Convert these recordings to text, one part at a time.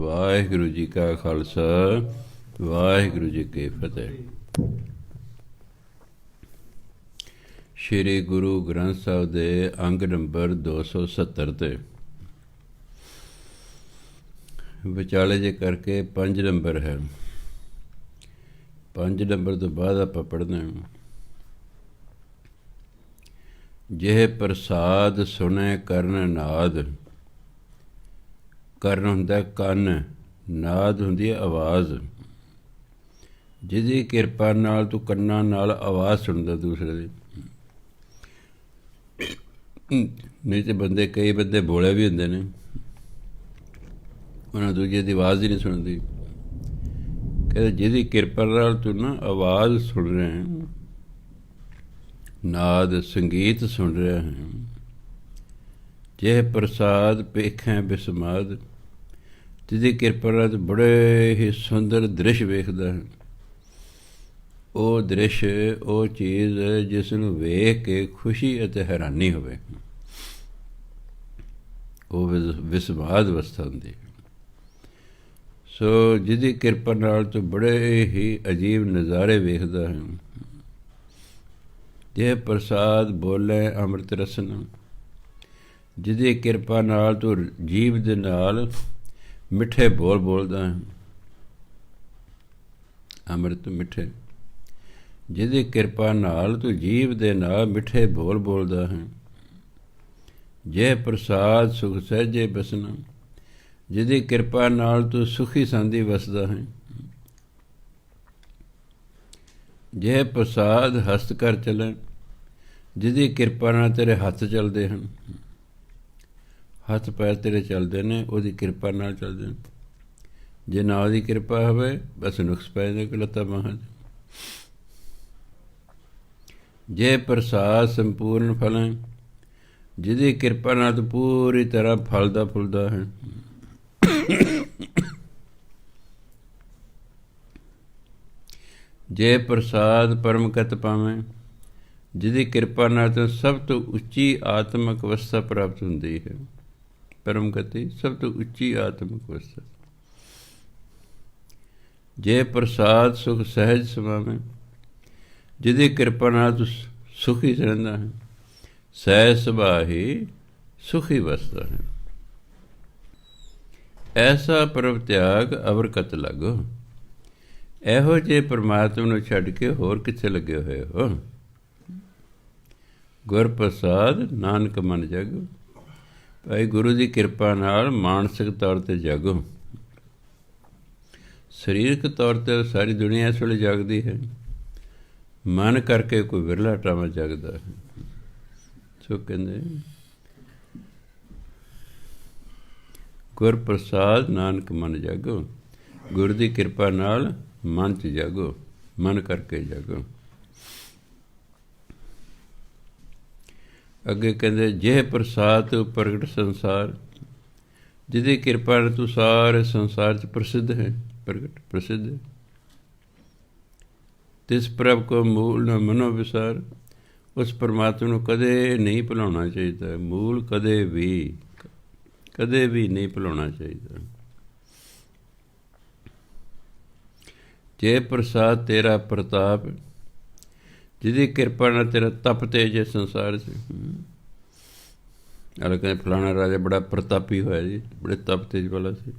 ਵਾਹਿਗੁਰੂ ਜੀ ਕਾ ਖਾਲਸਾ, ਵਾਹਿਗੁਰੂ ਜੀ ਕੀ ਫਤਿਹ। ਸ਼੍ਰੀ ਗੁਰੂ ਗ੍ਰੰਥ ਸਾਹਿਬ ਦੇ ਅੰਗ ਨੰਬਰ 270 ਤੇ ਵਿਚਾਲੇ ਜੇ ਕਰਕੇ 5 ਨੰਬਰ ਹੈ। 5 ਨੰਬਰ ਤੋਂ ਬਾਅਦ ਆਪਾਂ ਪੜ੍ਹਦੇ ਹਾਂ। ਜਿਹੇ ਪ੍ਰਸਾਦ ਸੁਣੇ ਕਰਨ ਨਾਦ। ਕਰਨ ਹੁੰਦਾ ਕੰਨ, ਨਾਦ ਹੁੰਦੀ ਹੈ ਆਵਾਜ਼। ਜਿਹਦੀ ਕਿਰਪਾ ਨਾਲ ਤੂੰ ਕੰਨਾਂ ਨਾਲ ਆਵਾਜ਼ ਸੁਣਦਾ ਦੂਸਰੇ ਦੀ। ਨਹੀਂ ਤੇ ਬੰਦੇ, ਕਈ ਬੰਦੇ ਬੋਲੇ ਵੀ ਹੁੰਦੇ ਨੇ, ਉਹਨਾਂ ਦੂਜੇ ਦੀ ਆਵਾਜ਼ ਹੀ ਨਹੀਂ ਸੁਣਦੀ। ਕਹਿੰਦੇ ਜਿਹਦੀ ਕਿਰਪਾ ਨਾਲ ਤੂੰ ਨਾ ਆਵਾਜ਼ ਸੁਣ ਰਿਹਾ ਹੈ, ਨਾਦ ਸੰਗੀਤ ਸੁਣ ਰਿਹਾ ਹੈ। ਜੇ ਪ੍ਰਸਾਦ ਪੇਖੈ ਬਿਸਮਾਦ। ਜਿਹਦੀ ਕਿਰਪਾ ਨਾਲ ਬੜੇ ਹੀ ਸੁੰਦਰ ਦ੍ਰਿਸ਼ ਵੇਖਦਾ ਹੈ। ਉਹ ਦ੍ਰਿਸ਼, ਉਹ ਚੀਜ਼ ਜਿਸ ਨੂੰ ਵੇਖ ਕੇ ਖੁਸ਼ੀ ਅਤੇ ਹੈਰਾਨੀ ਹੋਵੇ, ਉਹ ਵਿਸਮਾਦ ਅਵਸਥਾ ਹੁੰਦੀ ਹੈ। ਸੋ ਜਿਹਦੀ ਕਿਰਪਾ ਨਾਲ ਤੂੰ ਬੜੇ ਹੀ ਅਜੀਬ ਨਜ਼ਾਰੇ ਵੇਖਦਾ ਹੈ। ਜੇ ਪ੍ਰਸਾਦ ਬੋਲੇ ਅੰਮ੍ਰਿਤ ਰਸਨ। ਜਿਹਦੀ ਕਿਰਪਾ ਨਾਲ ਤੂੰ ਜੀਵ ਦੇ ਨਾਲ ਮਿੱਠੇ ਬੋਲ ਬੋਲਦਾ ਹੈ, ਅੰਮ੍ਰਿਤ ਮਿੱਠੇ। ਜਿਹਦੀ ਕਿਰਪਾ ਨਾਲ ਤੂੰ ਜੀਵ ਦੇ ਨਾਲ ਮਿੱਠੇ ਬੋਲ ਬੋਲਦਾ ਹੈ। ਜੇ ਪ੍ਰਸਾਦ ਸੁਖ ਸਹਿਜੇ ਬਸਨਾ। ਜਿਹਦੀ ਕਿਰਪਾ ਨਾਲ ਤੂੰ ਸੁਖੀ ਸੰਦੀ ਵਸਦਾ ਹੈ। ਜੇ ਪ੍ਰਸਾਦ ਹਸਤ ਕਰ ਚਲੇ। ਜਿਹਦੀ ਕਿਰਪਾ ਨਾਲ ਤੇਰੇ ਹੱਥ ਚੱਲਦੇ ਹਨ। ਹੱਥ ਪੈਰ ਤੇਰੇ ਚੱਲਦੇ ਨੇ, ਉਹਦੀ ਕਿਰਪਾ ਨਾਲ ਚੱਲਦੇ ਨੇ। ਜੇ ਨਾ ਉਹਦੀ ਕਿਰਪਾ ਹੋਵੇ, ਬਸ ਨੁਕਸ ਪੈ ਜਾਂਦੇ ਕਿ ਲੱਤਾਂ ਬਾਹਾਂ। ਜੇ ਪ੍ਰਸਾਦ ਸੰਪੂਰਨ ਫਲਾਂ। ਜਿਹਦੀ ਕਿਰਪਾ ਨਾਲ ਤੂੰ ਪੂਰੀ ਤਰ੍ਹਾਂ ਫਲਦਾ ਫੁੱਲਦਾ ਹੈ। ਜੇ ਪ੍ਰਸਾਦ ਪਰਮਗਤ ਪਾਵੇਂ। ਜਿਹਦੀ ਕਿਰਪਾ ਨਾਲ ਤਾਂ ਸਭ ਤੋਂ ਉੱਚੀ ਆਤਮਿਕ ਅਵਸਥਾ ਪ੍ਰਾਪਤ ਹੁੰਦੀ ਹੈ। ਪਰਮਗਤੀ ਸਭ ਤੋਂ ਉੱਚੀ ਆਤਮਿਕ ਅਵਸਥਾ। ਜੇ ਪ੍ਰਸਾਦ ਸੁਖ ਸਹਿਜ ਸਮਾਵੇਂ। ਜਿਹਦੀ ਕਿਰਪਾ ਨਾਲ ਤੂੰ ਸੁਖੀ ਰਹਿੰਦਾ ਹੈ। ਸਹਿਜ ਸੁਭਾਅ ਹੀ ਸੁਖੀ ਵਸਦਾ ਹੈ। ਐਸਾ ਪ੍ਰਭ ਤਿਆਗ ਅਵਰ ਕਤ ਲੱਗੋ। ਇਹੋ ਜਿਹੇ ਪਰਮਾਤਮਾ ਨੂੰ ਛੱਡ ਕੇ ਹੋਰ ਕਿੱਥੇ ਲੱਗੇ ਹੋਏ ਹੋ। ਗੁਰ ਪ੍ਰਸਾਦ ਨਾਨਕ ਮਨ ਜਾਗੋ। ਭਾਈ ਗੁਰੂ ਦੀ ਕਿਰਪਾ ਨਾਲ ਮਾਨਸਿਕ ਤੌਰ 'ਤੇ ਜਾਗੋ। ਸਰੀਰਕ ਤੌਰ 'ਤੇ ਸਾਰੀ ਦੁਨੀਆ ਇਸ ਵੇਲੇ ਜਾਗਦੀ ਹੈ। ਮਨ ਕਰਕੇ ਕੋਈ ਵਿਰਲਾ ਟਾਵਾਂ ਜਾਗਦਾ ਹੈ। ਸੋ ਕਹਿੰਦੇ ਗੁਰ ਪ੍ਰਸਾਦ ਨਾਨਕ ਮਨ ਜਾਗੋ। ਗੁਰੂ ਦੀ ਕਿਰਪਾ ਨਾਲ ਮਨ 'ਚ ਜਾਗੋ, ਮਨ ਕਰਕੇ ਜਾਗੋ। ਅੱਗੇ ਕਹਿੰਦੇ ਜੇ ਪ੍ਰਸਾਦ ਪ੍ਰਗਟ ਸੰਸਾਰ। ਜਿਹਦੀ ਕਿਰਪਾ ਨਾਲ ਤੂੰ ਸਾਰੇ ਸੰਸਾਰ 'ਚ ਪ੍ਰਸਿੱਧ ਹੈ, ਪ੍ਰਗਟ ਪ੍ਰਸਿੱਧ ਹੈ। ਤਿਸ ਪ੍ਰਭ ਕੋ ਮੂਲ ਨ ਮਨੋ ਵਿਸਾਰ। ਉਸ ਪਰਮਾਤਮਾ ਨੂੰ ਕਦੇ ਨਹੀਂ ਭੁਲਾਉਣਾ ਚਾਹੀਦਾ। ਮੂਲ ਕਦੇ ਵੀ ਨਹੀਂ ਭੁਲਾਉਣਾ ਚਾਹੀਦਾ। ਜੇ ਪ੍ਰਸਾਦ ਤੇਰਾ ਪ੍ਰਤਾਪ। ਜਿਹਦੀ ਕਿਰਪਾ ਨਾਲ ਤੇਰਾ ਤਪ ਤੇਜ ਹੈ ਸੰਸਾਰ 'ਚ। ਅਲ ਕਹਿੰਦੇ ਫਲਾਣਾ ਰਾਜਾ ਬੜਾ ਪ੍ਰਤਾਪੀ ਹੋਇਆ ਜੀ, ਬੜੇ ਤਪ ਤੇਜ ਵਾਲਾ ਸੀ।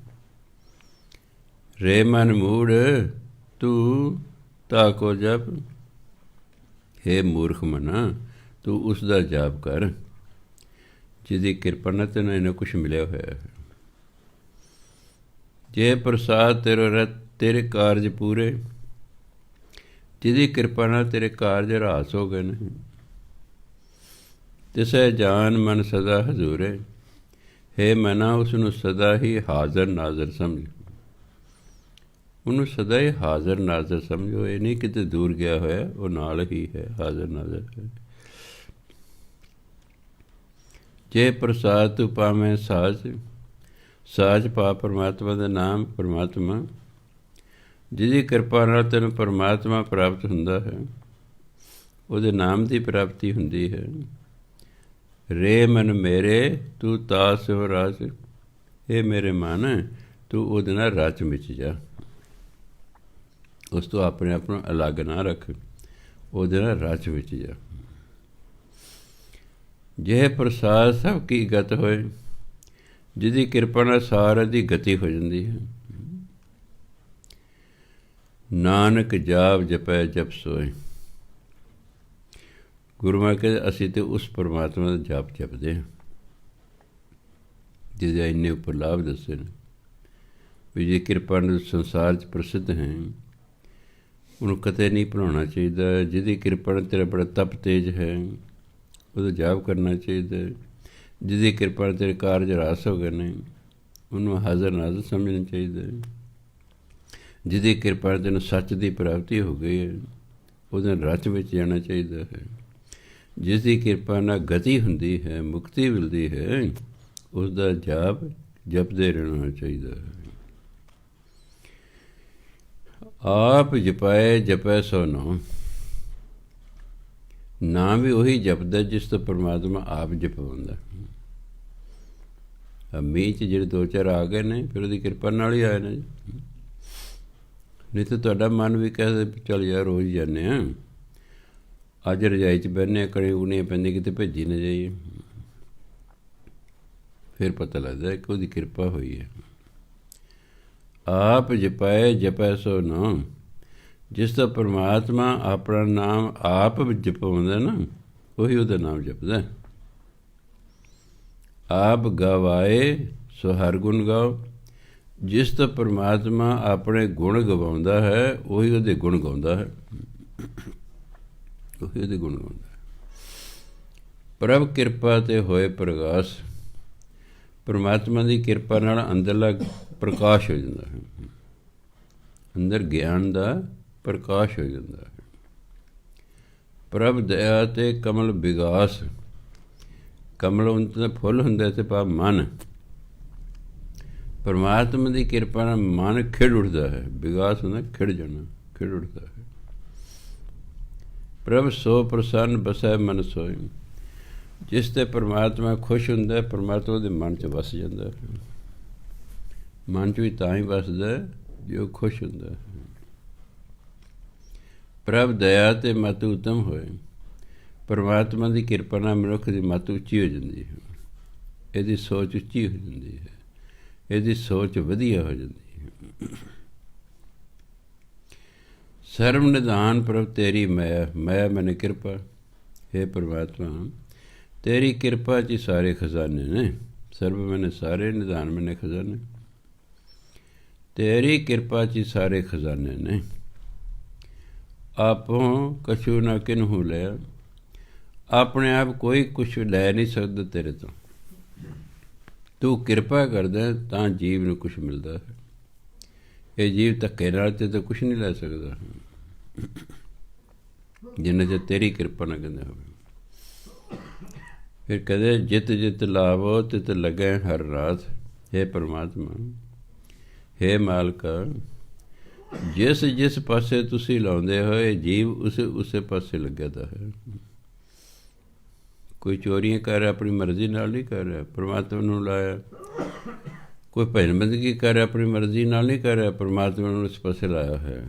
ਰੇ ਮਨ ਮੂੜ ਤੂੰ ਤਾ ਕੋ ਜਪ। ਹੇ ਮੂਰਖ ਮਨਾ, ਤੂੰ ਉਸ ਦਾ ਜਾਪ ਕਰ ਜਿਹਦੀ ਕਿਰਪਾ ਨਾਲ ਤੈਨੂੰ ਇਹਨਾਂ ਕੁਛ ਮਿਲਿਆ ਹੋਇਆ ਹੈ। ਜੇ ਪ੍ਰਸਾਦ ਤੇਰਾ ਰਤ ਤੇਰੇ ਕਾਰਜ ਪੂਰੇ। ਜਿਹਦੀ ਕਿਰਪਾ ਨਾਲ ਤੇਰੇ ਕਾਰਜ ਰਾਸ ਹੋ ਗਏ ਨੇ। ਤਿਸੈ ਜਾਨ ਮਨ ਸਦਾ ਹਜ਼ੂਰੇ। ਹੇ ਮਨਾ, ਉਸਨੂੰ ਸਦਾ ਹੀ ਹਾਜ਼ਰ ਨਾਜ਼ਰ ਸਮਝ। ਉਹਨੂੰ ਸਦਾ ਹੀ ਹਾਜ਼ਰ ਨਾਜ਼ਰ ਸਮਝੋ। ਇਹ ਨਹੀਂ ਕਿਤੇ ਦੂਰ ਗਿਆ ਹੋਇਆ, ਉਹ ਨਾਲ ਹੀ ਹੈ, ਹਾਜ਼ਰ ਨਾਜ਼ਰ ਹੈ। ਜੇ ਪ੍ਰਸਾਦ ਤੂੰ ਪਾਵੇਂ ਸਾਜ। ਸਾਜ ਪਾ ਪਰਮਾਤਮਾ ਦਾ ਨਾਮ, ਪਰਮਾਤਮਾ। ਜਿਹਦੀ ਕਿਰਪਾ ਨਾਲ ਤੈਨੂੰ ਪਰਮਾਤਮਾ ਪ੍ਰਾਪਤ ਹੁੰਦਾ ਹੈ, ਉਹਦੇ ਨਾਮ ਦੀ ਪ੍ਰਾਪਤੀ ਹੁੰਦੀ ਹੈ। ਰੇ ਮਨ ਮੇਰੇ ਤੂੰ ਤਾ ਸਿਵ ਰਾਜ। ਇਹ ਮੇਰੇ ਮਨ, ਤੂੰ ਉਹਦੇ ਨਾਲ ਰਚ ਮਿਚ ਜਾ, ਉਸ ਤੋਂ ਆਪਣੇ ਆਪ ਨੂੰ ਅਲੱਗ ਨਾ ਰੱਖ, ਉਹਦੇ ਨਾਲ ਰਚ ਵਿੱਚ ਜਾ। ਜੇ ਪ੍ਰਸਾਦ ਸਭ ਕੀ ਗਤ ਹੋਏ, ਜਿਹਦੀ ਕਿਰਪਾ ਨਾਲ ਸਾਰਿਆਂ ਦੀ ਗਤੀ ਹੋ ਜਾਂਦੀ ਹੈ। ਨਾਨਕ ਜਾਪ ਜਪੈ ਜਪ ਸੋਏ। ਗੁਰੂ ਮਹਾਰਾਜ ਕਹਿੰਦੇ ਅਸੀਂ ਤਾਂ ਉਸ ਪਰਮਾਤਮਾ ਦਾ ਜਾਪ ਜਪਦੇ ਹਾਂ ਜਿਹਦੇ ਇੰਨੇ ਉੱਪਰ ਲਾਭ ਦੱਸੇ ਨੇ, ਵੀ ਜੇ ਕਿਰਪਾ ਨਾਲ ਸੰਸਾਰ 'ਚ ਪ੍ਰਸਿੱਧ ਹੈ, ਉਹਨੂੰ ਕਦੇ ਨਹੀਂ ਭੁਲਾਉਣਾ ਚਾਹੀਦਾ। ਜਿਹਦੀ ਕਿਰਪਾ ਨਾਲ ਤੇਰਾ ਬੜਾ ਤਪ ਤੇਜ ਹੈ, ਉਹਦਾ ਜਾਪ ਕਰਨਾ ਚਾਹੀਦਾ। ਜਿਹਦੀ ਕਿਰਪਾ ਨਾਲ ਤੇਰੇ ਕਾਰਜ ਰਾਸ ਹੋ ਗਏ ਨੇ, ਉਹਨੂੰ ਹਾਜ਼ਰ ਨਾਜ਼ਰ ਸਮਝਣਾ ਚਾਹੀਦਾ। ਜਿਹਦੀ ਕਿਰਪਾ ਨਾਲ ਤੈਨੂੰ ਸੱਚ ਦੀ ਪ੍ਰਾਪਤੀ ਹੋ ਗਈ ਹੈ, ਉਹਦੇ ਰਚ ਵਿੱਚ ਜਾਣਾ ਚਾਹੀਦਾ ਹੈ। ਜਿਸ ਦੀ ਕਿਰਪਾ ਨਾਲ ਗਤੀ ਹੁੰਦੀ ਹੈ, ਮੁਕਤੀ ਮਿਲਦੀ ਹੈ, ਉਸ ਦਾ ਜਾਪ ਜਪਦੇ ਰਹਿਣਾ ਚਾਹੀਦਾ ਹੈ। ਆਪ ਜਪਾਏ ਜਪੈ ਸੋ ਨਾਮ। ਨਾਮ ਵੀ ਉਹੀ ਜਪਦਾ ਜਿਸ ਤੋਂ ਪਰਮਾਤਮਾ ਆਪ ਜਪਵਾਉਂਦਾ। ਮੀਂਹ 'ਚ ਜਿਹੜੇ ਦੋ ਚਾਰ ਆ ਗਏ ਨੇ, ਫਿਰ ਉਹਦੀ ਕਿਰਪਾ ਨਾਲ ਹੀ ਆਏ ਨੇ। ਨਹੀਂ ਤਾਂ ਤੁਹਾਡਾ ਮਨ ਵੀ ਕਹਿੰਦਾ ਚੱਲ ਯਾਰ ਰੋਜ਼ ਜਾਂਦੇ ਹਾਂ, ਅੱਜ ਰਜਾਈ 'ਚ ਬਹਿੰਦੇ, ਕੜੇ ਉਗਣੀਆਂ ਪੈਂਦੀਆਂ, ਕਿਤੇ ਭੇਜੀ ਨਾ ਜਾਈਏ। ਫਿਰ ਪਤਾ ਲੱਗਦਾ ਕਿ ਉਹਦੀ ਕਿਰਪਾ ਹੋਈ ਹੈ। ਆਪ ਜਪਾਏ ਜਪੈ ਸੋ ਨਾਮ। ਜਿਸ ਦਾ ਪਰਮਾਤਮਾ ਆਪਣਾ ਨਾਮ ਆਪ ਜਪਾਉਂਦਾ ਨਾ, ਉਹੀ ਉਹਦਾ ਨਾਮ ਜਪਦਾ। ਆਪ ਗਵਾਏ ਸੋ ਹਰ ਗੁਣ ਗਾਓ। ਜਿਸ ਦਾ ਪਰਮਾਤਮਾ ਆਪਣੇ ਗੁਣ ਗਵਾਉਂਦਾ ਹੈ, ਉਹੀ ਉਹਦੇ ਗੁਣ ਗਾਉਂਦਾ ਹੈ, ਉਹੀ ਉਹਦੇ ਗੁਣ ਗਾਉਂਦਾ ਹੈ। ਪ੍ਰਭ ਕਿਰਪਾ 'ਤੇ ਹੋਏ ਪ੍ਰਗਾਸ। ਪਰਮਾਤਮਾ ਦੀ ਕਿਰਪਾ ਨਾਲ ਅੰਦਰਲਾ ਪ੍ਰਕਾਸ਼ ਹੋ ਜਾਂਦਾ ਹੈ, ਅੰਦਰ ਗਿਆਨ ਦਾ ਪ੍ਰਕਾਸ਼ ਹੋ ਜਾਂਦਾ ਹੈ। ਪ੍ਰਭ ਦਇਆ 'ਤੇ ਕਮਲ ਵਿਗਾਸ। ਕਮਲ ਉਹਨਾਂ ਦਾ ਫੁੱਲ ਹੁੰਦਾ ਤੇ ਭਾਵ ਮਨ। ਪਰਮਾਤਮਾ ਦੀ ਕਿਰਪਾ ਨਾਲ ਮਨ ਖਿੜ ਉੱਠਦਾ ਹੈ। ਵਿਗਾਸ ਹੁੰਦਾ ਖਿੜ ਜਾਣਾ, ਖਿੜ ਉੱਠਦਾ ਹੈ। ਪ੍ਰਭ ਸੋ ਪ੍ਰਸੰਨ ਬਸੈ ਮਨ ਸੋਇ। ਜਿਸ 'ਤੇ ਪਰਮਾਤਮਾ ਖੁਸ਼ ਹੁੰਦਾ, ਪਰਮਾਤਮਾ ਦੇ ਮਨ 'ਚ ਵਸ ਜਾਂਦਾ ਹੈ। ਮਨ 'ਚ ਵੀ ਤਾਂ ਹੀ ਵਸਦਾ ਜੇ ਉਹ ਖੁਸ਼ ਹੁੰਦਾ ਹੈ। ਪ੍ਰਭ ਦਇਆ 'ਤੇ ਮਤ ਉਤਮ ਹੋਏ। ਪਰਮਾਤਮਾ ਦੀ ਕਿਰਪਾ ਨਾਲ ਮਨੁੱਖ ਦੀ ਮਤ ਉੱਚੀ ਹੋ ਜਾਂਦੀ ਹੈ, ਇਹਦੀ ਸੋਚ ਉੱਚੀ ਹੋ ਜਾਂਦੀ ਹੈ, ਇਹਦੀ ਸੋਚ ਵਧੀਆ ਹੋ ਜਾਂਦੀ ਹੈ। ਸਰਬ ਨਿਧਾਨ ਪ੍ਰਭ ਤੇਰੀ ਮਾਇਆ। ਮਾਇਆ ਮੈਨੇ ਕਿਰਪਾ। ਹੇ ਪਰਮਾਤਮਾ, ਤੇਰੀ ਕਿਰਪਾ 'ਚ ਸਾਰੇ ਖਜ਼ਾਨੇ ਨੇ। ਸਰਬ ਮੈਨੇ ਸਾਰੇ, ਨਿਧਾਨ ਮੈਨੇ ਖਜ਼ਾਨੇ। ਤੇਰੀ ਕਿਰਪਾ 'ਚ ਸਾਰੇ ਖਜ਼ਾਨੇ ਨੇ। ਆਪੋਂ ਕਛੂ ਨਾ ਕਿਨਹੂ ਲਿਆ। ਆਪਣੇ ਆਪ ਕੋਈ ਕੁਛ ਲੈ ਨਹੀਂ ਸਕਦਾ ਤੇਰੇ ਤੋਂ। ਤੂੰ ਕਿਰਪਾ ਕਰਦਾ ਤਾਂ ਜੀਵ ਨੂੰ ਕੁਛ ਮਿਲਦਾ ਹੈ। ਇਹ ਜੀਵ ਧੱਕੇ ਨਾਲ ਤੇ ਤਾਂ ਕੁਛ ਨਹੀਂ ਲੈ ਸਕਦਾ, ਜਿੰਨਾ ਚਿਰ ਤੇਰੀ ਕਿਰਪਾ ਨਾ ਕਹਿੰਦੇ ਹੋਵੇ। ਫਿਰ ਕਦੇ ਜਿਤ ਜਿਤ ਲਾਵੋ ਤਿਤ ਲੱਗੈ ਹਰ ਰਾਤ। ਹੇ ਪਰਮਾਤਮਾ, ਹੇ ਮਾਲਕਾ, ਜਿਸ ਜਿਸ ਪਾਸੇ ਤੁਸੀਂ ਲਾਉਂਦੇ ਹੋਏ ਜੀਵ ਉਸੇ ਪਾਸੇ ਲੱਗਿਆ ਦਾ ਹੈ। ਕੋਈ ਚੋਰੀਆਂ ਕਰ ਰਿਹਾ, ਆਪਣੀ ਮਰਜ਼ੀ ਨਾਲ ਨਹੀਂ ਕਰ ਰਿਹਾ, ਪਰਮਾਤਮਾ ਨੂੰ ਲਾਇਆ। ਕੋਈ ਭਜਨ ਬੰਦਗੀ ਕਰ ਰਿਹਾ, ਆਪਣੀ ਮਰਜ਼ੀ ਨਾਲ ਨਹੀਂ ਕਰ ਰਿਹਾ, ਪਰਮਾਤਮਾ ਨੂੰ ਉਸ ਪਾਸੇ ਲਾਇਆ ਹੈ।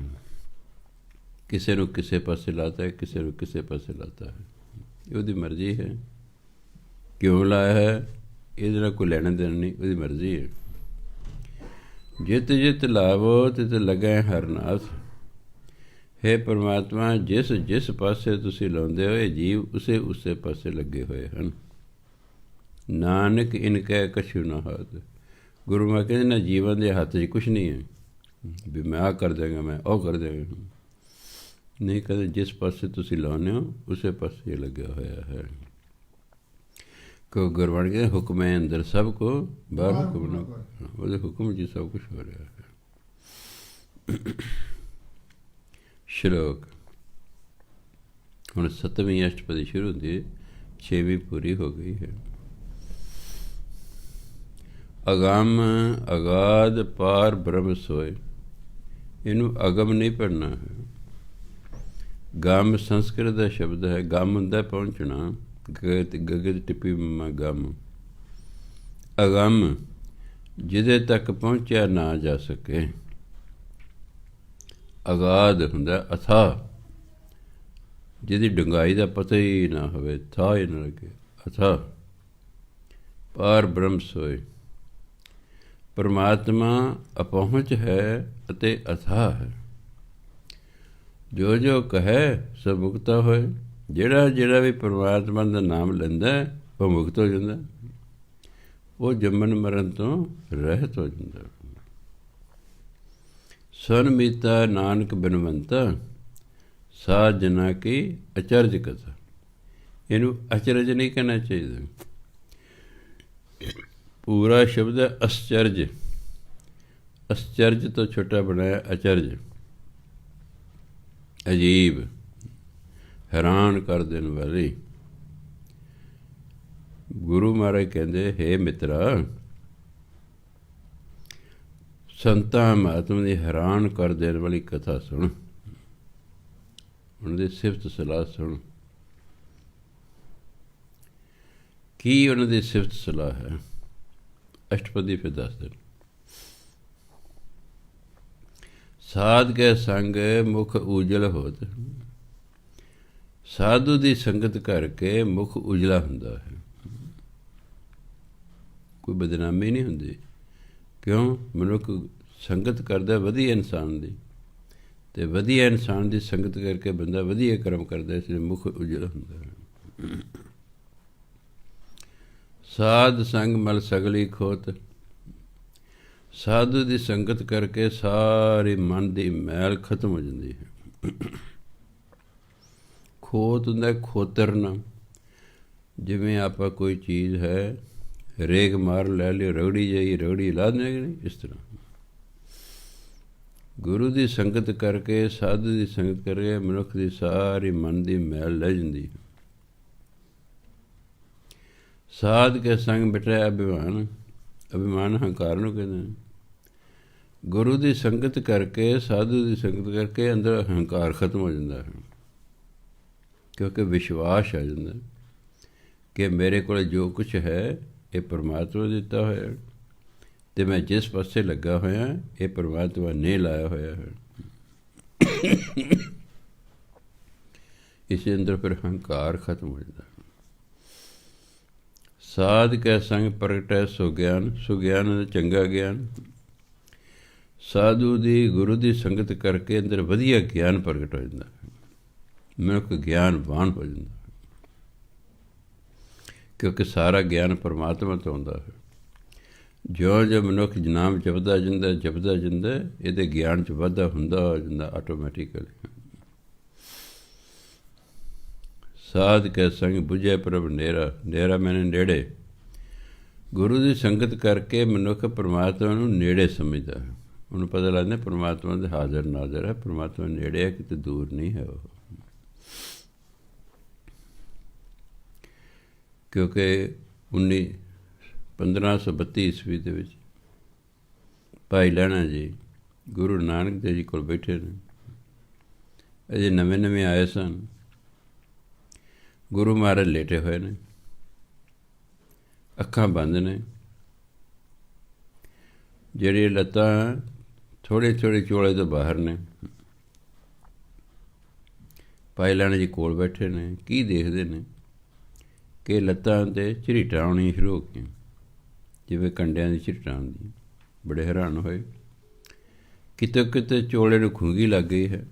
ਕਿਸੇ ਨੂੰ ਕਿਸੇ ਪਾਸੇ ਲਾਤਾ ਹੈ, ਕਿਸੇ ਨੂੰ ਕਿਸੇ ਪਾਸੇ ਲਾਤਾ ਹੈ, ਇਹ ਉਹਦੀ ਮਰਜ਼ੀ ਹੈ। ਕਿਉਂ ਲਾਇਆ ਹੈ, ਇਹਦੇ ਨਾਲ ਕੋਈ ਲੈਣਾ ਦੇਣਾ ਨਹੀਂ, ਉਹਦੀ ਮਰਜ਼ੀ ਹੈ। ਜਿਤ ਜਿਤ ਲਾਵੋ ਤਿਤ ਲੱਗੈ ਹਰ ਨਾਥ। ਹੇ ਪਰਮਾਤਮਾ, ਜਿਸ ਜਿਸ ਪਾਸੇ ਤੁਸੀਂ ਲਾਉਂਦੇ ਹੋ, ਇਹ ਜੀਵ ਉਸੇ ਪਾਸੇ ਲੱਗੇ ਹੋਏ ਹਨ। ਨਾਨਕ ਇਨ ਕੈ ਕਛੂ ਨਾ ਹਾਥ। ਗੁਰੂ ਮਹਾਰਾਜ ਕਹਿੰਦੇ ਨਾ ਜੀਵਨ ਦੇ ਹੱਥ 'ਚ ਕੁਛ ਨਹੀਂ ਹੈ ਵੀ ਮੈਂ ਆਹ ਕਰ ਦੇਵਾਂਗਾ, ਮੈਂ ਉਹ ਕਰ ਦੇਵਾਂਗਾ। ਨਹੀਂ, ਕਦੇ ਜਿਸ ਪਾਸੇ ਤੁਸੀਂ ਲਾਉਂਦੇ ਹੋ ਉਸੇ ਪਾਸੇ ਲੱਗਿਆ ਹੋਇਆ ਹੈ। ਕਿਉਂ ਗੁਰਬਾਣੀ ਕਹਿੰਦੇ ਹੁਕਮ ਹੈ ਅੰਦਰ ਸਭ ਕੋ ਬਾਹਰ ਹੁਕਮ ਨਾ। ਉਹਦੇ ਹੁਕਮ 'ਚ ਸਭ ਕੁਛ ਹੋ ਰਿਹਾ ਹੈ। ਸ਼ਲੋਕ। ਹੁਣ 7ਵੀਂ ਅਸ਼ਟਪਦੀ ਸ਼ੁਰੂ ਹੁੰਦੀ ਹੈ, 6ਵੀਂ ਪੂਰੀ ਹੋ ਗਈ ਹੈ। ਅਗੰਮ ਅਗਾਧ ਪਾਰ ਬ੍ਰਹਮ ਸੋਏ। ਇਹਨੂੰ ਅਗਮ ਨਹੀਂ ਪੜ੍ਹਨਾ ਹੈ। ਗਮ ਸੰਸਕ੍ਰਿਤ ਦਾ ਸ਼ਬਦ ਹੈ। ਗਮ ਹੁੰਦਾ ਪਹੁੰਚਣਾ, ਗਗਤ ਟਿੱਪੀ ਮਾ ਗਮ। ਅਗੰਮ ਜਿਹਦੇ ਤੱਕ ਪਹੁੰਚਿਆ ਨਾ ਜਾ ਸਕੇ। ਅਗਾਧ ਹੁੰਦਾ ਅਥਾਹ, ਜਿਹਦੀ ਡੂੰਘਾਈ ਦਾ ਪਤਾ ਹੀ ਨਾ ਹੋਵੇ, ਥਾਹ ਹੀ ਨਾ ਲੱਗੇ। ਅਥਾਹ ਪਾਰ ਬ੍ਰਹਮ ਸੋਏ। ਪਰਮਾਤਮਾ ਅਪਹੁੰਚ ਹੈ ਅਤੇ ਅਥਾਹ ਹੈ। ਜੋ ਜੋ ਕਹੈ ਸੋ ਮੁਕਤਾ ਹੋਏ। ਜਿਹੜਾ ਜਿਹੜਾ ਵੀ ਪਰਮਾਤਮਾ ਦਾ ਨਾਮ ਲੈਂਦਾ ਉਹ ਮੁਕਤ ਹੋ ਜਾਂਦਾ, ਉਹ ਜੰਮਣ ਮਰਨ ਤੋਂ ਰਹਿਤ ਹੋ ਜਾਂਦਾ। ਸੁਨ ਮੀਤਾ ਨਾਨਕ ਬਿਨਵੰਤਾ, ਸਾਧ ਜਨਾ ਕੀ ਅਚਰਜ ਕਥਾ। ਇਹਨੂੰ ਅਚਰਜ ਨਹੀਂ ਕਹਿਣਾ ਚਾਹੀਦਾ। ਪੂਰਾ ਸ਼ਬਦ ਹੈ ਅਸਚਰਜ। ਅਸਚਰਜ ਤੋਂ ਛੋਟਾ ਬਣਾਇਆ ਅਚਰਜ, ਅਜੀਬ, ਹੈਰਾਨ ਕਰ ਦੇਣ ਵਾਲੀ। ਗੁਰੂ ਮਹਾਰਾਜ ਕਹਿੰਦੇ, ਹੇ ਮਿੱਤਰਾ, ਸੰਤਾਂ ਮਹਾਤਮਾ ਦੀ ਹੈਰਾਨ ਕਰ ਦੇਣ ਵਾਲੀ ਕਥਾ ਸੁਣ, ਉਹਨਾਂ ਦੀ ਸਿਫਤ ਸਲਾਹ ਸੁਣ। ਕੀ ਉਹਨਾਂ ਦੀ ਸਿਫਤ ਸਲਾਹ ਹੈ? ਅਸ਼ਟਪਦੀ ਫਿਰ ਦੱਸ ਦੇਣ। ਸਾਧ ਕੇ ਸੰਗ ਮੁਖ ਉਜਲ ਹੋਤ। ਸਾਧੂ ਦੀ ਸੰਗਤ ਕਰਕੇ ਮੁਖ ਉਜਲਾ ਹੁੰਦਾ ਹੈ, ਕੋਈ ਬਦਨਾਮੀ ਨਹੀਂ ਹੁੰਦੀ। ਕਿਉਂ? ਮਨੁੱਖ ਸੰਗਤ ਕਰਦਾ ਵਧੀਆ ਇਨਸਾਨ ਦੀ, ਅਤੇ ਵਧੀਆ ਇਨਸਾਨ ਦੀ ਸੰਗਤ ਕਰਕੇ ਬੰਦਾ ਵਧੀਆ ਕਰਮ ਕਰਦਾ, ਇਸ ਲਈ ਮੁਖ ਉਜਲਾ ਹੁੰਦਾ ਹੈ। ਸਾਧ ਸੰਗ ਮਲ ਸਗਲੀ ਖੋਤ। ਸਾਧੂ ਦੀ ਸੰਗਤ ਕਰਕੇ ਸਾਰੀ ਮਨ ਦੀ ਮੈਲ ਖਤਮ ਹੋ ਜਾਂਦੀ ਹੈ। ਖੋਤ ਹੁੰਦਾ ਖੋਤਰਨਾ। ਜਿਵੇਂ ਆਪਾਂ ਕੋਈ ਚੀਜ਼ ਹੈ, ਰੇਗ ਮਾਰ ਲੈ ਲਿਓ, ਰਗੜੀ ਜਾਈ, ਰਗੜੀ ਲਾ ਦੇਗੀ ਨਹੀਂ, ਇਸ ਤਰ੍ਹਾਂ ਗੁਰੂ ਦੀ ਸੰਗਤ ਕਰਕੇ, ਸਾਧੂ ਦੀ ਸੰਗਤ ਕਰਕੇ ਮਨੁੱਖ ਦੀ ਸਾਰੀ ਮਨ ਦੀ ਮੈਲ ਲੈ ਜਾਂਦੀ ਹੈ। ਸਾਧ ਕੇ ਸੰਗ ਬਿਟਿਆ ਅਭਿਮਾਨ। ਅਭਿਮਾਨ ਹੰਕਾਰ ਨੂੰ ਕਹਿੰਦੇ ਨੇ। ਗੁਰੂ ਦੀ ਸੰਗਤ ਕਰਕੇ, ਸਾਧੂ ਦੀ ਸੰਗਤ ਕਰਕੇ ਅੰਦਰ ਹੰਕਾਰ ਖਤਮ ਹੋ ਜਾਂਦਾ ਹੈ, ਕਿਉਂਕਿ ਵਿਸ਼ਵਾਸ ਆ ਜਾਂਦਾ ਕਿ ਮੇਰੇ ਕੋਲ ਜੋ ਕੁਛ ਹੈ ਇਹ ਪਰਮਾਤਮਾ ਦਿੱਤਾ ਹੋਇਆ, ਅਤੇ ਮੈਂ ਜਿਸ ਪਾਸੇ ਲੱਗਾ ਹੋਇਆ ਇਹ ਪਰਮਾਤਮਾ ਨੇ ਲਾਇਆ ਹੋਇਆ ਹੈ। ਇਸ ਅੰਦਰ ਫਿਰ ਹੰਕਾਰ ਖਤਮ ਹੋ ਜਾਂਦਾ। ਸਾਧ ਕੈ ਸੰਗ ਪ੍ਰਗਟੈ ਸੁਗਿਆਨ। ਸੁਗਿਆਨ ਚੰਗਾ ਗਿਆਨ। ਸਾਧੂ ਦੀ, ਗੁਰੂ ਦੀ ਸੰਗਤ ਕਰਕੇ ਅੰਦਰ ਵਧੀਆ ਗਿਆਨ ਪ੍ਰਗਟ ਹੋ ਜਾਂਦਾ, ਮਨੁੱਖ ਗਿਆਨਵਾਨ ਹੋ ਜਾਂਦਾ, ਕਿਉਂਕਿ ਸਾਰਾ ਗਿਆਨ ਪਰਮਾਤਮਾ ਤੋਂ ਆਉਂਦਾ ਹੈ। ਜਿਉਂ ਜਿਉਂ ਮਨੁੱਖ ਨਾਮ ਜਪਦਾ ਜਾਂਦਾ, ਇਹਦੇ ਗਿਆਨ 'ਚ ਵਾਧਾ ਹੁੰਦਾ ਜਾਂਦਾ ਆਟੋਮੈਟਿਕਲੀ। ਸਾਧ ਕੈ ਸੰਗ ਬੁਝੈ ਪ੍ਰਭ ਨੇਰਾ। ਨੇਰਾ ਮੈਨੇ ਨੇੜੇ। ਗੁਰੂ ਦੀ ਸੰਗਤ ਕਰਕੇ ਮਨੁੱਖ ਪਰਮਾਤਮਾ ਨੂੰ ਨੇੜੇ ਸਮਝਦਾ ਹੈ। ਉਹਨੂੰ ਪਤਾ ਲੱਗਦਾ ਪਰਮਾਤਮਾ ਦੇ ਹਾਜ਼ਰ ਨਾਜ਼ਰ ਹੈ, ਪਰਮਾਤਮਾ ਨੇੜੇ ਹੈ, ਕਿਤੇ ਦੂਰ ਨਹੀਂ ਹੈ ਉਹ। ਕਿਉਂਕਿ 1532 ਈਸਵੀ ਦੇ ਵਿੱਚ ਭਾਈ ਲਹਿਣਾ ਜੀ ਗੁਰੂ ਨਾਨਕ ਦੇਵ ਜੀ ਕੋਲ ਬੈਠੇ ਨੇ। ਅਜੇ ਨਵੇਂ ਨਵੇਂ ਆਏ ਸਨ। ਗੁਰੂ ਮਹਾਰਾਜ ਲੇਟੇ ਹੋਏ ਨੇ, ਅੱਖਾਂ ਬੰਦ ਨੇ, ਜਿਹੜੀਆਂ ਲੱਤਾਂ ਥੋੜ੍ਹੇ ਥੋੜ੍ਹੇ ਚੋਲੇ ਤੋਂ ਬਾਹਰ ਨੇ। ਭਾਈ ਲਹਿਣਾ ਜੀ ਕੋਲ ਬੈਠੇ ਨੇ। ਕੀ ਦੇਖਦੇ ਨੇ ਕਿ ਲੱਤਾਂ 'ਤੇ ਝਰੀਟਾਂ ਆਉਣੀਆਂ ਸ਼ੁਰੂ ਹੋ ਗਈਆਂ, ਜਿਵੇਂ ਕੰਡਿਆਂ ਦੀ ਝਰੀਟਾਂ ਆਉਂਦੀਆਂ। ਬੜੇ ਹੈਰਾਨ ਹੋਏ। ਕਿਤੇ ਕਿਤੇ ਚੋਲੇ ਨੂੰ ਖੁੰਗੀ ਲੱਗ ਗਈ ਹੈ।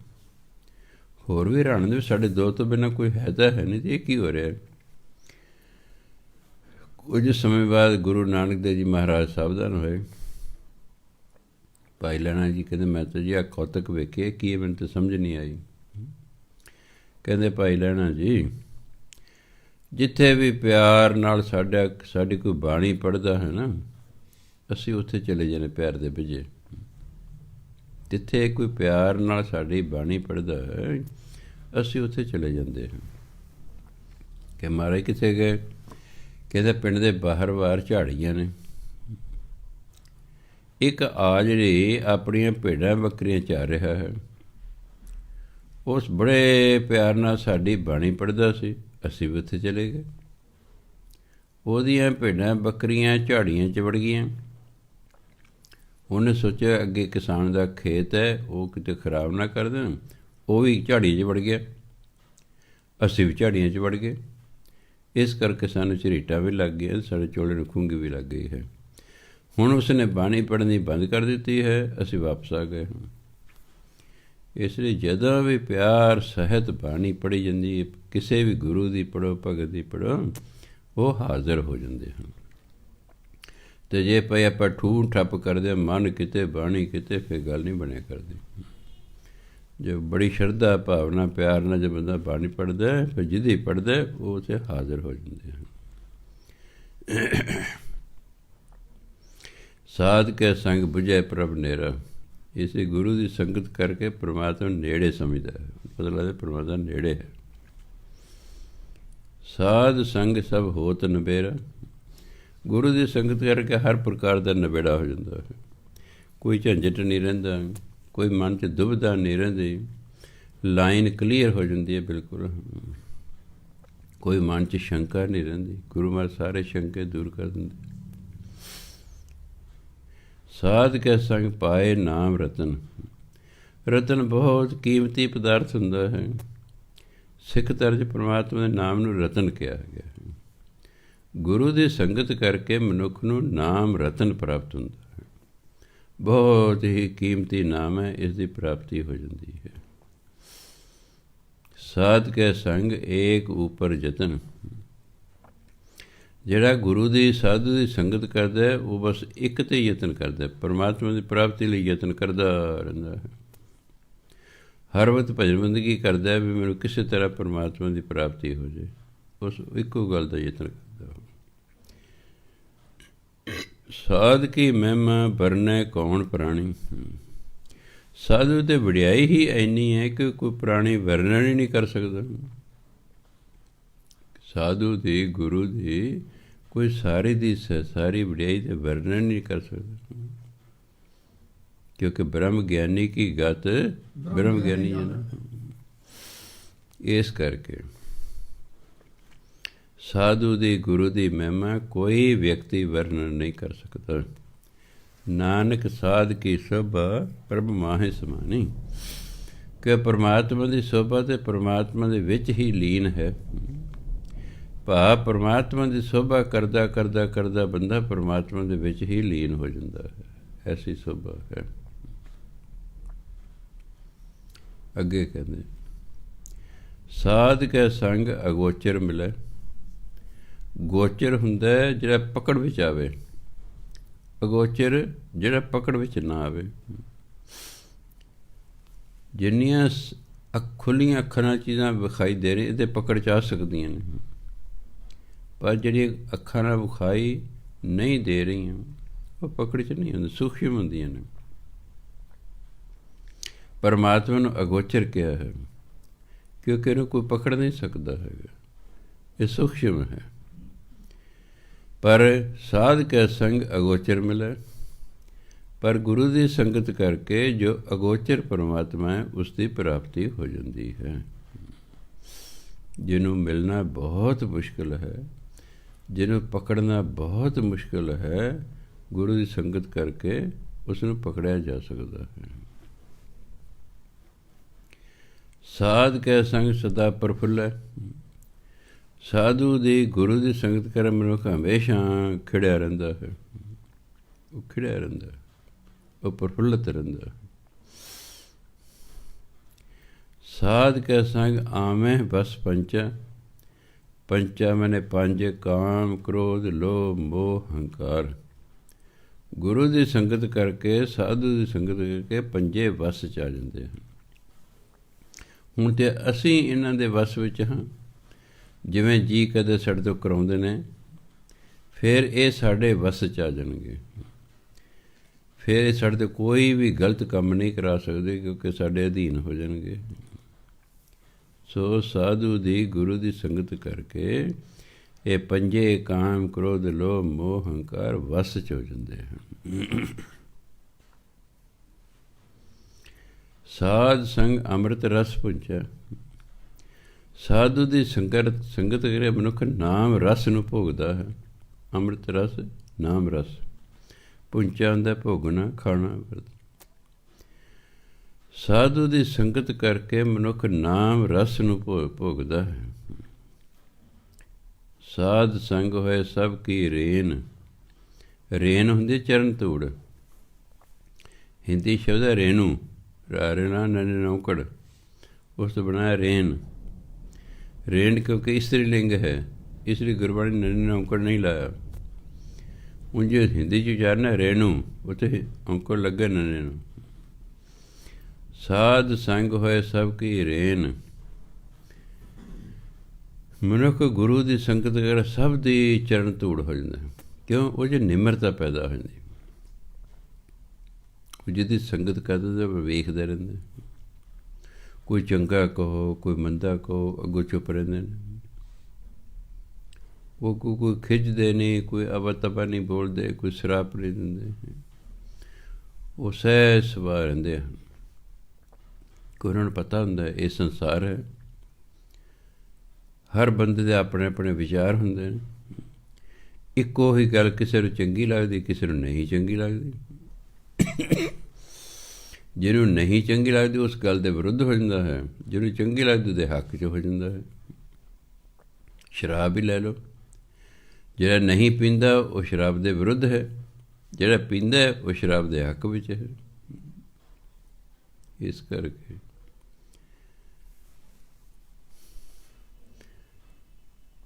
ਹੋਰ ਵੀ ਹੈਰਾਨ ਦੇ, ਸਾਡੇ ਦੋ ਤੋਂ ਬਿਨਾਂ ਕੋਈ ਹੈ ਤਾਂ ਹੈ ਨਹੀਂ, ਤੇ ਇਹ ਕੀ ਹੋ ਰਿਹਾ? ਕੁਝ ਸਮੇਂ ਬਾਅਦ ਗੁਰੂ ਨਾਨਕ ਦੇਵ ਜੀ ਮਹਾਰਾਜ ਸਾਵਧਾਨ ਹੋਏ। ਭਾਈ ਲਹਿਣਾ ਜੀ ਕਹਿੰਦੇ, ਮੈਂ ਤਾਂ ਜੀ ਆਹ ਕੌਤਕ ਵੇਖੇ, ਕੀ ਮੈਨੂੰ ਤਾਂ ਸਮਝ ਨਹੀਂ ਆਈ। ਕਹਿੰਦੇ, ਭਾਈ ਲਹਿਣਾ ਜੀ, ਜਿੱਥੇ ਵੀ ਪਿਆਰ ਨਾਲ ਸਾਡੀ ਕੋਈ ਬਾਣੀ ਪੜ੍ਹਦਾ ਹੈ ਨਾ, ਅਸੀਂ ਉੱਥੇ ਚਲੇ ਜਾਂਦੇ ਪਿਆਰ ਦੇ ਵਿਜੇ। ਜਿੱਥੇ ਕੋਈ ਪਿਆਰ ਨਾਲ ਸਾਡੀ ਬਾਣੀ ਪੜ੍ਹਦਾ ਹੈ, ਅਸੀਂ ਉੱਥੇ ਚਲੇ ਜਾਂਦੇ ਹਾਂ। ਕਿ ਮਹਾਰਾਜ ਕਿੱਥੇ ਗਏ? ਕਹਿੰਦੇ, ਪਿੰਡ ਦੇ ਬਾਹਰ ਬਾਹਰ ਝਾੜੀਆਂ ਨੇ। ਇੱਕ ਆ ਜਿਹੜੀ ਆਪਣੀਆਂ ਭੇਡਾਂ ਬੱਕਰੀਆਂ ਚਾਰ ਰਿਹਾ ਹੈ, ਉਸ ਬੜੇ ਪਿਆਰ ਨਾਲ ਸਾਡੀ ਬਾਣੀ ਪੜ੍ਹਦਾ ਸੀ, ਅਸੀਂ ਵੀ ਉੱਥੇ ਚਲੇ ਗਏ। ਉਹਦੀਆਂ ਭੇਡਾਂ ਬੱਕਰੀਆਂ ਝਾੜੀਆਂ 'ਚ ਵੜ ਗਈਆਂ, ਉਹਨੇ ਸੋਚਿਆ ਅੱਗੇ ਕਿਸਾਨ ਦਾ ਖੇਤ ਹੈ, ਉਹ ਕਿਤੇ ਖਰਾਬ ਨਾ ਕਰ ਦੇਣ, ਉਹ ਵੀ ਝਾੜੀਆਂ 'ਚ ਵੜ ਗਿਆ, ਅਸੀਂ ਵੀ ਝਾੜੀਆਂ 'ਚ ਵੜ ਗਏ। ਇਸ ਕਰਕੇ ਸਾਨੂੰ ਝਰੀਟਾਂ ਵੀ ਲੱਗ ਗਈਆਂ, ਸਾਡੇ ਚੋਲੇ ਨੂੰ ਖੁੰਘ ਵੀ ਲੱਗ ਗਈ ਹੈ। ਹੁਣ ਉਸਨੇ ਬਾਣੀ ਪੜ੍ਹਨੀ ਬੰਦ ਕਰ ਦਿੱਤੀ ਹੈ, ਅਸੀਂ ਵਾਪਸ ਆ ਗਏ ਹਾਂ। ਇਸ ਲਈ ਜਦੋਂ ਵੀ ਪਿਆਰ ਸਹਿਤ ਬਾਣੀ ਪੜ੍ਹੀ ਜਾਂਦੀ ਹੈ, ਕਿਸੇ ਵੀ ਗੁਰੂ ਦੀ ਪੜ੍ਹੋ, ਭਗਤ ਦੀ ਪੜ੍ਹੋ, ਉਹ ਹਾਜ਼ਰ ਹੋ ਜਾਂਦੇ ਹਨ। ਅਤੇ ਜੇ ਪਏ ਆਪਾਂ ਠੂਹ ਠੱਪ ਕਰਦੇ, ਮਨ ਕਿਤੇ ਬਾਣੀ ਕਿਤੇ, ਫਿਰ ਗੱਲ ਨਹੀਂ ਬਣਿਆ ਕਰਦੀ। ਜੋ ਬੜੀ ਸ਼ਰਧਾ ਭਾਵਨਾ ਪਿਆਰ ਨਾਲ ਜੇ ਬੰਦਾ ਬਾਣੀ ਪੜ੍ਹਦਾ, ਫਿਰ ਜਿਹਦੀ ਪੜ੍ਹਦਾ ਉਹ ਉੱਥੇ ਹਾਜ਼ਰ ਹੋ ਜਾਂਦੇ ਹਨ। ਸਾਧ ਕੇ ਸੰਗ ਬੁਝੈ ਪ੍ਰਭ ਨੇਰਾ, ਇਸੇ ਗੁਰੂ ਦੀ ਸੰਗਤ ਕਰਕੇ ਪਰਮਾਤਮਾ ਨੇੜੇ ਸਮਝਦਾ ਹੈ, ਪਤਾ ਲੱਗਦਾ ਪਰਮਾਤਮਾ ਨੇੜੇ ਹੈ। ਸਾਧ ਸੰਗ ਸਭ ਹੋਤ ਨਬੇਰਾ, ਗੁਰੂ ਦੀ ਸੰਗਤ ਕਰਕੇ ਹਰ ਪ੍ਰਕਾਰ ਦਾ ਨਬੇੜਾ ਹੋ ਜਾਂਦਾ ਹੈ। ਕੋਈ ਝੰਜਟ ਨਹੀਂ ਰਹਿੰਦਾ, ਕੋਈ ਮਨ 'ਚ ਦੁਬਿਧਾ ਨਹੀਂ ਰਹਿੰਦੀ, ਲਾਈਨ ਕਲੀਅਰ ਹੋ ਜਾਂਦੀ ਹੈ ਬਿਲਕੁਲ। ਕੋਈ ਮਨ 'ਚ ਸ਼ੰਕਾ ਨਹੀਂ ਰਹਿੰਦੀ, ਗੁਰੂ ਮਹਾਰਾਜ ਸਾਰੇ ਸ਼ੰਕੇ ਦੂਰ ਕਰ ਦਿੰਦੇ। ਸਾਧ ਕੇ ਸੰਗ ਪਾਏ ਨਾਮ ਰਤਨ, ਰਤਨ ਬਹੁਤ ਕੀਮਤੀ ਪਦਾਰਥ ਹੁੰਦਾ ਹੈ। ਸਿੱਖ ਧਰਮ 'ਚ ਪਰਮਾਤਮਾ ਦੇ ਨਾਮ ਨੂੰ ਰਤਨ ਕਿਹਾ ਗਿਆ ਹੈ। ਗੁਰੂ ਦੀ ਸੰਗਤ ਕਰਕੇ ਮਨੁੱਖ ਨੂੰ ਨਾਮ ਰਤਨ ਪ੍ਰਾਪਤ ਹੁੰਦਾ ਹੈ। ਬਹੁਤ ਹੀ ਕੀਮਤੀ ਨਾਮ ਹੈ, ਇਸ ਦੀ ਪ੍ਰਾਪਤੀ ਹੋ ਜਾਂਦੀ ਹੈ। ਸਾਧ ਕੇ ਸੰਗ ਏਕ ਉਪਰ ਯਤਨ, ਜਿਹੜਾ ਗੁਰੂ ਦੀ ਸਾਧੂ ਦੀ ਸੰਗਤ ਕਰਦਾ ਹੈ, ਉਹ ਬਸ ਇੱਕ 'ਤੇ ਯਤਨ ਕਰਦਾ, ਪਰਮਾਤਮਾ ਦੀ ਪ੍ਰਾਪਤੀ ਲਈ ਯਤਨ ਕਰਦਾ ਰਹਿੰਦਾ ਹੈ। ਹਰ ਵਕਤ ਭਜਨ ਬੰਦਗੀ ਕਰਦਾ ਵੀ ਮੈਨੂੰ ਕਿਸੇ ਤਰ੍ਹਾਂ ਪਰਮਾਤਮਾ ਦੀ ਪ੍ਰਾਪਤੀ ਹੋ ਜਾਏ, ਉਸ ਇੱਕੋ ਗੱਲ ਦਾ ਯਤਨ ਕਰਦਾ। ਸਾਧ ਕੀ ਮਹਿਮਾ ਵਰਨੈ ਕੌਣ ਪ੍ਰਾਣੀ, ਸਾਧੂ ਤੇ ਵਡਿਆਈ ਹੀ ਇੰਨੀ ਹੈ ਕਿ ਕੋਈ ਪ੍ਰਾਣੀ ਵਰਣਨ ਹੀ ਨਹੀਂ ਕਰ ਸਕਦਾ। ਸਾਧੂ ਦੀ, ਗੁਰੂ ਦੀ ਕੋਈ ਸਾਰੀ ਦੀ ਸਾਰੀ ਵਡਿਆਈ ਤੇ ਵਰਣਨ ਨਹੀਂ ਕਰ ਸਕਦਾ, ਕਿਉਂਕਿ ਬ੍ਰਹਮ ਗਿਆਨੀ ਕੀ ਗਤ ਬ੍ਰਹਮ ਗਿਆਨੀ ਹੈ ਨਾ। ਇਸ ਕਰਕੇ ਸਾਧੂ ਦੀ, ਗੁਰੂ ਦੀ ਮਹਿਮਾ ਕੋਈ ਵਿਅਕਤੀ ਵਰਣਨ ਨਹੀਂ ਕਰ ਸਕਦਾ। ਨਾਨਕ ਸਾਧ ਕੀ ਸ਼ੋਭਾ ਪ੍ਰਭ ਮਾਹੇ ਸਮਾਨੀ, ਕਿ ਪਰਮਾਤਮਾ ਦੀ ਸ਼ੋਭਾ ਤੇ ਪਰਮਾਤਮਾ ਦੇ ਵਿੱਚ ਹੀ ਲੀਨ ਹੈ। ਭਾਵ ਪਰਮਾਤਮਾ ਦੀ ਸ਼ੋਭਾ ਕਰਦਾ ਕਰਦਾ ਕਰਦਾ ਬੰਦਾ ਪਰਮਾਤਮਾ ਦੇ ਵਿੱਚ ਹੀ ਲੀਨ ਹੋ ਜਾਂਦਾ ਹੈ, ਐਸੀ ਸ਼ੋਭਾ ਹੈ। ਅੱਗੇ ਕਹਿੰਦੇ ਸਾਧ ਕੇ ਸੰਗ ਅਗੋਚਰ ਮਿਲੇ, ਗੋਚਰ ਹੁੰਦਾ ਜਿਹੜਾ ਪਕੜ ਵਿੱਚ ਆਵੇ, ਅਗੋਚਰ ਜਿਹੜਾ ਪਕੜ ਵਿੱਚ ਨਾ ਆਵੇ। ਜਿੰਨੀਆਂ ਖੁੱਲ੍ਹੀਆਂ ਅੱਖਾਂ ਨਾਲ ਚੀਜ਼ਾਂ ਵਿਖਾਈ ਦੇ ਰਹੀਆਂ, ਇਹਦੇ ਪਕੜ 'ਚ ਆ ਸਕਦੀਆਂ ਨੇ, ਪਰ ਜਿਹੜੀਆਂ ਅੱਖਾਂ ਨਾਲ ਵਿਖਾਈ ਨਹੀਂ ਦੇ ਰਹੀਆਂ, ਉਹ ਪਕੜ 'ਚ ਨਹੀਂ ਹੁੰਦੀਆਂ, ਸੂਖਮ ਹੁੰਦੀਆਂ ਨੇ। ਪਰਮਾਤਮਾ ਨੂੰ ਅਗੋਚਰ ਕਿਹਾ ਹੈ ਕਿਉਂਕਿ ਇਹਨੂੰ ਕੋਈ ਪਕੜ ਨਹੀਂ ਸਕਦਾ ਹੈਗਾ, ਇਹ ਸੂਖਮ ਹੈ। ਪਰ ਸਾਧ ਕੇ ਸੰਗ ਅਗੋਚਰ ਮਿਲੇ, ਪਰ ਗੁਰੂ ਦੀ ਸੰਗਤ ਕਰਕੇ ਜੋ ਅਗੋਚਰ ਪਰਮਾਤਮਾ ਹੈ, ਉਸ ਦੀ ਪ੍ਰਾਪਤੀ ਹੋ ਜਾਂਦੀ ਹੈ। ਜਿਹਨੂੰ ਮਿਲਣਾ ਬਹੁਤ ਮੁਸ਼ਕਿਲ ਹੈ, ਜਿਹਨੂੰ ਪਕੜਨਾ ਬਹੁਤ ਮੁਸ਼ਕਿਲ ਹੈ, ਗੁਰੂ ਦੀ ਸੰਗਤ ਕਰਕੇ ਉਸ ਨੂੰ ਪਕੜਿਆ ਜਾ ਸਕਦਾ ਹੈ। ਸਾਧ ਕੇ ਸੰਗ ਸਦਾ ਪ੍ਰਫੁੱਲੈ, ਸਾਧੂ ਦੀ, ਗੁਰੂ ਦੀ ਸੰਗਤ ਕਰਨ ਮਨੁੱਖ ਹਮੇਸ਼ਾ ਖਿੜਿਆ ਰਹਿੰਦਾ ਹੈ, ਉਹ ਖਿੜਿਆ ਰਹਿੰਦਾ, ਉਹ ਪ੍ਰਫੁੱਲਤ ਰਹਿੰਦਾ। ਸਾਧ ਕੇ ਸੰਗ ਆਵੇਂ ਬਸ ਪੰਚਾ, ਪੰਚਾ ਮੈਨੇ ਪੰਜ, ਕਾਮ ਕ੍ਰੋਧ ਲੋਭ ਮੋਹ ਹੰਕਾਰ। ਗੁਰੂ ਦੀ ਸੰਗਤ ਕਰਕੇ, ਸਾਧੂ ਦੀ ਸੰਗਤ ਕਰਕੇ ਪੰਜੇ ਵਸ 'ਚ ਆ ਜਾਂਦੇ ਹਨ। ਹੁਣ ਤੇ ਅਸੀਂ ਇਹਨਾਂ ਦੇ ਵਸ ਵਿੱਚ ਹਾਂ। ਜਿਵੇਂ ਜੀ ਕਦੇ ਸਾਡੇ ਤੋਂ ਕਰਾਉਂਦੇ ਨੇ, ਫਿਰ ਇਹ ਸਾਡੇ ਵਸ 'ਚ ਆ ਜਾਣਗੇ। ਫਿਰ ਇਹ ਸਾਡੇ ਤੋਂ ਕੋਈ ਵੀ ਗਲਤ ਕੰਮ ਨਹੀਂ ਕਰਾ ਸਕਦੇ, ਕਿਉਂਕਿ ਸਾਡੇ ਅਧੀਨ ਹੋ ਜਾਣਗੇ। ਸੋ ਸਾਧੂ ਦੀ, ਗੁਰੂ ਦੀ ਸੰਗਤ ਕਰਕੇ ਇਹ ਪੰਜੇ ਕਾਮ ਕ੍ਰੋਧ ਲੋਭ ਮੋਹ ਹੰਕਾਰ ਵਸ 'ਚ ਹੋ ਜਾਂਦੇ ਹਨ। ਸਾਧ ਸੰਗ ਅੰਮ੍ਰਿਤ ਰਸ ਪੁੰਚੈ, ਸਾਧੂ ਦੀ ਸੰਗਤ ਕਰੇ ਮਨੁੱਖ ਨਾਮ ਰਸ ਨੂੰ ਭੋਗਦਾ ਹੈ। ਅੰਮ੍ਰਿਤ ਰਸ, ਨਾਮ ਰਸ, ਪੁੰਚਾ ਹੁੰਦਾ ਭੋਗਣਾ ਖਾਣਾ ਵਰਤ। ਸਾਧੂ ਦੀ ਸੰਗਤ ਕਰਕੇ ਮਨੁੱਖ ਨਾਮ ਰਸ ਨੂੰ ਭੋਗਦਾ ਹੈ। ਸਾਧ ਸੰਗ ਹੋਏ ਸਭ ਕੀ ਰੇਨ। ਰੇਨ ਹੁੰਦੀ ਚਰਨ ਧੂੜ। ਹਿੰਦੀ ਸ਼ਬਦ ਹੈ ਰੇਨੂ, ਰਾਰੇਣਾ ਨਨੇ ਨੌਕੜ, ਉਸ ਤੋਂ ਬਣਾਇਆ ਰੇਨ। ਰੇਨ ਕਿਉਂਕਿ ਇਸਤਰੀ ਲਿੰਗ ਹੈ, ਇਸ ਲਈ ਗੁਰਬਾਣੀ ਨਨੇ ਨੌਕੜ ਨਹੀਂ ਲਾਇਆ। ਉਂਝ ਹਿੰਦੀ 'ਚ ਉਚਾਰਨਾ ਰੇਨੂ, ਉੱਥੇ ਔਂਕੜ ਲੱਗੇ ਨਨੇ ਨੂੰ। ਸਾਧ ਸੰਗ ਹੋਏ ਸਭ ਕੀ ਰੇਨ। ਮਨੁੱਖ ਗੁਰੂ ਦੀ ਸੰਗਤ ਕਰ ਸਭ ਦੀ ਚਰਨ ਧੂੜ ਹੋ ਜਾਂਦਾ। ਕਿਉਂ? ਉਹ 'ਚ ਨਿਮਰਤਾ ਪੈਦਾ ਹੋ ਜਾਂਦੀ। ਉਹ ਜਿਹਦੀ ਸੰਗਤ ਕਰਦਾ ਤਾਂ ਵੇਖਦੇ ਰਹਿੰਦੇ। ਕੋਈ ਚੰਗਾ ਕਹੋ, ਕੋਈ ਮੰਦਾ ਕਹੋ, ਅੱਗੋਂ ਚੁੱਪ ਰਹਿੰਦੇ ਨੇ। ਉਹ ਕੋਈ ਖਿੱਚਦੇ ਨਹੀਂ, ਕੋਈ ਅਵਾ ਤਵਾ ਨਹੀਂ ਬੋਲਦੇ, ਕੋਈ ਸ਼ਰਾਪ ਨਹੀਂ ਦਿੰਦੇ। ਉਹ ਸਹਿਜ ਸੁਭਾਅ ਰਹਿੰਦੇ ਹਨ। ਕੋਈ ਉਹਨਾਂ ਨੂੰ ਪਤਾ ਹੁੰਦਾ ਇਹ ਸੰਸਾਰ ਹੈ। ਹਰ ਬੰਦੇ ਦੇ ਆਪਣੇ ਆਪਣੇ ਵਿਚਾਰ ਹੁੰਦੇ ਨੇ। ਇੱਕੋ ਹੀ ਗੱਲ ਕਿਸੇ ਨੂੰ ਚੰਗੀ ਲੱਗਦੀ, ਕਿਸੇ ਨੂੰ ਨਹੀਂ ਚੰਗੀ ਲੱਗਦੀ। ਜਿਹਨੂੰ ਨਹੀਂ ਚੰਗੀ ਲੱਗਦੀ ਉਸ ਗੱਲ ਦੇ ਵਿਰੁੱਧ ਹੋ ਜਾਂਦਾ ਹੈ, ਜਿਹਨੂੰ ਚੰਗੀ ਲੱਗਦੀ ਉਹਦੇ ਹੱਕ 'ਚ ਹੋ ਜਾਂਦਾ ਹੈ। ਸ਼ਰਾਬ ਹੀ ਲੈ ਲਓ, ਜਿਹੜਾ ਨਹੀਂ ਪੀਂਦਾ ਉਹ ਸ਼ਰਾਬ ਦੇ ਵਿਰੁੱਧ ਹੈ, ਜਿਹੜਾ ਪੀਂਦਾ ਉਹ ਸ਼ਰਾਬ ਦੇ ਹੱਕ ਵਿੱਚ ਹੈ। ਇਸ ਕਰਕੇ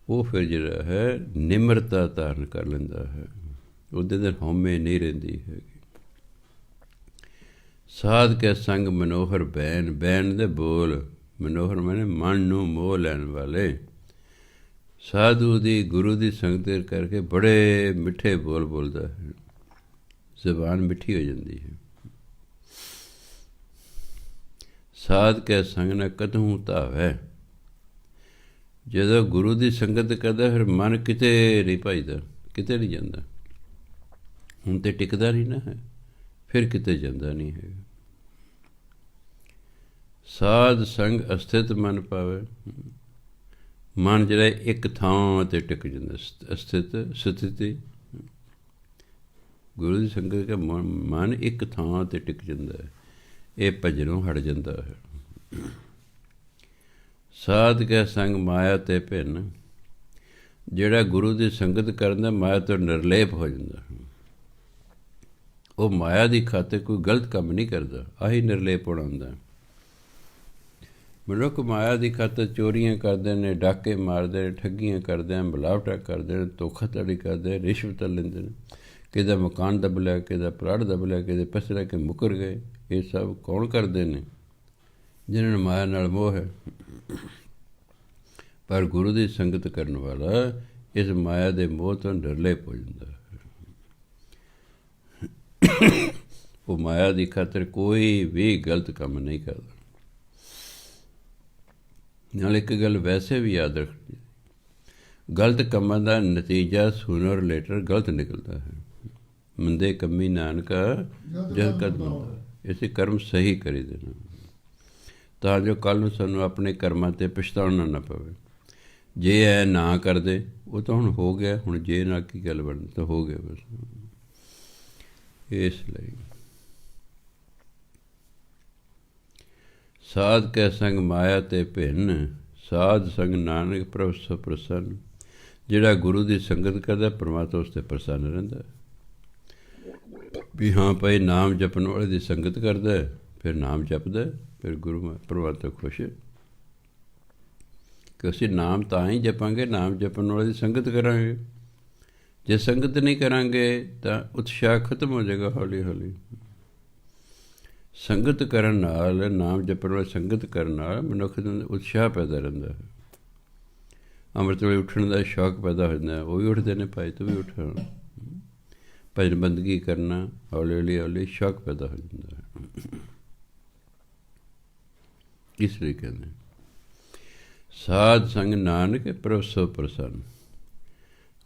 ਉਹ ਫਿਰ ਜਿਹੜਾ ਹੈ ਨਿਮਰਤਾ ਧਾਰਨ ਕਰ ਲੈਂਦਾ ਹੈ। ਉਹਦੇ ਅੰਦਰ ਹਉਮੈ ਨਹੀਂ ਰਹਿੰਦੀ ਹੈਗੀ। ਸਾਧ ਕੇ ਸੰਗ ਮਨੋਹਰ ਬੈਨ। ਬੈਨ ਦੇ ਬੋਲ, ਮਨੋਹਰ ਮਾਨੇ ਮਨ ਨੂੰ ਮੋਹ ਲੈਣ ਵਾਲੇ। ਸਾਧੂ ਦੀ ਗੁਰੂ ਦੀ ਸੰਗਤ ਕਰਕੇ ਬੜੇ ਮਿੱਠੇ ਬੋਲ ਬੋਲਦਾ ਹੈ, ਜ਼ਬਾਨ ਮਿੱਠੀ ਹੋ ਜਾਂਦੀ ਹੈ। ਸਾਧ ਕੇ ਸੰਗ ਨਾ ਕਤਹੂੰ ਧਾਵੈ। ਜਦੋਂ ਗੁਰੂ ਦੀ ਸੰਗਤ ਕਰਦਾ ਫਿਰ ਮਨ ਕਿਤੇ ਨਹੀਂ ਭਜਦਾ, ਕਿਤੇ ਨਹੀਂ ਜਾਂਦਾ। ਹੁਣ ਤਾਂ ਟਿਕਦਾ ਨਹੀਂ ਨਾ ਹੈ, ਫਿਰ ਕਿਤੇ ਜਾਂਦਾ ਨਹੀਂ ਹੈ। ਸਾਧ ਸੰਗ ਅਸਥਿਤ ਮਨ ਪਾਵੇ। ਮਨ ਜਿਹੜਾ ਇੱਕ ਥਾਂ 'ਤੇ ਟਿਕ ਜਾਂਦਾ, ਅਸਥਿਤ ਸਥਿਤੀ। ਗੁਰੂ ਦੀ ਸੰਗਤ ਦਾ ਮਨ ਇੱਕ ਥਾਂ 'ਤੇ ਟਿਕ ਜਾਂਦਾ ਹੈ, ਇਹ ਭਜਨੋਂ ਹਟ ਜਾਂਦਾ ਹੈ। ਸਾਧ ਕੇ ਸੰਗ ਮਾਇਆ ਤੇ ਭਿੰਨ। ਜਿਹੜਾ ਗੁਰੂ ਦੀ ਸੰਗਤ ਕਰਦਾ ਮਾਇਆ ਤੋਂ ਨਿਰਲੇਪ ਹੋ ਜਾਂਦਾ। ਉਹ ਮਾਇਆ ਦੀ ਖਾਤਰ ਕੋਈ ਗਲਤ ਕੰਮ ਨਹੀਂ ਕਰਦਾ, ਆਹੀ ਨਿਰਲੇਪ ਹੋਣਾ ਹੁੰਦਾ। ਮਨੁੱਖ ਮਾਇਆ ਦੀ ਖਾਤਰ ਚੋਰੀਆਂ ਕਰਦੇ ਨੇ, ਡਾਕੇ ਮਾਰਦੇ ਨੇ, ਠੱਗੀਆਂ ਕਰਦੇ ਨੇ, ਮਿਲਾਵਟਾਂ ਕਰਦੇ ਨੇ, ਧੋਖਾਧੜੀ ਕਰਦੇ, ਰਿਸ਼ਵਤ ਲੈਂਦੇ ਨੇ। ਕਿਹਦਾ ਮਕਾਨ ਦੱਬ ਲਿਆ, ਕਿਹਦਾ ਪਲਾਟ ਦੱਬ ਲਿਆ, ਕਿਹਦੇ ਪੈਸੇ ਲੈ ਕੇ ਮੁੱਕਰ ਗਏ। ਇਹ ਸਭ ਕੌਣ ਕਰਦੇ ਨੇ? ਜਿਹਨਾਂ ਨੂੰ ਮਾਇਆ ਨਾਲ ਮੋਹ ਹੈ। ਪਰ ਗੁਰੂ ਦੀ ਸੰਗਤ ਕਰਨ ਵਾਲਾ ਇਸ ਮਾਇਆ ਦੇ ਮੋਹ ਤੋਂ ਨਿਰਲੇਪ ਹੋ ਜਾਂਦਾ ਹੈ। ਉਹ ਮਾਇਆ ਦੀ ਖਾਤਰ ਕੋਈ ਵੀ ਗਲਤ ਕੰਮ ਨਹੀਂ ਕਰਦਾ। ਨਾਲ ਇੱਕ ਗੱਲ ਵੈਸੇ ਵੀ ਯਾਦ ਰੱਖਣੀ, ਗਲਤ ਕੰਮਾਂ ਦਾ ਨਤੀਜਾ ਸੂਨਰ ਲੇਟਰ ਗਲਤ ਨਿਕਲਦਾ ਹੈ। ਮੰਦੇ ਕੰਮੀ ਨਾਨਕਾ ਜਦ ਕਦਮ। ਇਸੇ ਕਰਮ ਸਹੀ ਕਰੀ ਦੇਣਾ, ਤਾਂ ਜੋ ਕੱਲ੍ਹ ਨੂੰ ਸਾਨੂੰ ਆਪਣੇ ਕਰਮਾਂ 'ਤੇ ਪਛਤਾਉਣਾ ਨਾ ਪਵੇ। ਜੇ ਇਹ ਨਾ ਕਰਦੇ, ਉਹ ਤਾਂ ਹੁਣ ਹੋ ਗਿਆ, ਹੁਣ ਜੇ ਨਾਲ ਕੀ ਗੱਲ ਬਣਨੀ, ਤਾਂ ਹੋ ਗਿਆ ਬਸ। ਇਸ ਲਈ ਸਾਧ ਕੇ ਸੰਗ ਮਾਇਆ ਤੇ ਭਿੰਨ। ਸਾਧ ਸੰਗ ਨਾਨਕ ਪ੍ਰਭ ਸੋ ਪ੍ਰਸੰਨ। ਜਿਹੜਾ ਗੁਰੂ ਦੀ ਸੰਗਤ ਕਰਦਾ ਪਰਮਾਤਮਾ ਉਸ 'ਤੇ ਪ੍ਰਸੰਨ ਰਹਿੰਦਾ। ਵੀ ਹਾਂ ਭਾਈ ਨਾਮ ਜਪਣ ਵਾਲੇ ਦੀ ਸੰਗਤ ਕਰਦਾ, ਫਿਰ ਨਾਮ ਜਪਦਾ, ਫਿਰ ਗੁਰੂ ਪਰਮਾਤਮਾ ਖੁਸ਼ ਹੈ। ਕਿ ਅਸੀਂ ਨਾਮ ਤਾਂ ਹੀ ਜਪਾਂਗੇ, ਨਾਮ ਜਪਣ ਵਾਲੇ ਦੀ ਸੰਗਤ ਕਰਾਂਗੇ। ਜੇ ਸੰਗਤ ਨਹੀਂ ਕਰਾਂਗੇ ਤਾਂ ਉਤਸ਼ਾਹ ਖਤਮ ਹੋ ਜਾਏਗਾ ਹੌਲੀ ਹੌਲੀ। ਸੰਗਤ ਕਰਨ ਨਾਲ, ਨਾਮ ਜਪਣ ਵਾਲੀ ਸੰਗਤ ਕਰਨ ਨਾਲ ਮਨੁੱਖ ਦੇ ਅੰਦਰ ਉਤਸ਼ਾਹ ਪੈਦਾ ਰਹਿੰਦਾ ਹੈ। ਅੰਮ੍ਰਿਤ ਵੇਲੇ ਉੱਠਣ ਦਾ ਸ਼ੌਕ ਪੈਦਾ ਹੋ ਜਾਂਦਾ। ਉਹ ਵੀ ਉੱਠਦੇ ਨੇ, ਭਾਈ ਤੂੰ ਵੀ ਉੱਠ। ਭਜਨ ਬੰਦਗੀ ਕਰਨਾ, ਹੌਲੀ ਹੌਲੀ ਹੌਲੀ ਸ਼ੌਕ ਪੈਦਾ ਹੋ ਜਾਂਦਾ ਹੈ। ਇਸ ਲਈ ਕਹਿੰਦੇ ਸਾਧ ਸੰਗ ਨਾਨਕ ਪ੍ਰਭ ਸੋ ਪ੍ਰਸੰਨ।